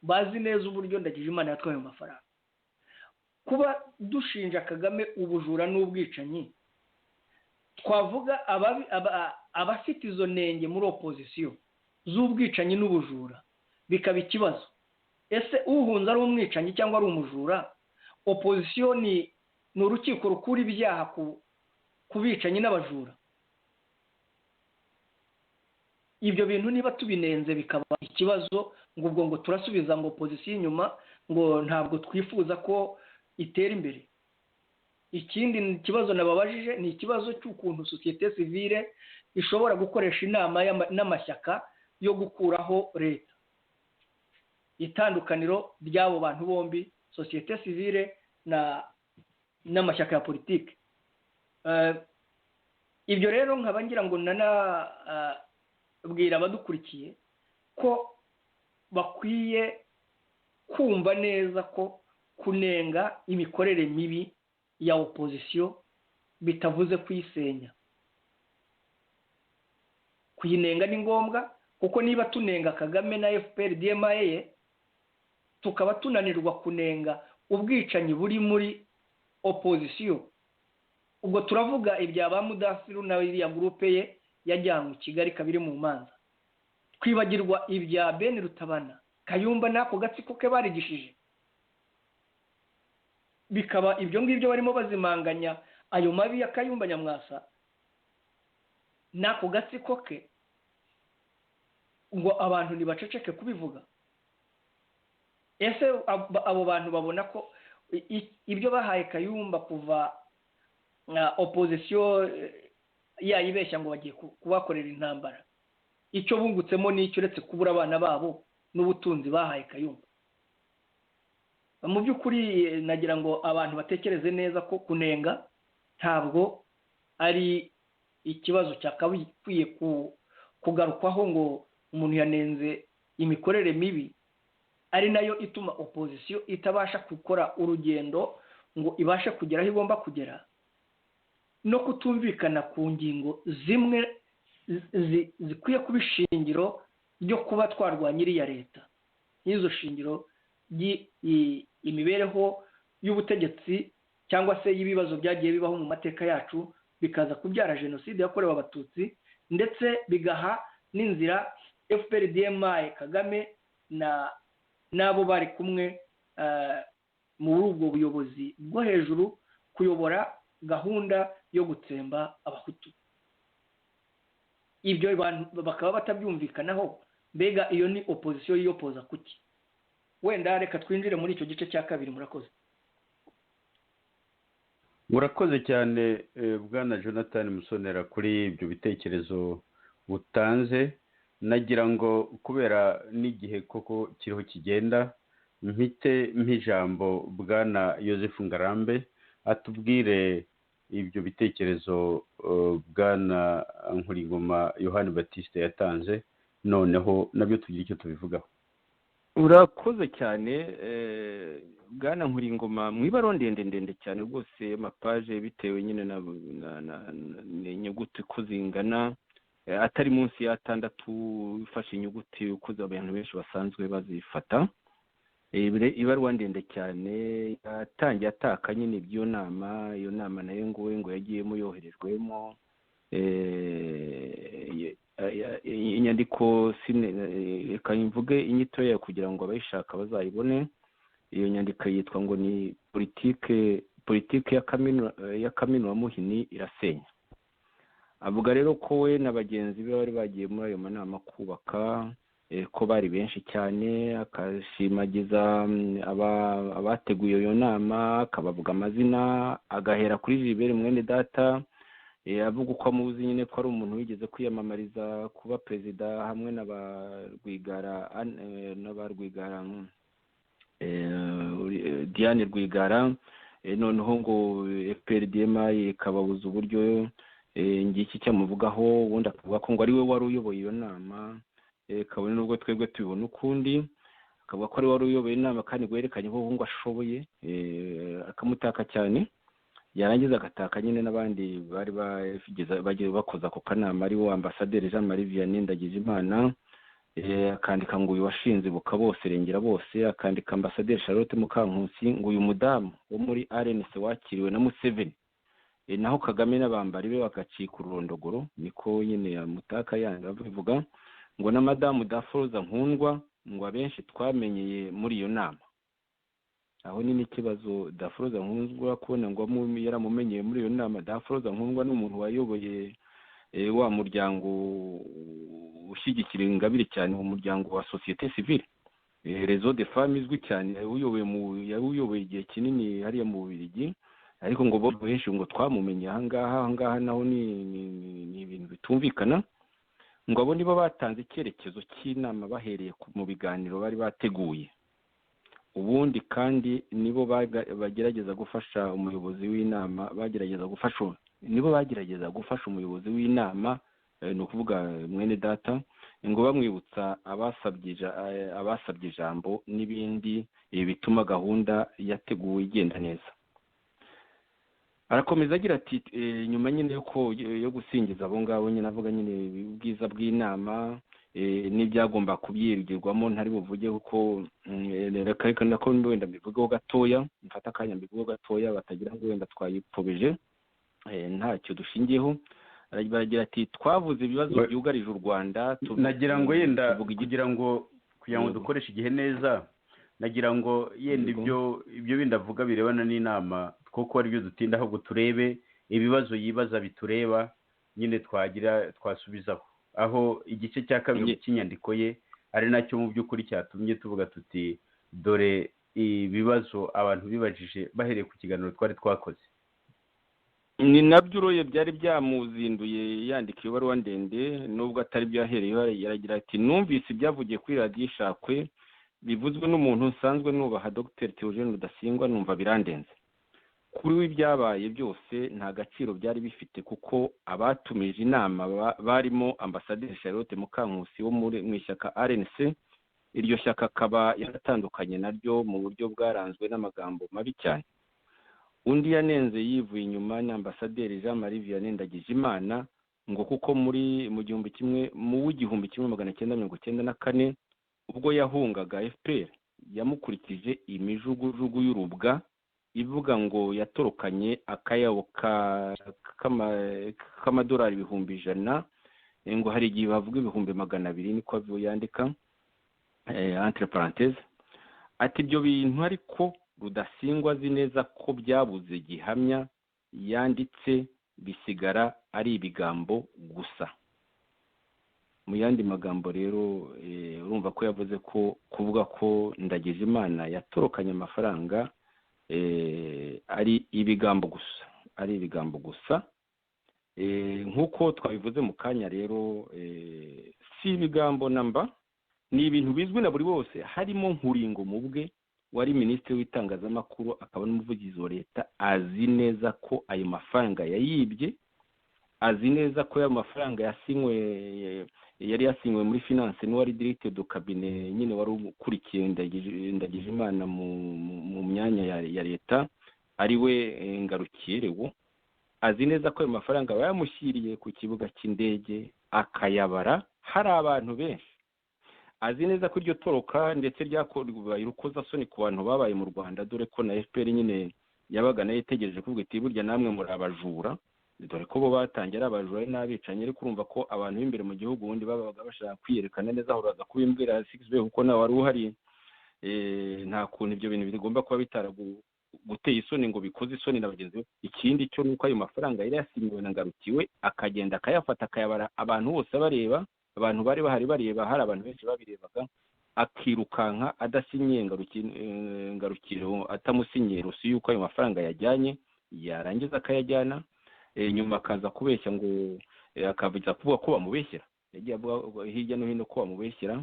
bazi neza uburyo Ndagijimana yatwaye amafaranga. kuba dushinja Kagame ubujura n'ubwicanyi, twavuga abafite izo nenge muri opozisiyo z'ubwicanyi n'ubujura bikaba ikibazo. Ese uhunze ari umwicanyi cyangwa ari umujura? Opozisiyo ni urukiko rukura ibyaha ku bicanyi n'abajura. Ibyo bintu niba tubinenze bikaba ikibazo, ngo ubwo ngo turasubiza ngo opozisiyo inyuma, ngo ntabwo twifuza ko itera imbere. Ikindi kibazo nababajije ni ikibazo cy'ukuntu sosiyete sivile ishobora gukoresha inama n'amashyaka yo gukuraho leta. Itandukaniro ry'abo bantu bombi, sosiyete sivile n'amashyaka ya politiki. Ibyo rero nkaba ngira ngo bwira abadukurikiye ko bakwiye kumva neza ko kunenga imikorere mibi ya opozisiyo bitavuze kuyisenya. Kuyinenga ni ngombwa, kuko niba tunenga Kagame na FPR DMA ye, tukaba tunanirwa kunenga ubwicanyi buri muri opozisiyo, ubwo turavuga ibya ba Mudasiru na iriya groupe ye yajyanywe i Kigali kabiri mu manza. Twibagirwa ibya Ben Rutabana, Kayumba n'ako gatsiko ke barigishije. Bikaba ibyo ngibyo barimo bazimanganya ayo mabi ya Kayumba Nyamwasa n'ako gatsiko ke, ngo abantu ntibaceceke kubivuga. Ese abo bantu babona ko ibyo bahaye Kayumba kuva opozisiyo yayibeshya ngo bagiye kubakorera intambara, icyo bungutsemo n'icyo uretse kubura abana babo n'ubutunzi bahaye Kayumba? Mu by'ukuri nagira ngo abantu batekereze neza ko kunenga ntabwo ari ikibazo cyakwiye kugarukwaho ngo umuntu yanenze imikorere mibi ari nayo ituma opozisiyo itabasha gukora urugendo ngo ibashe kugera aho igomba kugera, no kutumvikana ku ngingo zimwe zikwiye kuba ishingiro ryo kuba twarwanya iriya leta. Nk'izo shingiro imibereho y'ubutegetsi cyangwa se y'ibibazo byagiye bibaho mu mateka yacu bikaza kubyara jenoside yakorewe abatutsi, ndetse bigaha n'inzira FPR DMA Kagame n'abo bari kumwe muri ubwo buyobozi bwo hejuru kuyobora gahunda yo gutsemba abahutu. Ibyo bakaba batabyumvikanaho, mbega iyo ni opozisiyo yiyopoza kuki? Wenda reka twinjire muri icyo gice cya kabiri. murakoze cyane bwana Jonathan Musonera kuri ibyo bitekerezo butanze. Nagira ngo kubera n'igihe koko kiriho kigenda, mpite nk'ijambo bwana Joseph Ngarambe atubwire ibyo bitekerezo bwana Nkuringoma Yohani Baptiste yatanze, noneho nabyo tugira icyo tubivugaho. Urakoze cyane bwana Nkuringoma, mwibaro ndende cyane rwose, amapaje bitewe nyine n'inyuguti uko zingana, atari munsi ya 6 ufashe inyuguti uko abantu benshi basanzwe bazifata. Ibaruwa ndende cyane yatangiye ataka nyine ibyo nama, iyo nama nayo ngo yagiyemo yoherejwemo inyandiko reka mvuge inyito yayo kugira ngo abayishaka bazayibone. Iyo nyandiko yitwa ngo ni politike ya Kamino wa Muhini irasenya. Avuga rero ko we na bagenzi be bari bagiye muri ayo manama kubaka, ko bari benshi cyane, akashimagiza abateguye iyo nama, akabavuga amazina, agahera kuri Gilbert mwene data, avuga uko amuzi nyine ko ari umuntu wigeze kwiyamamariza kuba perezida hamwe n'abarwigara Diane Rwigara, noneho ngo FPR DMA ikababuza uburyo ngiki cyamuvugaho, ubundi akavuga ko ngo ari we wari uyoboye iyo nama, kabone nubwo twebwe tubibona ukundi, akavuga ko ari wari uyoboye inama kandi gwerekanye ko ngo ashoboye, akamutaka cyane. Yarangiza agataka nyine n'abandi bari bakoza ku kanama, ari wo ambasaderi Jean Marie Vianney Ndagijimana, akandika ngo uyu washinze buka bose rengera bose, akandika ambasaderi Charlotte Mukankusi ngo uyu mudamu wo muri RNC wakiriwe na Museveni, naho Kagame n'abambari be bagacika ururondogoro, niko nyine yamutaka yanga bivuga ngo na madamu Dafroza Nkundwa ngo abenshi twamenyeye muri iyo nama. Aho ni n'ikibazo Dafroza Nkundwa kubona ngo yaramumenyeye muri iyo nama. Dafroza Nkundwa n'umuntu wayoboye wa muryango ushyigikira Ingabire cyane, mu muryango wa société civile, réseau de femmes izwi cyane, yawuyoboye igihe kinini hariya mu Bubiligi, ariko ngo bo benshi ngo twamumenye ahangaha naho ni ibintu bitumvikana. Ngo abo nibo batanze icyerekezo cy'inama bahereye mu biganiro bari bateguye, ubundi kandi nibo bagerageza gufasha umuyobozi w'inama, nibo bagerageza gufasha umuyobozi w'inama, ni ukuvuga mwene data, ngo bamwibutsa abasabye ijambo n'ibindi bituma gahunda yateguwe igenda neza. Arakomeza agira ati nyuma nyine yo gusingiza abo ngabo nyine avuga nyine ubwiza bw'inama n'ibyagomba kubyirwamo, ntari buvuge kuko reka nako wenda mbivugeho gatoya, mfata akanya mbivugeho gatoya batagira ngo wenda twayipfobeje, ntacyo dushingiyeho. Baragira ati twavuze ibibazo byugarije u Rwanda, nagira ngo yenda kugira ngo dukoreshe igihe neza, nagira ngo yenda ibyo bindavuga birebana n'inama kuko ari byo dutinda, ahubwo turebe ibibazo yibaza bitureba nyine twasubizaho, aho igice cya kabiri cy'inyandiko ye ari nacyo mu by'ukuri cyatumye tuvuga tuti dore ibibazo abantu bibajije bahereye ku kiganiro twari twakoze. Ni nabyo uroye byari byamuzinduye yandika ibaruwa ndende, nubwo atari byahereyeho. Yaragira ati numvise ibyavugiye kuri radiyo Ishakwe bivuzwe n'umuntu nsanzwe nubaha Dr Theogene Rudasingwa, numva birandenze. Kuri we ibyabaye byose nta gaciro byari bifite, kuko abatumije inama barimo ambasaderi Charlotte Mukankusi wo mu ishyaka RNC. Iryo shyaka akaba yaratandukanye naryo mu buryo bwaranzwe n'amagambo mabi cyane. Undi yanenze yivuye inyuma ni ambasaderi Jean Marie Vianney Ndagijimana, ngo kuko mu 1994 ubwo yahungaga FPR yamukurikije imijugujugu y'urubwa ivuga ngo yatorokanye akayabo k'amadolari 100,000, ngo hari igihe bavuga 200,000 niko yandika entre parenthèses. Ati ibyo bintu ariko Rudasingwa azi neza ko byabuze gihamya, yanditse bisigara ari ibigambo gusa. Mu yandi magambo rero urumva ko yavuze ko kuvuga ko Ndagijimana yatorokanye amafaranga ari ibigambo gusa, nk'uko twabivuze mu kanya rero, si ibigambo namba, ni ibintu bizwi na buri wose, harimo Nkuringo mu bwe wari minisitiri w'itangazamakuru akaba n'umuvugizi wa leta, azi neza ko ayo mafaranga yayibye, azi neza ko ayo mafaranga yari yasinywe muri finance n'uwari directeur de cabinet nyine wari ukurikiye Ndagijimana mu myanya ya leta, ari we Ngarukiyerewo. Azi neza ko ayo mafaranga bayamushyiriye ku kibuga cy'indege akayabara, hari abantu benshi. Azi neza ko iryo toroka ndetse ryakorwa irukozasoni ku bantu babaye mu Rwanda, dore ko na FPR nyine yabaga nayo itegereje kuvuga iti burya namwe muri abajura, dore ko bo batangira abajura n'abicanyi, ariko urumva ko abantu b'imbere mu gihugu ubundi babaga bashaka kwiyerekana neza, aho uraza kubimbwira 6B kuko nawe wari uhari. Nta kuntu ibyo bintu bigomba kuba bitaragu-guteye isoni ngo bikoze isoni na bagenzi be. Ikindi cyo nuko ayo mafaranga yari yasinywe na Ngarukiwe, akagenda akayafata akayabara, abantu bose bareba, abantu bari bahari bareba, hari abantu benshi babirebaga, akirukanka adasinyiye Ngarukiyeho, atamusinyiye rusi yuko ayo mafaranga yajyanye, yarangiza akayajyana, nyuma akaza kubeshya ngo akavuga kuvuga ko bamubeshyera, yagiye avuga hirya no hino ko bamubeshyera.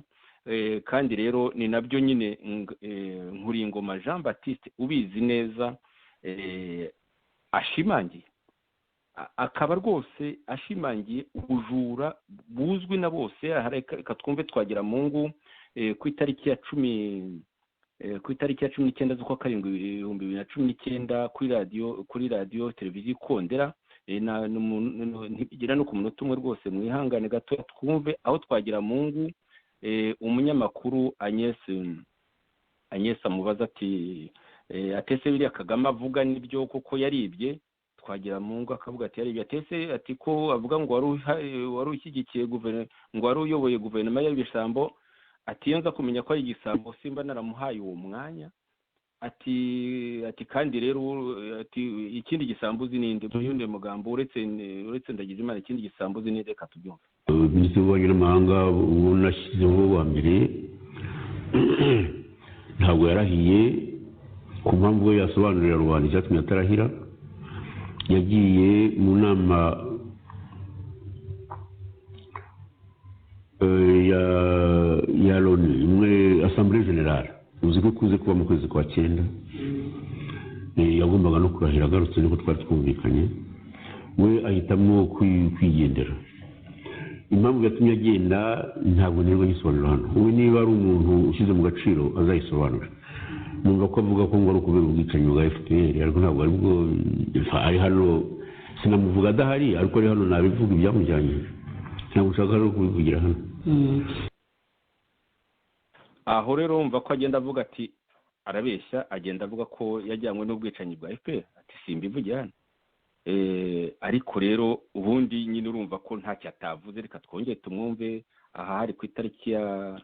Kandi rero ni nabyo nyine Nkuringoma Jean Baptiste ubizi neza ashimangiye, akaba rwose ashimangiye ubujura buzwi na bose. Reka twumve Twagiramungu ku itariki ya 19 z'ukwa karindwi 2019 kuri radiyo televiziyo Ikondera. Ntibigira no ku munota umwe rwose, mwihangane gato twumve aho Twagiramungu umunyamakuru Agnes amubaza ati atese biriya Kagame avuga nibyo koko yaribye, twagira mungu akavuga ati yaribye, atese ati ko avuga ngo wari ushyigikiye ngo wari uyoboye guverinoma y'ibisambo, ati iyo nza kumenya ko ari igisambo simba naramuhaye uwo mwanya, ati kandi rero ati ikindi gisambuzi ninde mu yundi mugambo uretse Ndagijimana, ikindi gisambuzi ninde, reka tubyumve. Minisitiri w'ububanyi n'amahanga unashyizeho wa mbere ntabwo yarahiye ku mpamvu we yasobanurira rubanda icyatumye atarahira. Yagiye mu nama ya Loni, imwe Assemblée Générale, uzi ko kuze kuba mu kwezi kwa 9, yagombaga no kurahira agarutse, niko twari twumvikanye, we ahitamo kwigendera. Impamvu yatumye agenda ntabwo nirwo gisobanura hano, we niba ari umuntu ushyize mu gaciro azayisobanura. Numva ko avuga ko ngo ari ukubera ubwicanyi bwa FPR, ariko ntabwo ari bwo ari hano, sinamuvuga adahari, ariko ari hano nabivuga ibyamujyanye, ntabwo ushaka no kubivugira hano. Aho rero wumva ko agenda avuga ati arabeshya, agenda avuga ko yajyanywe n'ubwicanyi bwa FPR, ati simbivugira hano. Ariko rero ubundi nyine urumva ko ntacyo atavuze. Reka twongere tumwumve. Aha hari ku itariki ya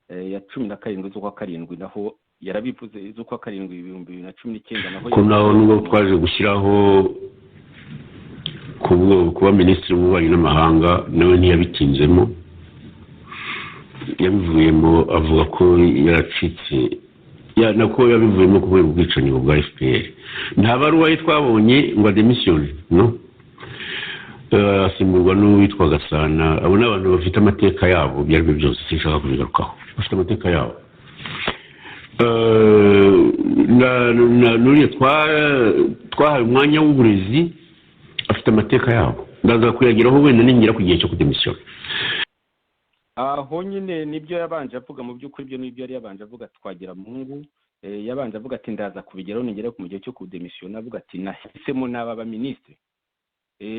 17 z'ukwa karindwi, naho yarabivuze z'ukwa karindwi 2019, naho ko naho nubwo twaje gushyiraho kuba minisitiri w'ububanyi n'amahanga, nawe ntiyabitinzemo, yabivuyemo avuga ko yaracitse, nako yabivuyemo kubera ubwicanyi bwa FPR. Nta baruwa ye twabonye ngo demission no, asimburwa n'uwitwa Gasana. Abo n'abantu bafite amateka yabo, byari byose sinshaka kubigarukaho, bafite amateka yabo. Nuriye twahaye umwanya w'uburezi, afite amateka yabo, ndaza kuyageraho wenda ningira ku gihe cyo kudemission. Aho nyine nibyo yabanje avuga, mu by'ukuri ibyo nibyo yari yabanje avuga. Twagira mungu yabanje avuga ati ndaza kubigeraho ningera ku gihe cyo kudemission, avuga ati nahisemo n'aba minisitiri.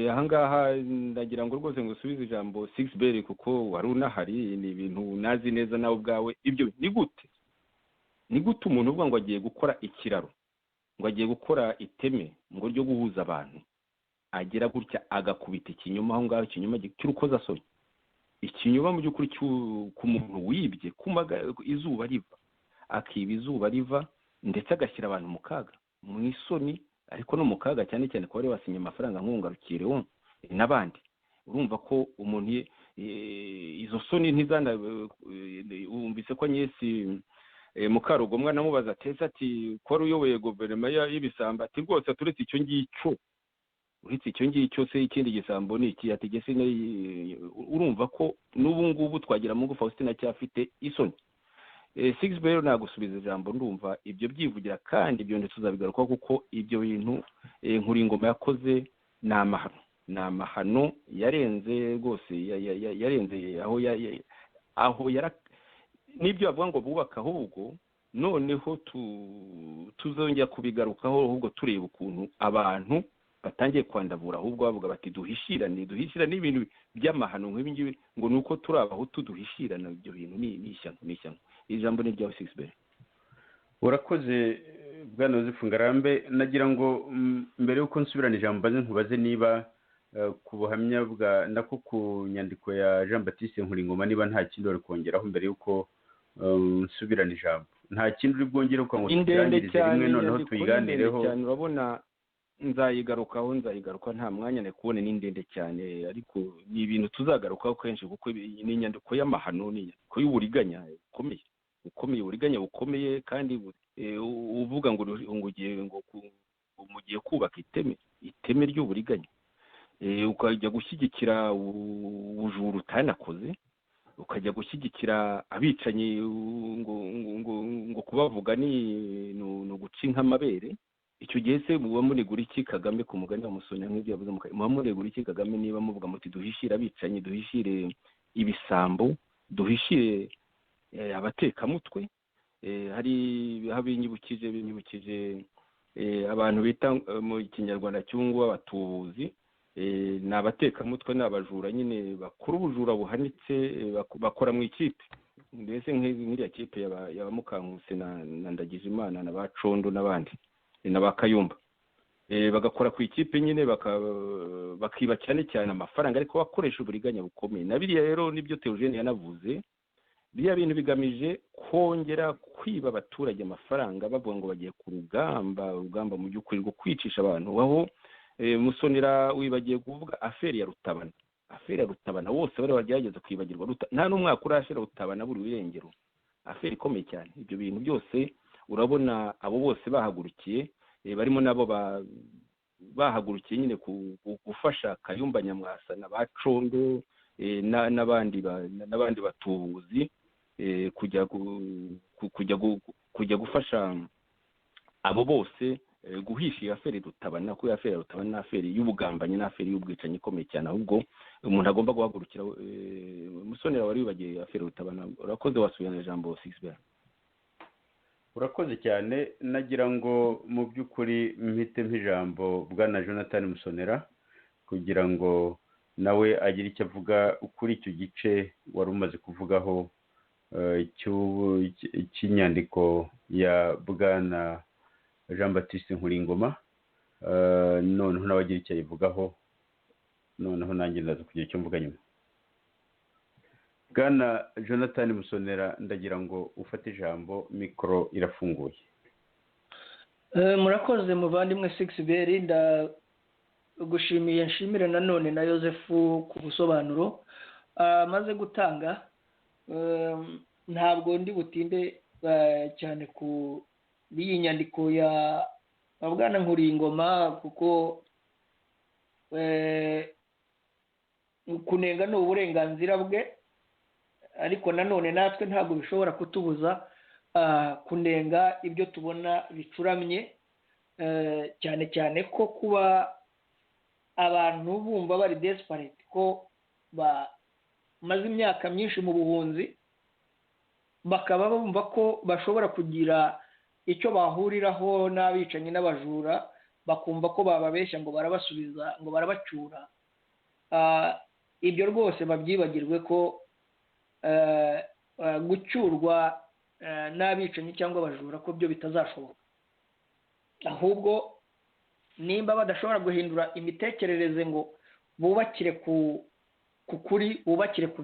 Ahangaha ndagira ngo rwose ngo usubize ijambo Sixbert, kuko wari unahari, ni ibintu nazi neza nawe ubwawe. Ibyo ni gute umuntu uvuga ngo agiye gukora ikiraro, ngo agiye gukora iteme ngo ryo guhuza abantu, agira gutya agakubita ikinyoma aho ngaho, ikinyoma cy'urukozasoni, ikinyoma mu by'ukuri ku muntu wibye izuba riva, akiba izuba riva, ndetse agashyira abantu mu kaga, mu isoni, ariko no mu kaga cyane cyane ko bari basinye amafaranga nk'ungarukire n'abandi. Urumva ko umuntu izo soni ntizana. Wumvise ko Agnes Mukarugomwa namubaza atese ati ko uyoboye guverinoma y'ibisamba, ati rwose turetse icyo ngicyo se ikindi gisambo ni iki? Ati gese urumva ko n'ubu ngubu twagira mungu Faustin cyafite isoni. Sixbert nagusubiza ijambo, ndumva ibyo byivugira, kandi ibyo ndetse tuzabigarukaho, kuko ibyo bintu Nkuringoma yakoze ni amahano yarenze rwose, yarenze aho n'ibyo bavuga ngo bubaka, ahubwo noneho tuzongera kubigarukaho, ahubwo tureba ukuntu abantu batangiye kwandavura, ahubwo bavuga bati duhishirane ibintu by'amahano nk'ibi ngibi, ngo nuko turi abahutu duhishirana. Ibyo bintu ni ishyano. Ijambo ni ryawe Sixbert. Urakoze bwana Yozefu Ngarambe. Nagira ngo mbere yuko nsubirana ijambo nkubaze niba ku buhamya nako ku nyandiko ya Jean Baptiste Nkuringoma, niba nta kindi wari kongeraho mbere yuko nsubirana ijambo. Nta kindi uri bwongere uko ngo tuganirize rimwe noneho tuyiganireho. Urabona nzayigarukaho nta mwanya ne kubone ni ndende cyane, ariko ni ibintu tuzagarukaho kenshi, kuko ni inyandiko y'amahano, ni inyandiko y'uburiganya bukomeye, kandi uvuga ngo mugiye kubaka iteme ry'uburiganya, ukajya gushyigikira ubujura utanakoze, ukajya gushyigikira abicanyi, ngo kubavuga ni uguca inka amabere. Icyo gihe se muba munegura iki Kagame, ku mugani wa Musonya nk'ibyo yavuze muba munegura iki Kagame niba muvuga muti duhishire abicanyi, duhishire ibisambo, duhishire abatekamutwe? Hari binyibukije abantu bita mu kinyarwanda cyungwa abatubuzi, ni abatekamutwe, ni abajura nyine bakora ubujura buhanitse, bakora mu ikipe, mbese nk'iriya kipe ya Mukankusi na Ndagijimana na Bacondo n'abandi na Bakayumba bagakora ku ikipe nyine bakiba cyane cyane amafaranga ariko bakoresha uburiganya bukomeye na biriya rero nibyo Theogene yanavuze biriya bintu bigamije kongera kwiba abaturage amafaranga bavuga ngo bagiye ku urugamba mu by'ukuri rwo kwicisha abantu aho Musonera wibagiye kuvuga aferi ya Rutabana bose bari bagerageza kwibagirwa nta n'umwaka urashira Rutabana buri wirengero aferi ikomeye cyane ibyo bintu byose urabona abo bose bahagurukiye barimo nabo bahagurukiye nyine gufasha Kayumba Nyamwasa na Bacondo n'abandi batubuzi kujya gufasha abo bose guhisha iyi aferi Rutabana ko aferi Rutabana na aferi y'ubugambanyi na aferi y'ubwicanyi ikomeye cyane ahubwo umuntu agomba guhagurukira Musonera wari wibagiye aferi Rutabana urakoze wasubirana ijambo Sixbert. urakoze cyane nagira ngo mu by'ukuri mpite nk'ijambo bwana Jonathan Musonera kugira ngo nawe agire icyo avuga kuri icyo gice wari umaze kuvugaho cy'inyandiko ya bwana Jean Baptiste Nkuringoma noneho nawe agira icyo ayivugaho noneho nanjye ndaza kugira icyo mvuga nyuma. Bwana Jonathan Musonera ndagira ngo ufate ijambo mikoro irafunguye. Murakoze muvandimwe Sixbert ndagushimiye nshimire nanone na Joseph ku busobanuro maze gutanga ntabwo ndi butinde cyane ku iyi nyandiko ya bwana Nkuringoma kuko kunenga ni uburenganzira bwe ariko nanone natwe ntabwo bishobora kutubuza kunenga ibyo tubona bicuramye cyane cyane ko kuba abantu bumva bari desperate ko bamaze imyaka myinshi mu buhunzi bakaba bumva ko bashobora kugira icyo bahuriraho n'abicanyi n'abajura bakumva ko bababeshya ngo barabasubiza ngo barabacyura ibyo rwose babyibagirwe ko gucyurwa n'abicanyi cyangwa abajura ko byo bitazashoboka ahubwo nimba badashobora guhindura imitekerereze ngo bubakire ku kuri bubakire ku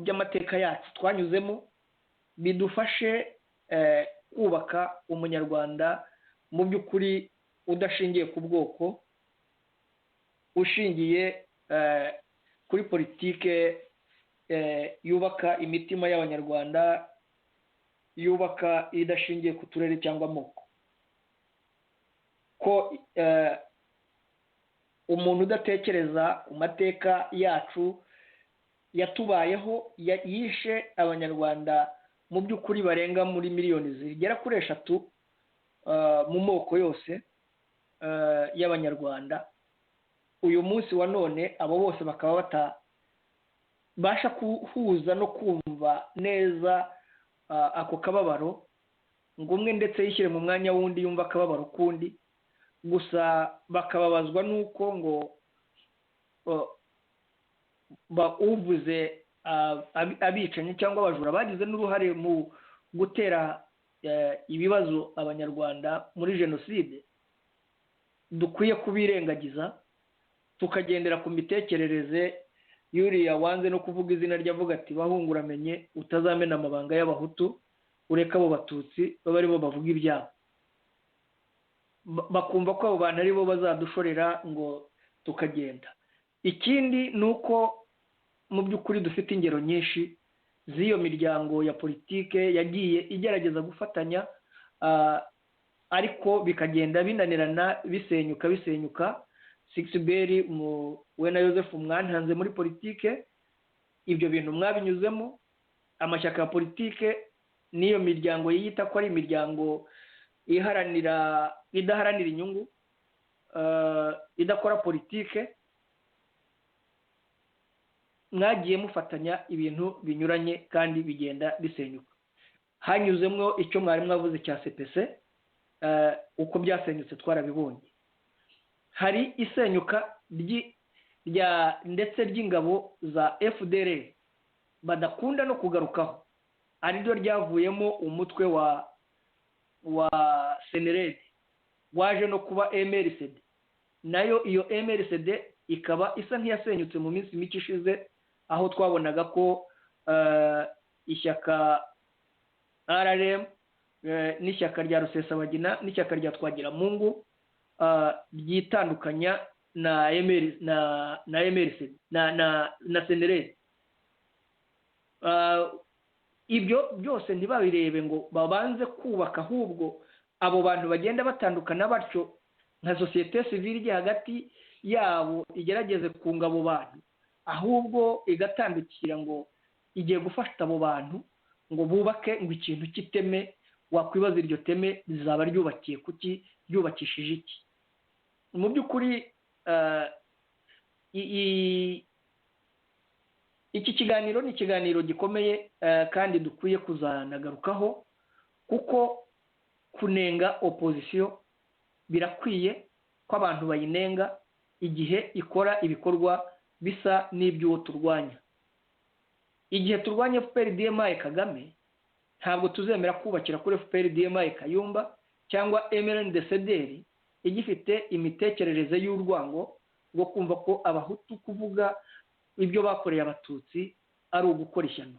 by'amateka yacu twanyuzemo bidufashe kubaka umunyarwanda mu by'ukuri udashingiye ku bwoko ushingiye kuri politike yubaka imitima y'abanyarwanda yubaka idashingiye ku turere cyangwa amoko ko umuntu udatekereza ku mateka yacu yatubayeho yishe abanyarwanda mu by'ukuri barenga muri miliyoni zigera kuri 3 mu moko yose y'abanyarwanda uyu munsi wa none abo bose bakaba batabasha kuhuza no kumva neza ako kababaro ngo umwe ndetse yishyire mu mwanya wundi yumva akababaro kundi gusa bakababazwa nuko ngo uvuze abicanyi cyangwa abajura bagize n'uruhare mu gutera ibibazo abanyarwanda muri jenoside dukwiye kubirengagiza tukagendera ku mitekerereze yuriya wanze no kuvuga izina ryavuga ati bahunguramenye utazamena amabanga y'abahutu ureka abo batutsi baba aribo bavuga ibyabo bakumva ko abo bantu aribo bazadushorera ngo tukagenda ikindi nuko mu by'ukuri dufite ingero nyinshi z'iyo miryango ya politike yagiye igerageza gufatanya ariko bikagenda binanirana bisenyuka Sixbert we na Joseph mwantanze muri politike ibyo bintu mwabinyuzemo amashyaka ya politike n'iyo miryango yiyita ko ari imiryango idaharanira inyungu idakora politike mwagiye mufatanya ibintu binyuranye kandi bigenda bisenyuka hanyuzemo icyo mwari mwavuze cya CPC uko byasenyutse twarabibonye hari isenyuka ndetse ry'ingabo za FDR badakunda no kugarukaho, ariryo ryavuyemo umutwe wa senerede waje no kuba MRCD. Nayo iyo MRCD ikaba isa nk'iyasenyutse mu minsi mike ishize, aho twabonaga ko ishyaka RRM n'ishyaka rya Rusesabagina n'ishyaka rya Twagiramungu ryitandukanya na MRCD na senerede. Ibyo byose ntibabirebe ngo babanze kubaka, ahubwo abo bantu bagenda batandukana batyo nka sosiyete sivile ijya hagati yabo igerageze kunga abo bantu, ahubwo igatandukira ngo igiye gufasha abo bantu ngo bubake ngo ikintu cy'iteme. Wakwibaza iryo teme rizaba ryubakiye kuki, ryubakishije iki? Mu by'ukuri iki kiganiro ni ikiganiro gikomeye kandi dukwiye kuzanagarukaho, kuko kunenga opozisiyo birakwiye ko abantu bayinenga igihe ikora ibikorwa bisa n'iby'uwo turwanya. Igihe turwanya FPR-DMI Kagame, ntabwo tuzemera kubakira kuri FPR-DMI Kayumba cyangwa MRND-CDR igifite imitekerereze y'urwango rwo kumva ko abahutu kuvuga ibyo bakoreye abatutsi ari ugukora ishyano.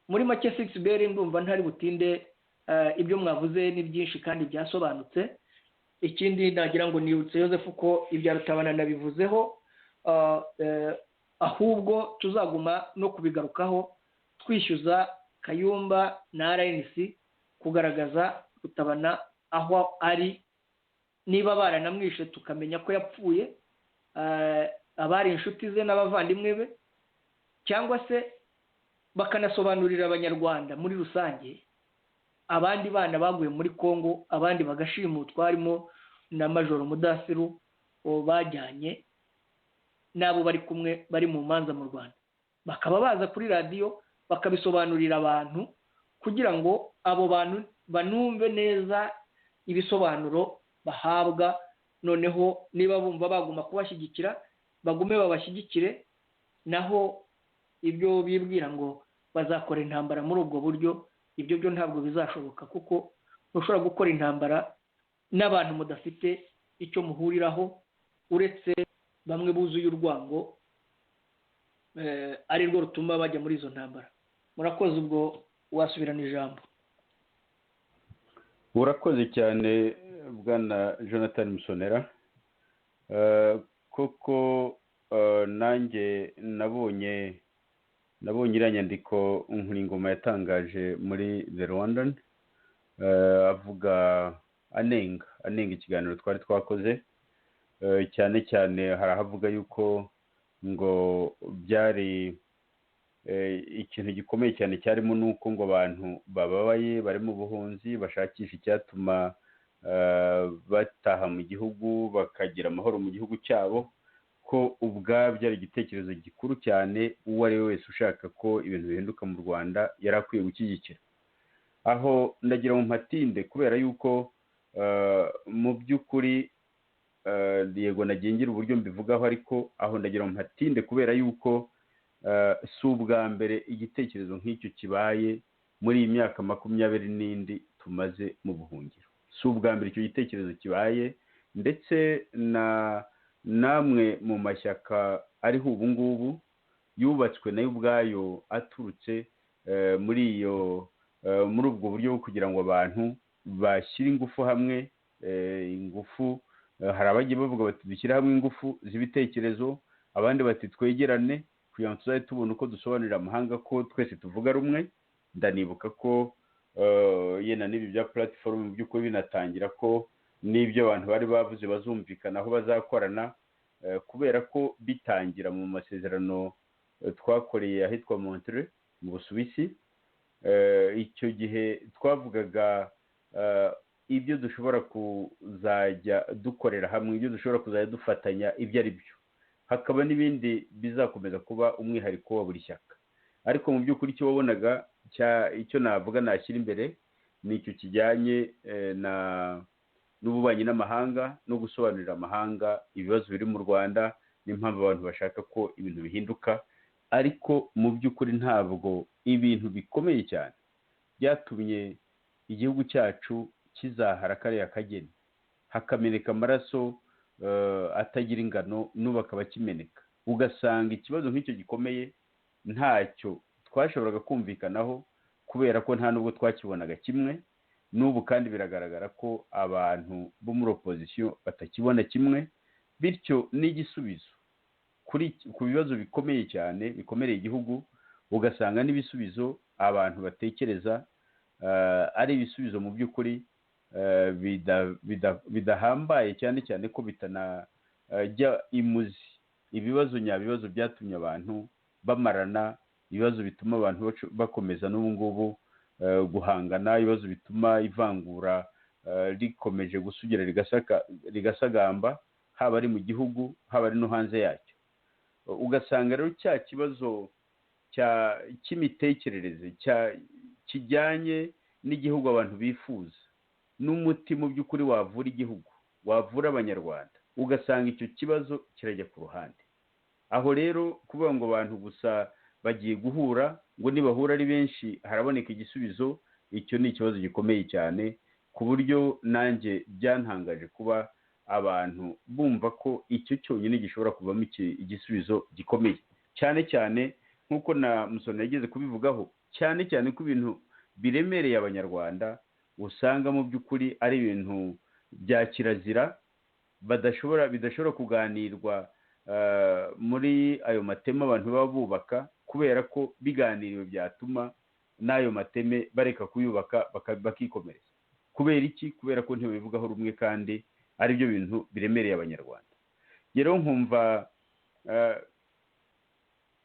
Muri make 6BR ndumva ntari butinde, ibyo mwavuze ni byinshi kandi byasobanutse. Ikindi nagira ngo nibutse Joseph ko ibya Rutabana nabivuzeho, ahubwo tuzaguma no kubigarukaho twishyuza Kayumba na RNC kugaragaza Rutabana aho ari, niba baranamwishe tukamenya ko yapfuye, abari inshuti ze n'abavandimwe be, cyangwa se bakanasobanurira abanyarwanda muri rusange abandi bana baguye muri Kongo, abandi bagashimutwa, harimo na Majoro Mudasiru bajyanye n'abo bari kumwe bari mu manza mu Rwanda, bakaba baza kuri radiyo bakabisobanurira abantu kugira ngo abo bantu banumve neza ibisobanuro bahabwa. Noneho niba bumva baguma kubashyigikira bagume babashyigikire, naho ibyo bibwira ngo bazakora intambara muri ubwo buryo, ibyo byo ntabwo bizashoboka, kuko ntushobora gukora intambara n'abantu mudafite icyo muhuriraho uretse bamwe buzuye urwango, ari rwo rutuma bajya muri izo ntambara. Murakoze, ubwo wasubirana ijambo. urakoze cyane bwana Jonathan Musonera. Koko nanjye nabonye iriya nyandiko Nkuringoma yatangaje muri The Rwandan, avuga anenga ikiganiro twari twakoze, cyane cyane hari ahavuga yuko ngo byari ikintu gikomeye cyane cyarimo nuko ngo abantu bababaye bari mu buhunzi bashakisha icyatuma bataha mu gihugu bakagira amahoro mu gihugu cyabo, ko ubwabyo ari igitekerezo gikuru cyane uwo ari we wese ushaka ko ibintu bihinduka mu Rwanda yari akwiye gushyigikira. Aho ndagira ngo mpatinde kubera yuko mu by'ukuri yego nagiye ngira uburyo mbivugaho, ariko aho ndagira ngo mpatinde kubera yuko si ubwa mbere igitekerezo nk'icyo kibaye muri iyi myaka 20 n'indi tumaze mu buhungiro. Si ubwa mbere icyo gitekerezo kibaye, ndetse namwe mu mashyaka ariho ubu ngubu yubatswe nayo ubwayo aturutse muri ubwo buryo bwo kugira ngo abantu bashyire ingufu hamwe. Ingufu, hari abagiye bavuga bati dushyire hamwe ingufu z'ibitekerezo, abandi bati twegerane kugira ngo tuzajye tubona uko dusobanurira amahanga ko twese tuvuga rumwe. Ndanibuka ko yena n'ibi bya platform mu by'ukuri binatangira ko n'ibyo abantu bari bavuze bazumvikana aho bazakorana, kubera ko bitangira mu masezerano twakoreye ahitwa Montreux mu Busuwisi. Icyo gihe twavugaga ibyo dushobora kuzajya dukorera hamwe, ibyo dushobora kuzajya dufatanya ibyo ari byo, hakaba n'ibindi bizakomeza kuba umwihariko wa buri shyaka. Ariko mu by'ukuri icyo wabonaga icyo navuga nashyira imbere ni icyo kijyanye n'ububanyi n'amahanga no gusobanurira amahanga ibibazo biri mu Rwanda n'impamvu abantu bashaka ko ibintu bihinduka, ariko mu by'ukuri ntabwo ibintu bikomeye cyane byatumye igihugu cyacu kizahara kariya kageni hakameneka amaraso atagira ingano n'ubu akaba kimeneka, ugasanga ikibazo nk'icyo gikomeye ntacyo twashoboraga kumvikanaho kubera ko nta nubwo twakibonaga kimwe. N'ubu kandi biragaragara ko abantu bo muri opozisiyo batakibona kimwe, bityo n'igisubizo ku bibazo bikomeye cyane bikomereye igihugu, ugasanga n'ibisubizo abantu batekereza ari ibisubizo mu by'ukuri bidahambaye, cyane cyane ko bitanajya imuzi ibibazo nyabibazo byatumye abantu bamarana, ibibazo bituma abantu bakomeza n'ubu ngubu guhangana, ibibazo bituma ivangura rikomeje gusugira rigasagamba, haba ari mu gihugu haba ari no hanze yacyo. Ugasanga rero cya kibazo cy'imitekerereze kijyanye n'igihugu abantu bifuza n'umuti mu by'ukuri wavura igihugu, wavura abanyarwanda, ugasanga icyo kibazo kirajya ku ruhande. Aho rero kuvuga ngo abantu gusa bagiye guhura, ngo nibahura ari benshi haraboneka igisubizo, icyo ni ikibazo gikomeye cyane, ku buryo nanjye byantangaje kuba abantu bumva ko icyo cyonyine gishobora kuvamo igisubizo gikomeye, cyane cyane nk'uko na Musoni yageze kubivugaho, cyane cyane ko ibintu biremereye abanyarwanda usanga mu by'ukuri ari ibintu bya kirazira bidashobora kuganirwa muri ayo mateme abantu baba bubaka, kubera ko biganiriwe byatuma n'ayo mateme bareka kuyubaka bakikomereza. Kubera iki? Kubera ko ntibabivugaho rumwe kandi ari byo bintu biremereye abanyarwanda. Rero nkumva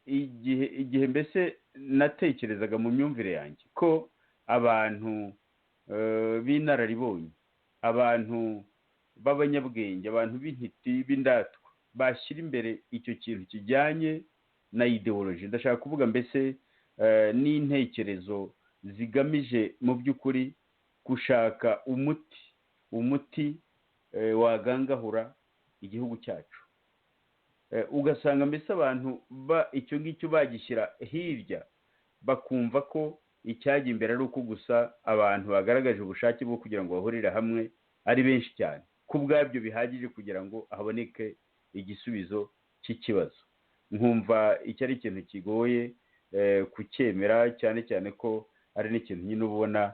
igihe mbese natekerezaga mu myumvire yanjye ko abantu b'inararibonye, abantu b'abanyabwenge, abantu b'intiti b'indatwa bashyira imbere icyo kintu kijyanye na ideoloji, ndashaka kuvuga mbese n'intekerezo zigamije mu by'ukuri gushaka umuti wagangahura igihugu cyacu. Ugasanga mbese abantu icyo ngicyo bagishyira hirya, bakumva ko icyajya imbere ari uko gusa abantu bagaragaje ubushake bwo kugira ngo bahurire hamwe ari benshi cyane, ku bwabyo bihagije kugira ngo haboneke igisubizo cy'ikibazo. Nkumva icyo ari ikintu kigoye kucyemera, cyane cyane ko ari n'ikintu nyine ubona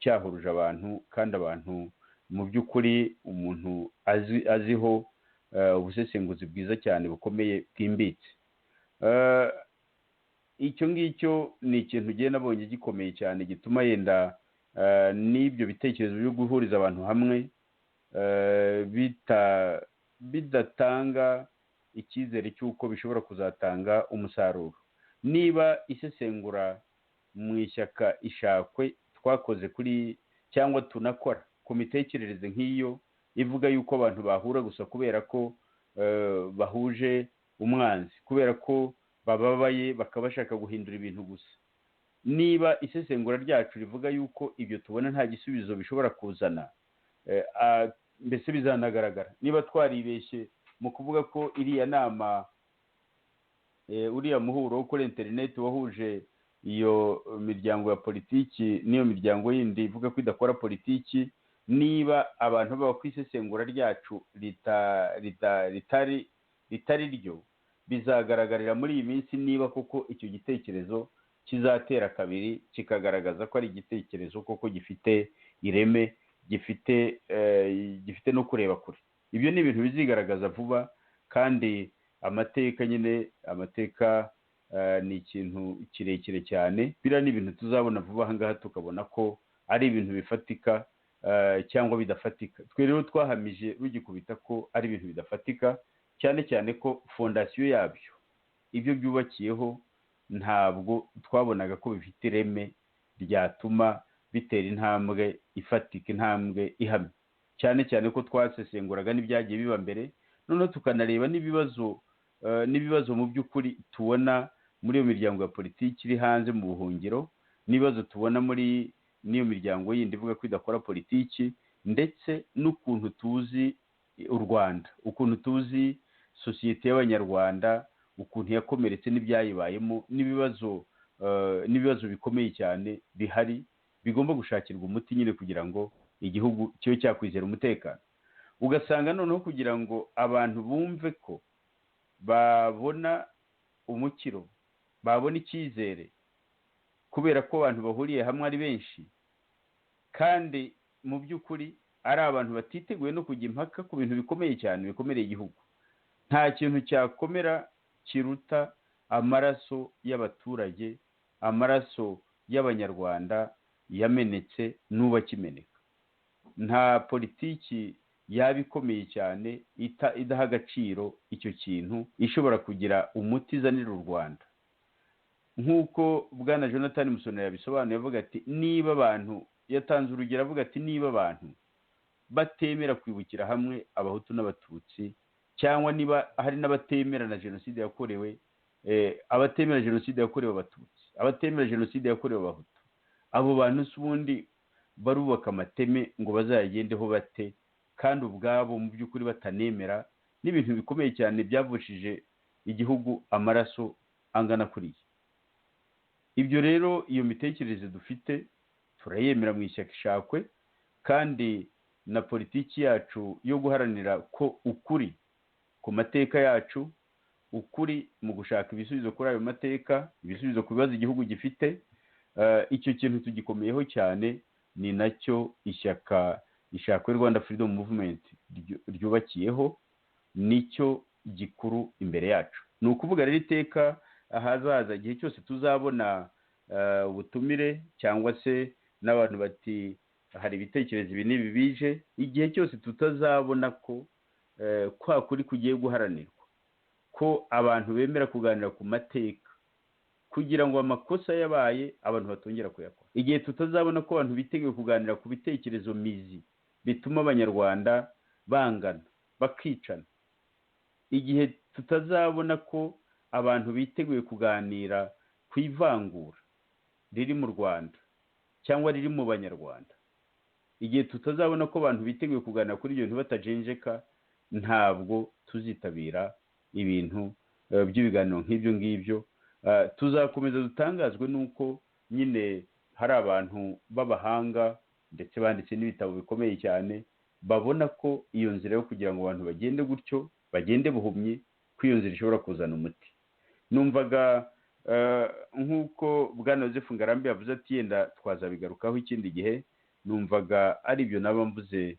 cyahuruje abantu, kandi abantu mu by'ukuri umuntu aziho ubusesenguzi bwiza cyane bukomeye bwimbitse. Icyo ngicyo ni ikintu ugiye nabonye gikomeye cyane, gituma yenda n'ibyo bitekerezo byo guhuriza abantu hamwe bidatanga icyizere cy'uko bishobora kuzatanga umusaruro. Niba isesengura mu ishyaka ishakwe twakoze cyangwa tunakora ku mitekerereze nk'iyo ivuga yuko abantu bahura gusa kubera ko bahuje umwanzi, kubera ko bababaye bakaba bashaka guhindura ibintu gusa, niba isesengura ryacu rivuga yuko ibyo tubona nta gisubizo bishobora kuzana, mbese bizanagaragara niba twaribeshye mu kuvuga ko iriya nama, uriya muhuro wo kuri interineti wahuje iyo miryango ya politiki n'iyo miryango yindi ivuga ko idakora politiki, niba abantu baba ku isesengura ryacu ritari ryo, bizagaragarira muri iyi minsi niba koko icyo gitekerezo kizatera kabiri kikagaragaza ko ari igitekerezo koko gifite ireme, gifite no kureba kure. Ibyo ni ibintu bizigaragaza vuba, kandi amateka ni ikintu kirekire cyane. Biriya ni ibintu tuzabona vuba aha ngaha tukabona ko ari ibintu bifatika cyangwa bidafatika. Twe rero twahamije rugikubita ko ari ibintu bidafatika, cyane cyane ko fondasiyo yabyo, ibyo byubakiyeho, ntabwo twabonaga ko bifite ireme ryatuma bitera intambwe ifatika, intambwe ihamye, cyane cyane ko twasesenguraga n'ibyagiye biba mbere, noneho tukanareba n'ibibazo mu by'ukuri tubona muri iyo miryango ya politiki iri hanze mu buhungiro, n'ibibazo tubona muri n'iyo miryango yindi ivuga ko idakora politiki, ndetse n'ukuntu tuzi u Rwanda, ukuntu tuzi sosiyete y'abanyarwanda, ukuntu yakomeretse n'ibyayibayemo n'ibibazo bikomeye cyane bihari bigomba gushakirwa umuti nyine kugira ngo igihugu kibe cyakwizera umutekano. Ugasanga noneho kugira ngo abantu bumve ko babona umukiro, babona icyizere, kubera ko abantu bahuriye hamwe ari benshi kandi mu by'ukuri ari abantu batiteguye no kujya impaka ku bintu bikomeye cyane bikomereye igihugu. Nta kintu cyakomera kiruta amaraso y'abaturage, amaraso y'abanyarwanda yamenetse n'ubu akimeneka. Nta politiki yaba ikomeye cyane idaha agaciro icyo kintu ishobora kugira umuti izanira u Rwanda. Nk'uko bwana Jonathan Musonera yabisobanuye avuga ati niba abantu, yatanze urugero avuga ati niba abantu batemera kwibukira hamwe abahutu n'abatutsi, cyangwa niba hari n'abatemera na jenoside yakorewe abatemera jenoside yakorewe abatutsi, abatemera jenoside yakorewe abahutu, abo bantu si ubundi barubaka amateme ngo bazayagendeho bate, kandi ubwabo mu by'ukuri batanemera n'ibintu bikomeye cyane byavushije igihugu amaraso angana kuriya. Ibyo rero iyo mitekerereze dufite turayemera mu ishyaka ishakwe, kandi na politiki yacu yo guharanira ko ukuri ku mateka yacu, ukuri mu gushaka ibisubizo kuri ayo mateka, ibisubizo ku bibazo igihugu gifite, icyo kintu tugikomeyeho cyane. Ni nacyo ishyaka ishakwe Rwanda Freedom Movement ryubakiyeho, nicyo gikuru imbere yacu. Ni ukuvuga rero iteka ahazaza igihe cyose tuzabona ubutumire cyangwa se n'abantu bati hari ibitekerezo ibi n'ibi bije, igihe cyose tutazabona ko kwa kuri kugiye guharanirwa, ko abantu bemera kuganira ku mateka kugira ngo amakosa yabaye abantu batongera kuyakora, igihe tutazabona ko abantu biteguye kuganira ku bitekerezo mizi bituma abanyarwanda bangana bakicana, igihe tutazabona ko abantu biteguye kuganira ku ivangura riri mu Rwanda cyangwa riri mu banyarwanda, igihe tutazabona ko abantu biteguye kuganira kuri ibyo bintu batajenjeka, ntabwo tuzitabira ibintu by'ibiganiro nk'ibyo ngibyo. Tuzakomeza dutangazwe n'uko nyine hari abantu b'abahanga ndetse banditse n'ibitabo bikomeye cyane babona ko iyo nzira yo kugira ngo abantu bagende gutyo, bagende buhumyi, ko iyo nzira ishobora kuzana umuti. Numvaga nk'uko bwana Joseph Ngarambe yavuze ati yenda twazabigarukaho ikindi gihe, numvaga ari ibyo naba mvuze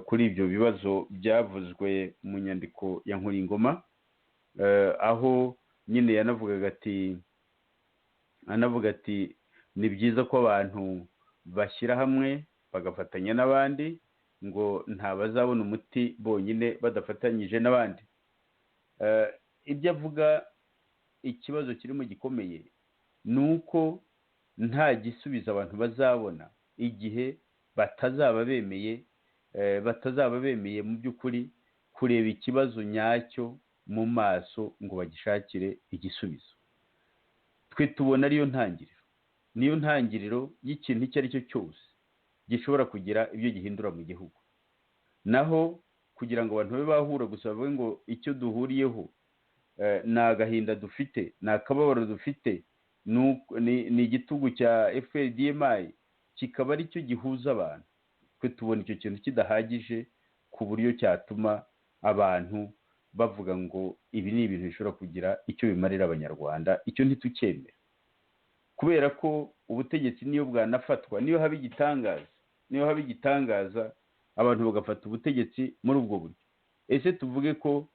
kuri ibyo bibazo byavuzwe mu nyandiko ya Nkuringoma, aho nyine yanavuga ati ni byiza ko abantu bashyira hamwe bagafatanya n'abandi, ngo nta bazabona umuti bonyine badafatanyije n'abandi. Ibyo avuga, ikibazo kirimo gikomeye ni uko nta gisubizo abantu bazabona igihe batazaba bemeye mu by'ukuri kureba ikibazo nyacyo mu maso ngo bagishakire igisubizo. Twe tubona ariyo ntangiriro y'ikintu icyo ari cyo cyose gishobora kugira ibyo gihindura mu gihugu. Naho kugira ngo abantu babe bahura gusa bavuge ngo icyo duhuriyeho ni agahinda dufite, ni akababaro dufite, ni igitugu cya FPR-DMI, kikaba ari cyo gihuza abantu, twe tubona icyo kintu kidahagije ku buryo cyatuma abantu bavuga ngo ibi ni ibintu bishobora kugira icyo bimarira abanyarwanda. Icyo ntitucyemera, kubera ko ubutegetsi niyo bwanafatwa, niyo haba igitangaza abantu bagafata ubutegetsi muri ubwo buryo. Ese tuvuge ko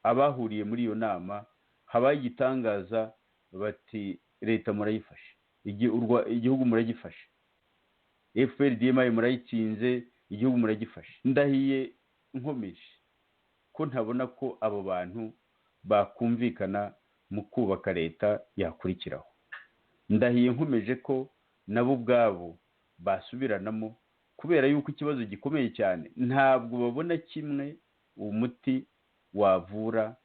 abahuriye muri iyo nama habaye igitangaza bati leta murayifashe, igihugu muragifashe, FPR-DMI murayitsinze, igihugu muragifashe. Ndahiye nkomeje ko ntabona ko abo bantu bakumvikana mu kubaka leta yakurikiraho. Ndahiye nkomeje ko nabo ubwabo basubiranamo, kubera yuko ikibazo gikomeye cyane, ntabwo babona kimwe umuti wavura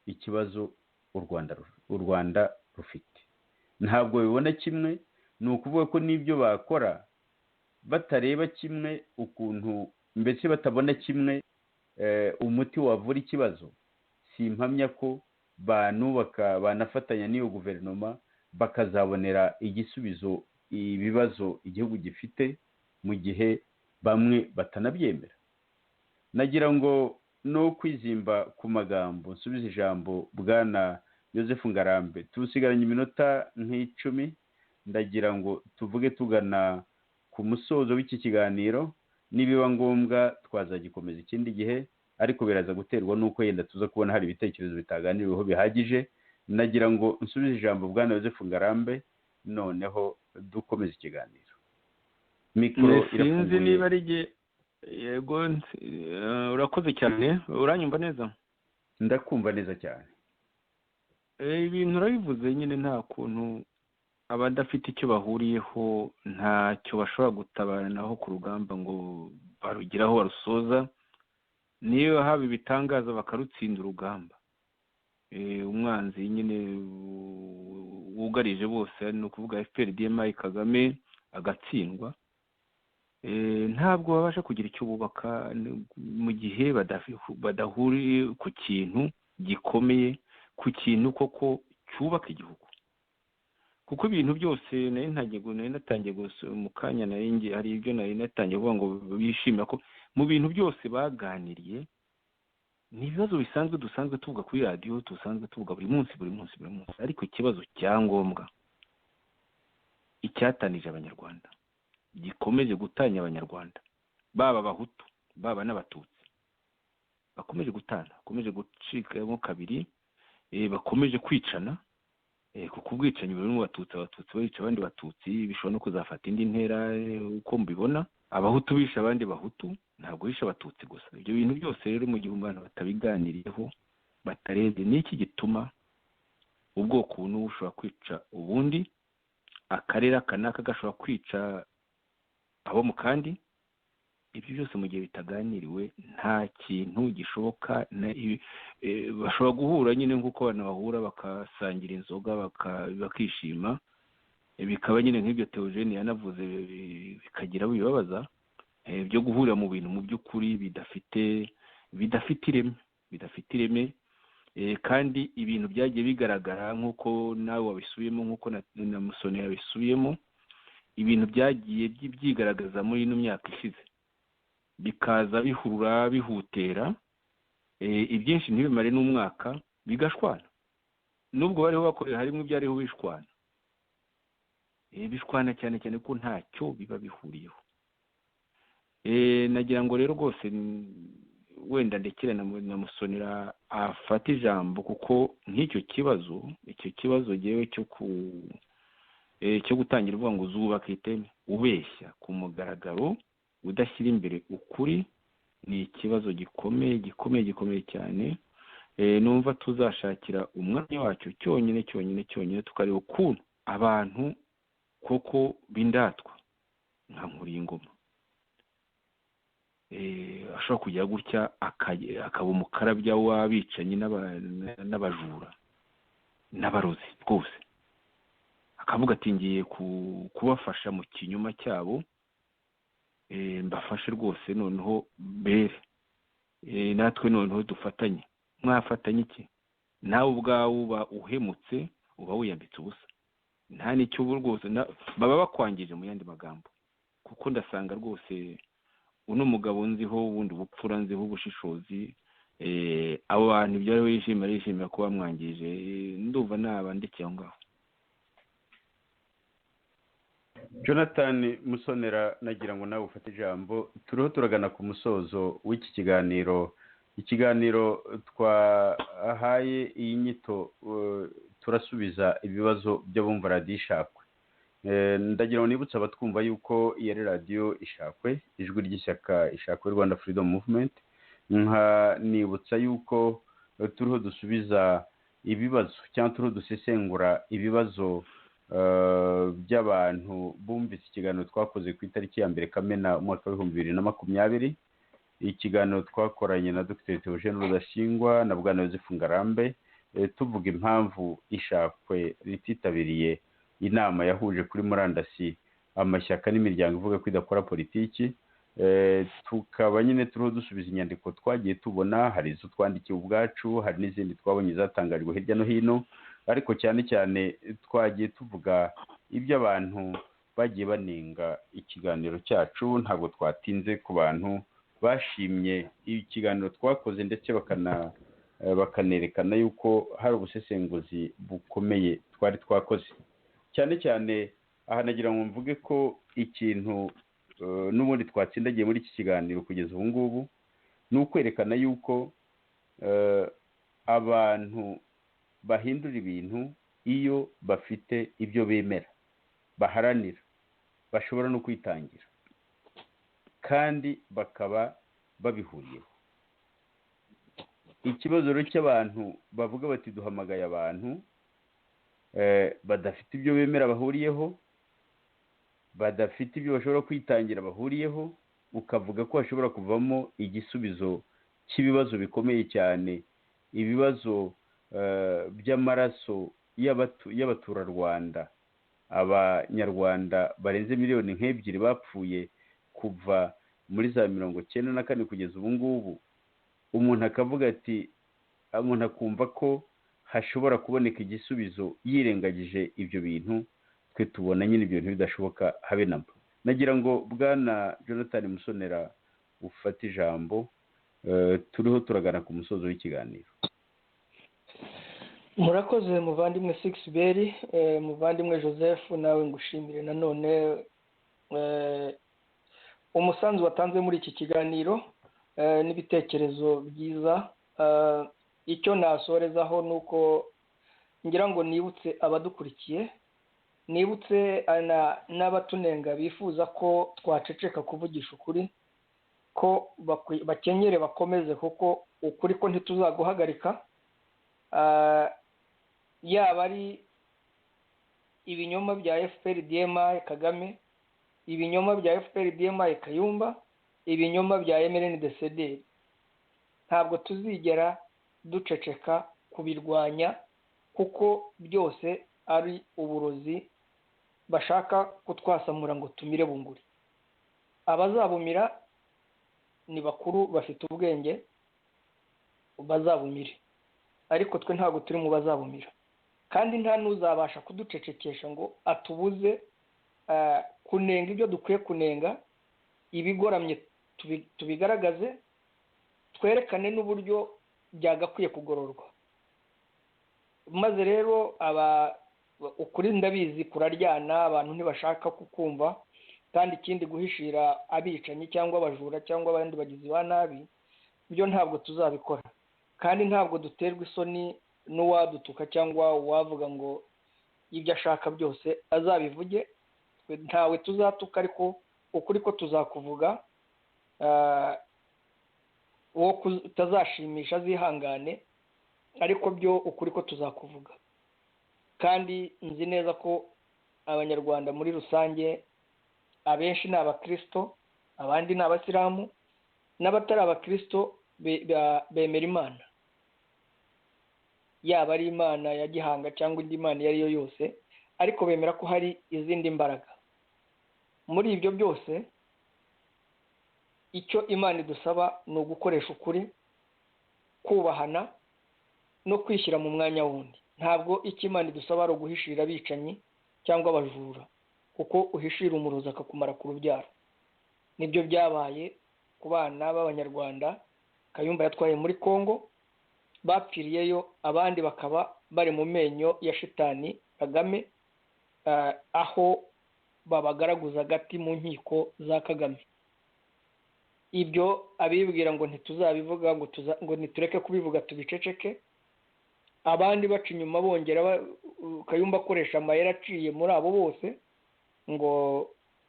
ikibazo u Rwanda rufite, ntabwo bibona kimwe. Ni ukuvuga ko n'ibyo bakora batareba kimwe, ukuntu mbese batabona kimwe umuti wavura ikibazo, simpamya ko banafatanya n'iyo guverinoma bakazabonera igisubizo ibibazo igihugu gifite mu gihe bamwe batanabyemera. Nagira ngo no kwizimba ku magambo nsubiza ijambo bwana Joseph Ngarambe, tusigaranye iminota nk'icumi, ndagira ngo tuvuge tugana ku musozo w'iki kiganiro, nibiba ngombwa twazagikomeza ikindi gihe, ariko biraza guterwa n'uko yenda tuza kubona hari ibitekerezo bitaganiriweho bihagije. Nagira ngo nsubize ijambo bwana Joseph Ngarambe, noneho dukomeza ikiganiro. Mikoro irafunguye. Niba ari igihe yego, urakoze cyane. Uranyumva neza? Ndakumva neza cyane. Ibintu urabivuze nyine, nta kuntu abadafite icyo bahuriyeho ntacyo bashobora gutabaranaho ku rugamba ngo barugiraho barusoza, niyo haba ibitangaza bakarutsinda urugamba. Umwanzi nyine wugarije bose ni ukuvuga FPRDMI Kagame agatsindwa, ntabwo babasha kugira icyo bubaka mu gihe badahuriye ku kintu gikomeye, ku kintu koko cyubaka igihugu. Kuko ibintu byose nari natangiye mu kanya hari ibyo nari natangiye kuvuga ngo bishimira ko mu bintu byose baganiriye ni ibibazo bisanzwe dusanzwe tuvuga kuri radiyo, dusanzwe tuvuga buri munsi, ariko ikibazo cyangombwa icyatanije abanyarwanda, gikomeje gutanya abanyarwanda, baba abahutu baba n'abatutsi, bakomeje gutana, bakomeje gucikamo kabiri, bakomeje kwicana, kuko ubwicanyi buri mu abatutsi bica abandi batutsi bishobora no kuzafata indi ntera uko mbibona. Abahutu bisha abandi bahutu, ntabwo bisha abatutsi gusa. Ibyo bintu byose rero mu gihe abantu batabiganiriyeho, batarebye, n'iki gituma ubwoko buno bushobora kwica ubundi, akarere kanaka gashobora kwica abo mu kandi. Ibyo byose mu gihe bitaganiriwe nta kintu gishoboka. Bashobora guhura nyine nk'uko abantu bahura bakasangira inzoga bakishima, bikaba nyine nk'ibyo Theogene yanavuze, bikagira bibabaza, byo guhurira mu bintu mu by'ukuri bidafite ireme, kandi ibintu byagiye bigaragara nk'uko nawe wabisubiyemo, nk'uko na Musoni yabisubiyemo, ibintu byagiye byigaragaza muri ino myaka ishize, bikaza bihurura bihutera, ibyinshi ntibimare n'umwaka bigashwana. Nubwo bariho bakorera harimo ibyariho bishwana cyane cyane ko ntacyo biba bihuriyeho. Nagira ngo rero rwose wenda ndekere na Musonera afata ijambo, kuko nk'icyo kibazo yewe cyo gutangira uvuga ngo zubaka iteme, ubeshya ku mugaragaro, udashyira imbere ukuri, ni ikibazo gikomeye cyane. Numva tuzashakira umwanya wacyo cyonyine tukareba ukuntu abantu koko bindatwa nka Nkuriyingoma ashobora kujya gutya akaba umukarabya w'abicanyi n'abajura n'abarozi rwose, akavuga ati ngiye kubafasha mu kinyoma cyabo, mbafashe rwose, noneho bere, natwe noneho dufatanye. Mwafatanye iki? Nawe ubwawe uba uhemutse, uba wiyambitse ubusa, nta n'icyo ubu rwose baba bakwangije mu yandi magambo. Kuko ndasanga rwose uno mugabo nziho ubundi bupfura, nziho ubushishozi, abo bantu ibyo ariho yishimira kuba bamwangije, ndumva nabandikira aho ngaho. Jonathan Musonera, nagira ngo nawe ufate ijambo. Turiho turagana ku musozo w'iki ikiganiro twahaye iyi nyito, turasubiza ibibazo by'abumva radiyo Ishakwe. Ndagira ngo nibutse abatwumva yuko iyi ari radiyo Ishakwe, ijwi ry'ishyaka Ishakwe Rwanda Freedom Movement. Nibutsa yuko turiho dusubiza ibibazo cyangwa turiho dusesengura ibibazo by'abantu bumvise ikiganiro twakoze ku itariki ya 2 Kamena umwaka wa 2020. Ikiganiro twakoranye na Dr. Theogene Rudasingwa na bwana Joseph Ngarambe, tuvuga impamvu Ishakwe rititabiriye inama yahuje kuri murandasi amashyaka n'imiryango ivuga ko idakora politiki. tukaba nyine turiho dusubiza inyandiko twagiye tubona, hari izo twandikiye ubwacu, hari n'izindi twabonye zatangarijwe hirya no hino, ariko cyane cyane twagiye tuvuga ibyo abantu bagiye banenga ikiganiro cyacu. Ntabwo twatinze ku bantu bashimye ikiganiro twakoze ndetse bakanerekana yuko hari ubusesenguzi bukomeye twari twakoze. Cyane cyane aha nagira ngo mvuge ko ikintu n'ubundi twatsindagiye muri iki kiganiro kugeza ubu ngubu ni ukwerekana yuko abantu bahindura ibintu iyo bafite ibyo bemera baharanira, bashobora no kwitangira kandi bakaba babihuriyeho. Ikibazo rero cy'abantu bavuga bati duhamagaye abantu badafite ibyo bemera bahuriyeho, badafite ibyo bashobora kwitangira bahuriyeho, ukavuga ko hashobora kuvamo igisubizo cy'ibibazo bikomeye cyane, ibibazo by'amaraso y'abaturarwanda, abanyarwanda barenze miliyoni nk'ebyiri bapfuye kuva muri za 1994 kugeza ubu ngubu. Umuntu akavuga ati, umuntu akumva ko hashobora kuboneka igisubizo yirengagije ibyo bintu, twe tubona nyine ibyo bintu bidashoboka habe namba. Nagira ngo bwana Jonathan Musonera ufate ijambo, turiho turagana ku musozo w'ikiganiro. Murakoze muvandimwe Sixbert, muvandimwe Joseph, nawe ngushimire nanone umusanzu watanze muri iki kiganiro n'ibitekerezo byiza. Icyo nasorezaho ni uko ngira ngo nibutse abadukurikiye, nibutse n'abatunenga bifuza ko twaceceka kuvugisha ukuri, ko bakenyere bakomeze, kuko ukuri ko ntituzaguhagarika. Yaba ari ibinyoma bya FPR-DMI Kagame, ibinyoma bya FPR-DMI Kayumba, ibinyoma bya MRND-CDR, ntabwo tuzigera duceceka kubirwanya, kuko byose ari uburozi bashaka kutwasamura ngo tumire bunguri. Abazabumira ni bakuru, bafite ubwenge, bazabumire, ariko twe ntabwo turi mu bazabumira. Kandi nta n'uzabasha kuducecekesha ngo atubuze kunenga ibyo dukwiye kunenga, ibigoramye tubigaragaze, twerekane n'uburyo byagakwiye kugororwa. Maze rero ukuri ndabizi kuraryana, abantu ntibashaka kukumva, kandi ikindi guhishira abicanyi cyangwa abajura cyangwa abandi bagizi ba nabi, byo ntabwo tuzabikora. Kandi ntabwo duterwa isoni n'uwadutuka cyangwa uwavuga ngo ibyo ashaka byose azabivuge. Ntawe tuzatuka, ariko ukuri ko tuzakuvuga. Uwo kutazashimisha azihangane, ariko byo ukuri ko tuzakuvuga. Kandi nzi neza ko abanyarwanda muri rusange abenshi ni abakristo, abandi ni abasilamu, n'abatari abakristo bemera Imana, yaba ari Imana ya gihanga cyangwa indi Imana iyo ari yo yose, ariko bemera ko hari izindi mbaraga. Muri ibyo byose icyo Imana idusaba ni ugukoresha ukuri, kubahana no kwishyira mu mwanya wundi. Ntabwo icyo Imana idusaba ari uguhishira abicanyi cyangwa abajura, kuko uhishira umurozi akakumara ku rubyaro. Nibyo byabaye ku bana b'abanyarwanda Kayumba yatwaye muri Kongo, bapfiriyeyo, abandi bakaba bari mu menyo ya shitani Kagame, aho babagaraguza agati mu nkiko za Kagame. Ibyo abibwira ngo ntituzabivuga, ngo nitureke kubivuga tubiceceke, abandi baca inyuma bongera Kayumba akoresha amayeri aciye muri abo bose ngo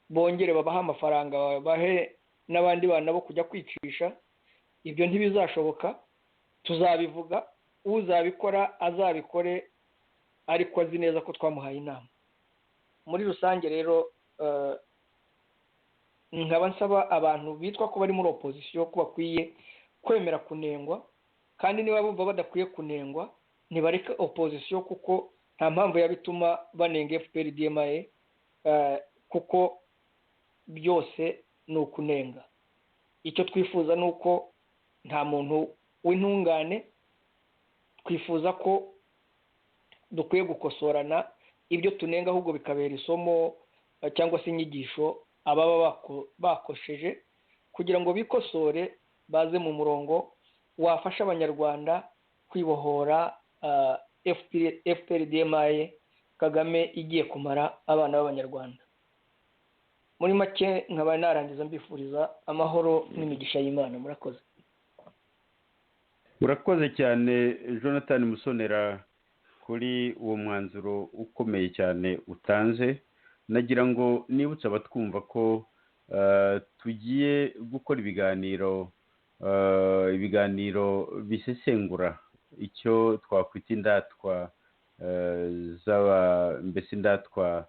bongere babahe amafaranga, babahe n'abandi bana bo kujya kwicisha. Ibyo ntibizashoboka. Tuzabivuga, uzabikora azabikore, ariko azi neza ko twamuhaye inama. Muri rusange rero nkaba nsaba abantu bitwa ko bari muri opposition ko bakwiye kwemera kunengwa, kandi niba bumva badakwiye kunengwa ntibareke opposition, kuko nta mpamvu yabituma banenga FPR-DMI, kuko byose ni ukunenga. icyo twifuza ni uko nta muntu w'intungane, twifuza ko dukwiye gukosorana ibyo tunenga ahubwo bikabera isomo cyangwa se inyigisho ababa bakosheje, kugira ngo bikosore baze mu murongo wafasha abanyarwanda kwibohora FPRDMI Kagame igiye kumara abana b'abanyarwanda. Muri make nkaba narangiza mbifuriza amahoro n'imigisha y'Imana. Murakoze. urakoze cyane Jonathan Musonera kuri uwo mwanzuro ukomeye cyane utanze. Nagira ngo nibutse abatwumva ko tugiye gukora ibiganiro bisesengura icyo twakwita indatwa mbese indatwa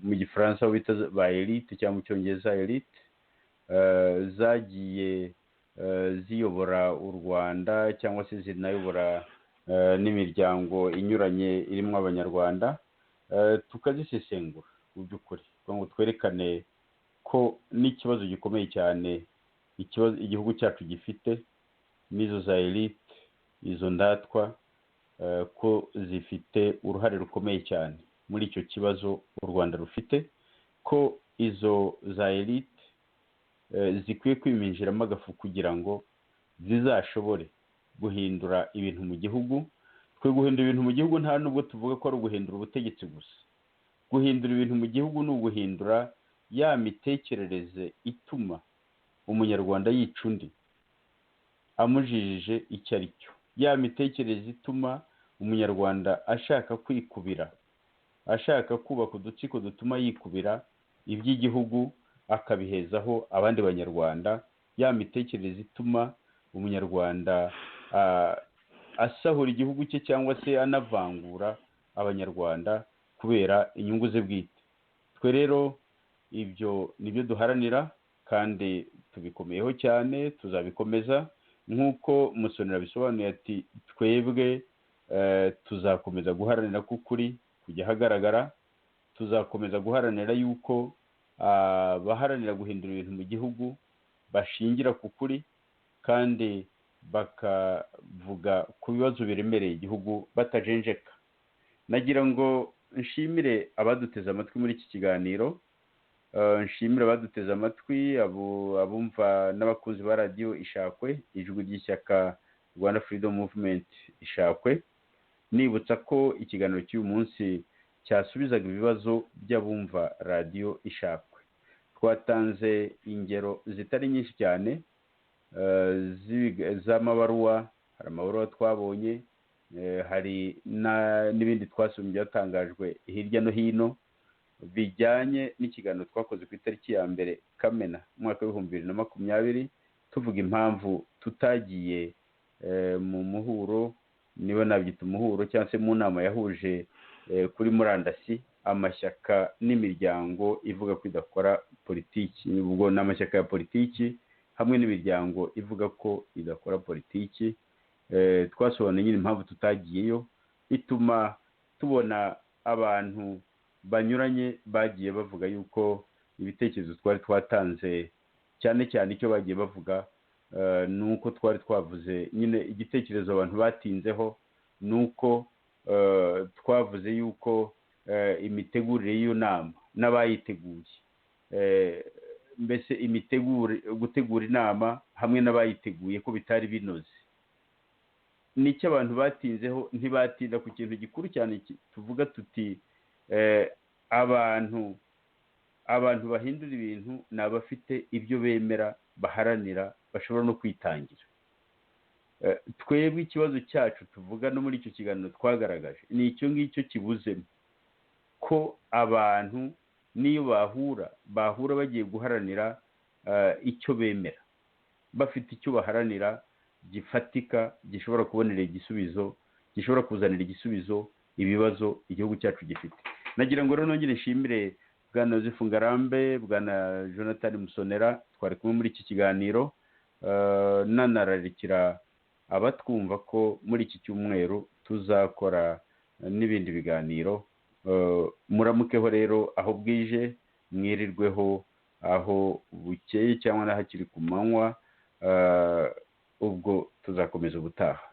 mu gifaransa bita ba elite cyangwa mu cyongereza elite zagiye ziyobora u Rwanda cyangwa se zinayobora n'imiryango inyuranye irimo abanyarwanda, tukazisesengura mu by'ukuri kugira ngo twerekane ko n'ikibazo gikomeye cyane igihugu cyacu gifite n'izo za elite, izo ndatwa, ko zifite uruhare rukomeye cyane muri icyo kibazo u Rwanda rufite, ko izo za elite zikwiye kwiminjiramo agafu kugira ngo zizashobore guhindura ibintu mu gihugu. Twe guhindura ibintu mu gihugu nta nubwo tuvuga ko ari uguhindura ubutegetsi gusa. Guhindura ibintu mu gihugu ni uguhindura ya mitekerereze ituma umunyarwanda yica undi amujijije icyo ari cyo, ya mitekerereze ituma umunyarwanda ashaka kwikubira, ashaka kubaka udutsiko dutuma yikubira iby'igihugu akabihezaho abandi banyarwanda, ya mitekerereze ituma umunyarwanda asahura igihugu cye cyangwa se anavangura abanyarwanda kubera inyungu ze bwite. Twe rero ibyo nibyo duharanira kandi tubikomeyeho cyane, tuzabikomeza nk'uko Musonera bisobanuye ati twebwe tuzakomeza guharanira ko ukuri kujya ahagaragara, tuzakomeza guharanira yuko abaharanira guhindura ibintu mu gihugu bashingira ku kuri kandi bakavuga ku bibazo biremereye igihugu batajenjeka. Nagira ngo nshimire abaduteze amatwi muri iki kiganiro, nshimire abaduteze amatwi abumva n'abakunzi ba radiyo Ishakwe, ijwi ry'ishyaka Rwanda Freedom Movement Ishakwe. Nibutsa ko ikiganiro cy'uyu munsi cyasubizaga ibibazo by'abumva radiyo Ishakwe. Twatanze ingero zitari nyinshi cyane z'amabaruwa, hari amabaruwa twabonye, hari n'ibindi twasomye byatangajwe hirya no hino bijyanye n'ikiganiro twakoze ku itariki ya 1 Kamena umwaka w'ibihumbi 2020, tuvuga impamvu tutagiye mu muhuro, niba nabyita umuhuro cyangwa se mu nama yahuje kuri murandasi amashyaka n'imiryango ivuga ko idakora politiki. Ubwo ni amashyaka ya politiki hamwe n'imiryango ivuga ko idakora politiki. Twasobanuye nyine impamvu tutagiyeyo, ituma tubona abantu banyuranye bagiye bavuga yuko ibitekerezo twari twatanze, cyane cyane icyo bagiye bavuga ni uko twari twavuze nyine igitekerezo abantu batinzeho, ni uko twavuze yuko imitegurire y'iyo nama n'abayiteguye, mbese gutegura inama hamwe n'abayiteguye ko bitari binoze. Nicyo abantu batinzeho, ntibatinda ku kintu gikuru cyane tuvuga tuti abantu bahindura ibintu ni abafite ibyo bemera baharanira bashobora no kwitangira. Twebwe ikibazo cyacu tuvuga no muri icyo kiganiro twagaragaje ni icyo ngicyo kibuzemo, ko abantu niyo bahura bagiye guharanira icyo bemera, bafite icyo baharanira gifatika, gishobora kubonera igisubizo, gishobora kuzanira igisubizo ibibazo igihugu cyacu gifite. Nagira ngo rero nongere nshimire Bwana Joseph Ngarambe, Bwana Jonathan Musonera, twari kumwe muri iki kiganiro, nanararikira abatwumva ko muri iki cyumweru tuzakora n'ibindi biganiro. Muramukeho rero aho bwije, mwirirweho aho bukeye cyangwa n'ahakiri ku manywa ubwo tuzakomeza ubutaha.